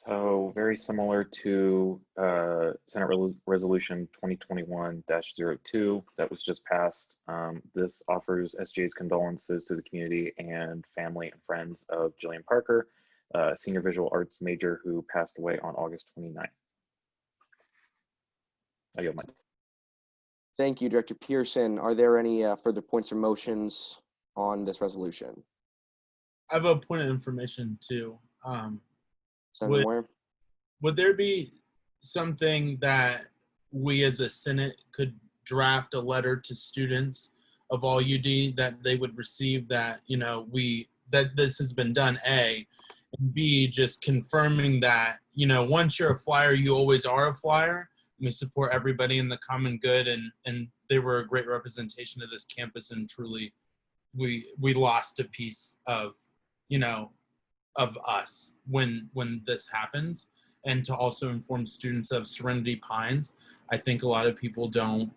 So very similar to Senate Resolution 2021-02 that was just passed. This offers SJ's condolences to the community and family and friends of Jillian Parker, senior visual arts major who passed away on August 29th. I yield my time. Thank you, Director Pearson. Are there any further points or motions on this resolution? I have a point of information too. Senator Moyer? Would there be something that we as a Senate could draft a letter to students of all UD that they would receive that, you know, that this has been done, A, and B, just confirming that, you know, once you're a flyer, you always are a flyer. We support everybody in the common good, and they were a great representation of this campus, and truly we lost a piece of, you know, of us when this happened. And to also inform students of Serenity Pines, I think a lot of people don't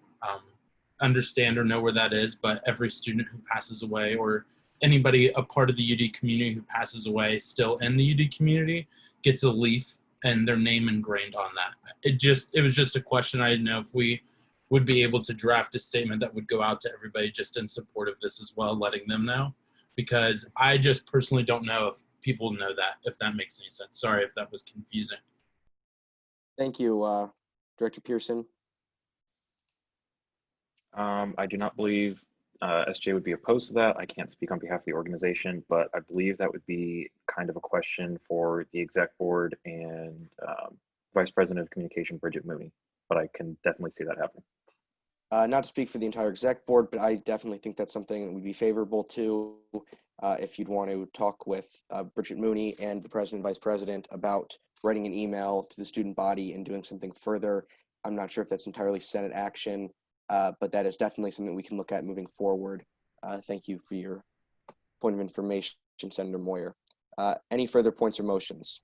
understand or know where that is, but every student who passes away, or anybody a part of the UD community who passes away still in the UD community, gets a leaf and their name ingrained on that. It was just a question. I didn't know if we would be able to draft a statement that would go out to everybody just in support of this as well, letting them know, because I just personally don't know if people know that, if that makes any sense. Sorry if that was confusing. Thank you, Director Pearson. I do not believe SJ would be opposed to that. I can't speak on behalf of the organization, but I believe that would be kind of a question for the exec board and Vice President of Communication, Bridget Mooney, but I can definitely see that happening. Not to speak for the entire exec board, but I definitely think that's something that would be favorable to if you'd want to talk with Bridget Mooney and the president, vice president about writing an email to the student body and doing something further. I'm not sure if that's entirely Senate action, but that is definitely something we can look at moving forward. Thank you for your point of information, Senator Moyer. Any further points or motions?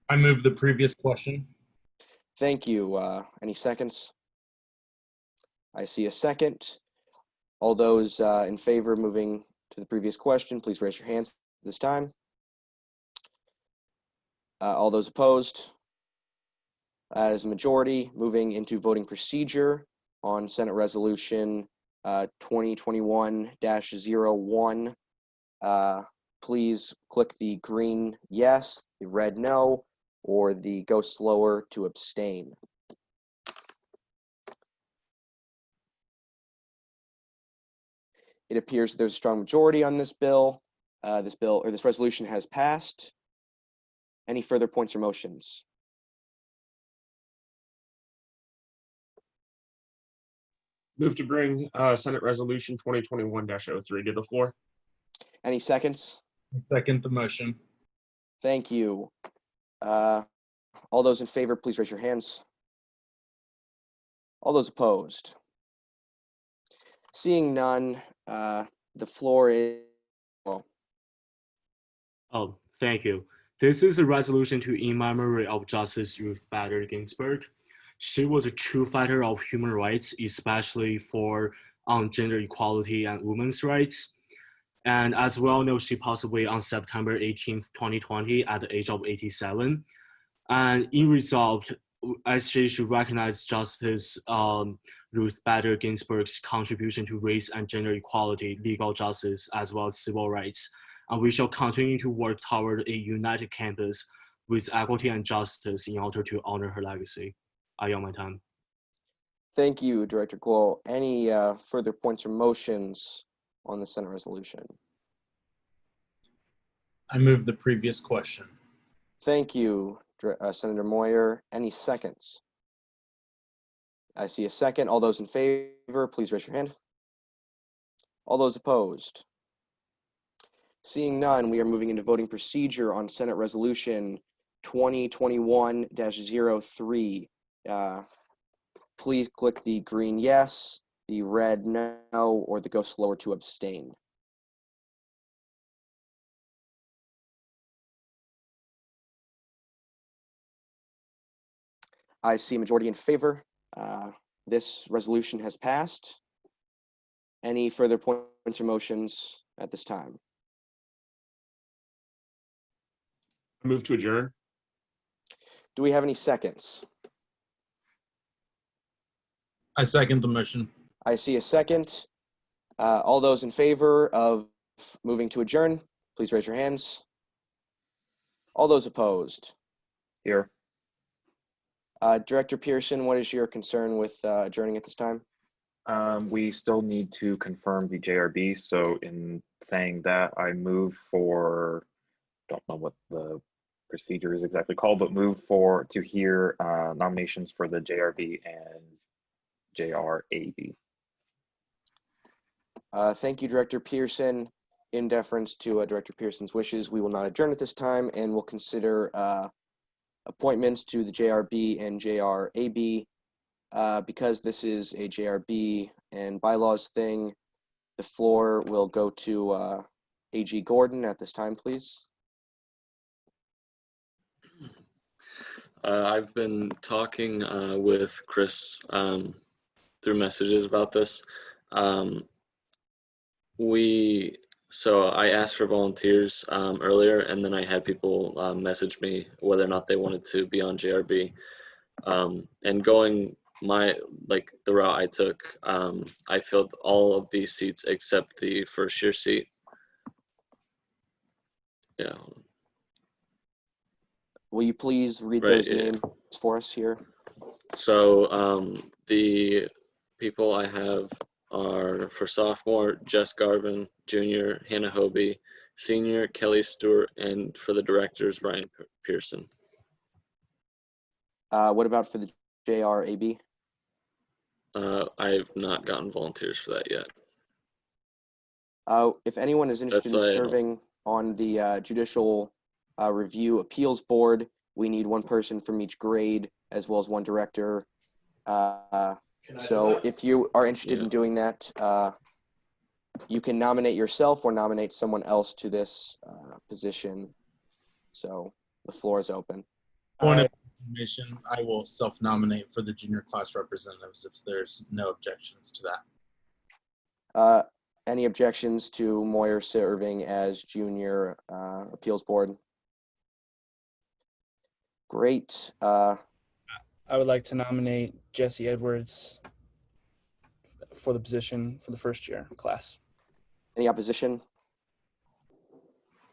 I move the previous question. Thank you. Any seconds? I see a second. All those in favor of moving to the previous question, please raise your hands this time. All those opposed? As a majority, moving into voting procedure on Senate Resolution 2021-01. Please click the green yes, the red no, or the go slower to abstain. It appears there's a strong majority on this bill. This resolution has passed. Any further points or motions? Move to bring Senate Resolution 2021-03 to the floor. Any seconds? I second the motion. Thank you. All those in favor, please raise your hands. All those opposed? Seeing none, the floor is, Oh, thank you. This is a resolution to in memory of Justice Ruth Bader Ginsburg. She was a true fighter of human rights, especially for gender equality and women's rights. And as we all know, she passed away on September 18th, 2020 at the age of 87. And in result, SJ should recognize Justice Ruth Bader Ginsburg's contribution to race and gender equality, legal justice, as well as civil rights. And we shall continue to work toward a united campus with equity and justice in order to honor her legacy. I yield my time. thank you, Director Guo. Any further points or motions on the Senate resolution? I move the previous question. Thank you, Senator Moyer. Any seconds? I see a second. All those in favor, please raise your hand. All those opposed? Seeing none, we are moving into voting procedure on Senate Resolution 2021-03. Please click the green yes, the red no, or the go slower to abstain. I see a majority in favor. This resolution has passed. Any further points or motions at this time? Move to adjourn. Do we have any seconds? I second the motion. I see a second. All those in favor of moving to adjourn, please raise your hands. All those opposed? Here. Director Pearson, what is your concern with adjourning at this time? We still need to confirm the JRB. So in saying that, I move for, don't know what the procedure is exactly called, but move to hear nominations for the JRB and JRAB. Thank you, Director Pearson. In deference to Director Pearson's wishes, we will not adjourn at this time, and we'll consider appointments to the JRB and JRAB because this is a JRB and bylaws thing, the floor will go to AG Gordon at this time, please. I've been talking with Chris through messages about this. So I asked for volunteers earlier, and then I had people message me whether or not they wanted to be on JRB. And going the route I took, I filled all of these seats except the first year seat. Yeah. Will you please read Right, those yeah. names for us here? So the people I have are for sophomore, Jess Garvin, junior, Hannah Hobie, senior, Kelly Stewart, and for the directors, Rhyan Pearson. What about for the JRAB? I've not gotten volunteers for that yet. If anyone is interested in That's why I don't- serving on the Judicial Review Appeals Board, we need one person from each grade as well as one director. So if you are interested in doing that, you can nominate yourself or nominate someone else to this position. So the floor is open. Point of information, I will self-nominate for the junior class representatives if there's no objections to that. Any objections to Moyer serving as junior appeals board? Great. I would like to nominate Jesse Edwards for the position for the first year class. Any opposition?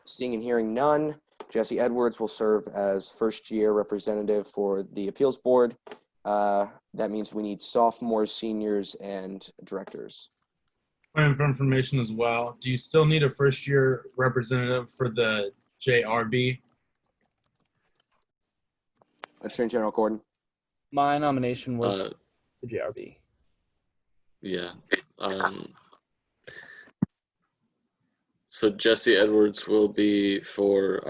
Seeing and hearing none, Jesse Edwards will serve as first year representative for the appeals board. That means we need sophomores, seniors, and directors. Point of information as well. Do you still need a first year representative for the JRB? Attorney General Gordon. My nomination was for the JRB. Yeah. So Jesse Edwards will be for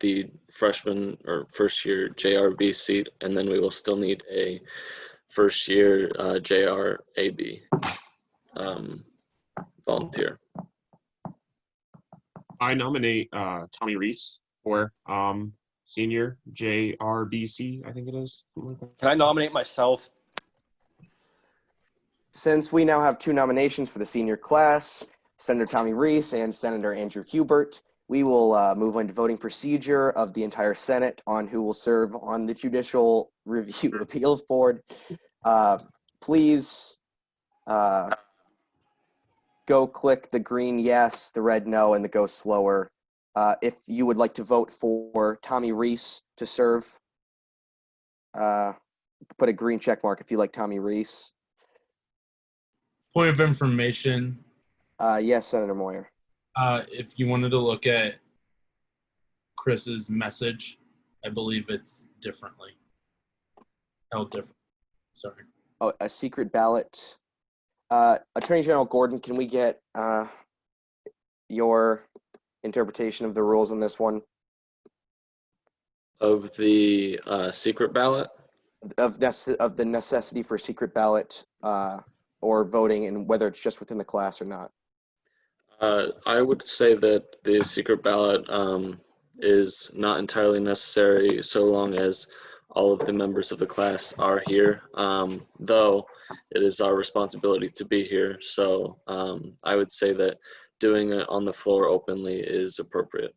the freshman or first year JRB seat, and then we will still need a first year JRAB volunteer. I nominate Tommy Reese for senior JRBC, I think it is. Can I nominate myself? Since we now have two nominations for the senior class, Senator Tommy Reese and Senator Andrew Hubert, we will move on to voting procedure of the entire Senate on who will serve on the Judicial Review Appeals Board. Please go click the green yes, the red no, and the go slower. If you would like to vote for Tommy Reese to serve, put a green check mark if you like Tommy Reese. Point of information. Yes, Senator Moyer. If you wanted to look at Chris's message, I believe it's differently. Held different. Sorry. Oh, a secret ballot. Attorney General Gordon, can we get your interpretation of the rules on this one? Of the secret ballot? Of the necessity for secret ballot or voting, and whether it's just within the class or not. I would say that the secret ballot is not entirely necessary so long as all of the members of the class are here, though it is our responsibility to be here. So I would say that doing it on the floor openly is appropriate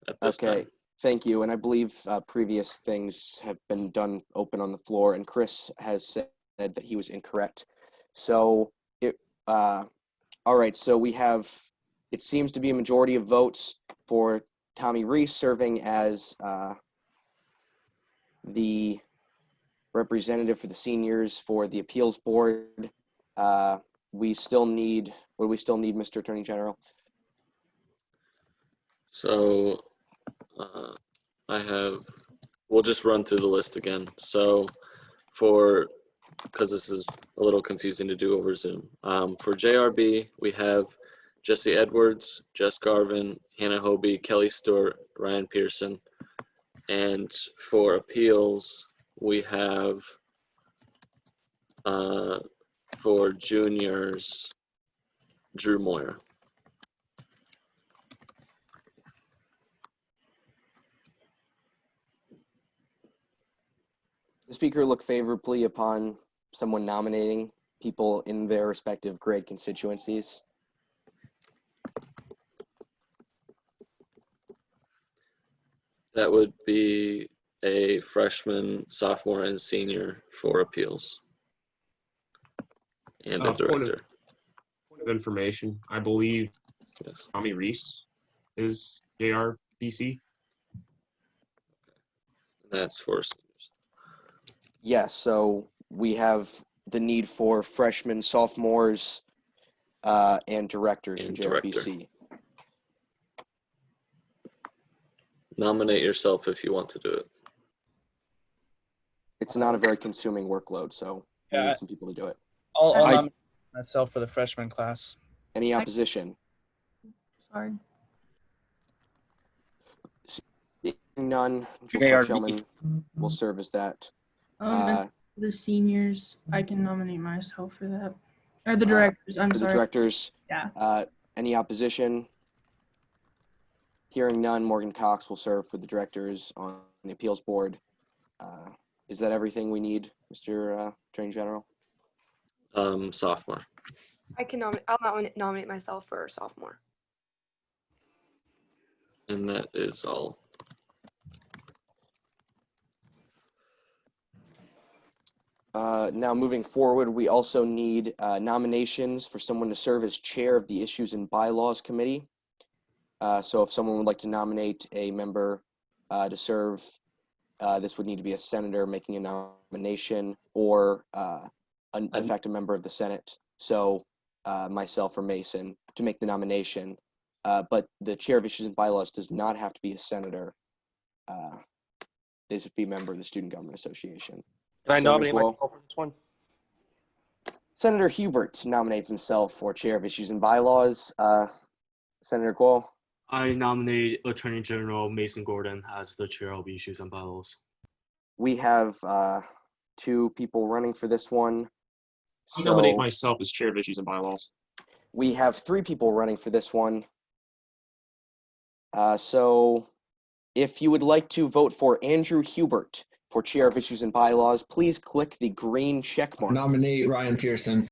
at this time. Thank you. And I believe previous things have been done open on the floor, and Chris has said that he was incorrect. So, all right, so we have, it seems to be a majority of votes for Tommy Reese serving as the representative for the seniors for the appeals board. We still need, what do we still need, Mr. Attorney General? So we'll just run through the list again. So because this is a little confusing to do over Zoom. For JRB, we have Jesse Edwards, Jess Garvin, Hannah Hobie, Kelly Stewart, Rhyan Pearson. And for appeals, we have For juniors, Drew Moyer. The speaker look favorably upon someone nominating people in their respective grade constituencies. That would be a freshman, sophomore, and senior for appeals. And a director. Point of information, I believe Yes. Tommy Reese is JRBC. That's for seniors. Yes, so we have the need for freshmen, sophomores, and directors for JRBC. Nominate yourself if you want to do it. It's not a very consuming workload, so we Yeah, need some people to do it. I'll nominate myself for the freshman class. Any opposition? Sorry. Seeing none, Joe JRB. Shellman will serve as that. And the seniors, I can nominate myself for that. Or the directors, I'm for sorry. the directors, Yeah. any opposition? Hearing none, Morgan Cox will serve for the directors on the appeals board. Is that everything we need, Mr. Attorney General? Sophomore. I'll nominate myself for sophomore. And that is all. Now moving forward, we also need nominations for someone to serve as chair of the Issues and Bylaws Committee. So if someone would like to nominate a member to serve, this would need to be a senator making a nomination or in fact a member of the Senate. So myself or Mason to make the nomination. But the chair of Issues and Bylaws does not have to be a senator. They should be a member of the Student Government Association. Can I Senator nominate Guo? myself for this one? Senator Hubert nominates himself for chair of Issues and Bylaws. Senator Guo? I nominate Attorney General Mason Gordon as the chair of Issues and Bylaws. We have two people running for this one. I nominate myself as chair of Issues and Bylaws. We have three people running for this one. So if you would like to vote for Andrew Hubert for chair of Issues and Bylaws, please click the green check mark. Nominate Rhyan Pearson.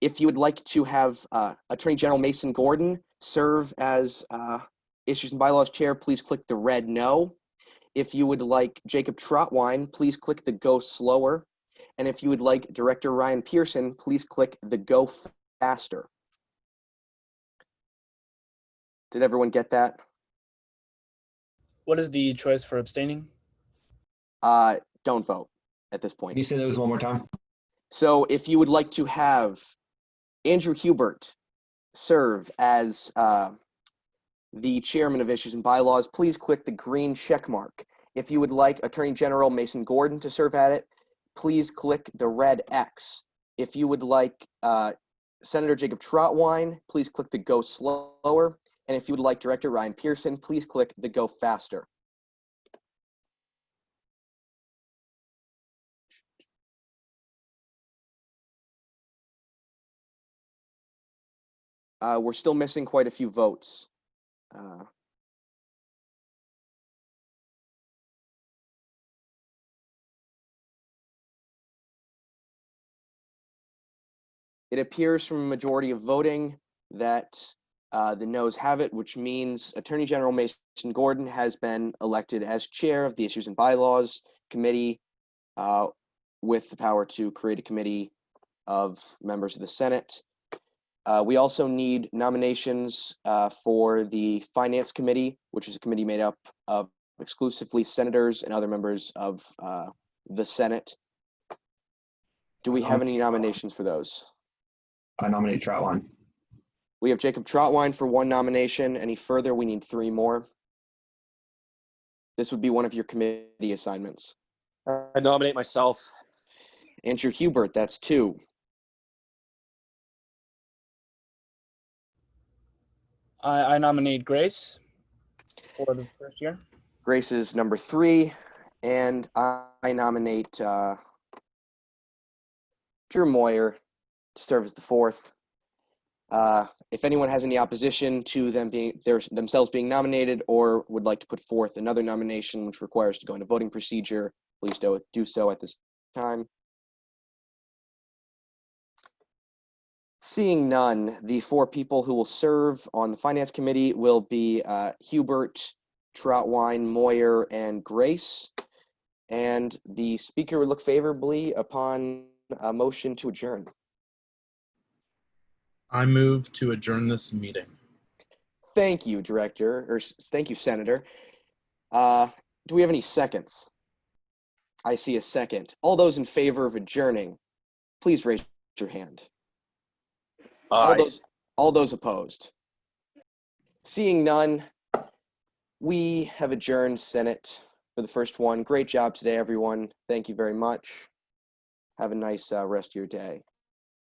If you would like to have Attorney General Mason Gordon serve as Issues and Bylaws chair, please click the red no. If you would like Jacob Trotwine, please click the go slower. And if you would like Director Rhyan Pearson, please click the go faster. Did everyone get that? What is the choice for abstaining? Don't vote at this point. Can you say those one more time? So if you would like to have Andrew Hubert serve as the chairman of Issues and Bylaws, please click the green check mark. If you would like Attorney General Mason Gordon to serve at it, please click the red X. If you would like Senator Jacob Trotwine, please click the go slower. And if you would like Director Rhyan Pearson, please click the go faster. We're still missing quite a few votes. It appears from a majority of voting that the noes have it, which means Attorney General Mason Gordon has been elected as chair of the Issues and Bylaws Committee with the power to create a committee of members of the Senate. We also need nominations for the Finance Committee, which is a committee made up of exclusively senators and other members of the Senate. Do we have any nominations for those? I nominate Trotwine. We have Jacob Trotwine for one nomination. Any further? We need three more. This would be one of your committee assignments. I nominate myself. Andrew Hubert, that's two. I nominate Grace for the first year. Grace is number three, and I nominate Drew Moyer to serve as the fourth. If anyone has any opposition to them themselves being nominated or would like to put forth another nomination which requires to go into voting procedure, please do so at this time. Seeing none, the four people who will serve on the Finance Committee will be Hubert, Troutwine, Moyer, and Grace. And the speaker would look favorably upon a motion to adjourn. I move to adjourn this meeting. Thank you, Director, or thank you, Senator. Do we have any seconds? I see a second. All those in favor of adjourning, please raise your hand. All those opposed. Seeing none, we have adjourned Senate for the first one. Great job today, everyone. Thank you very much. Have a nice rest of your day.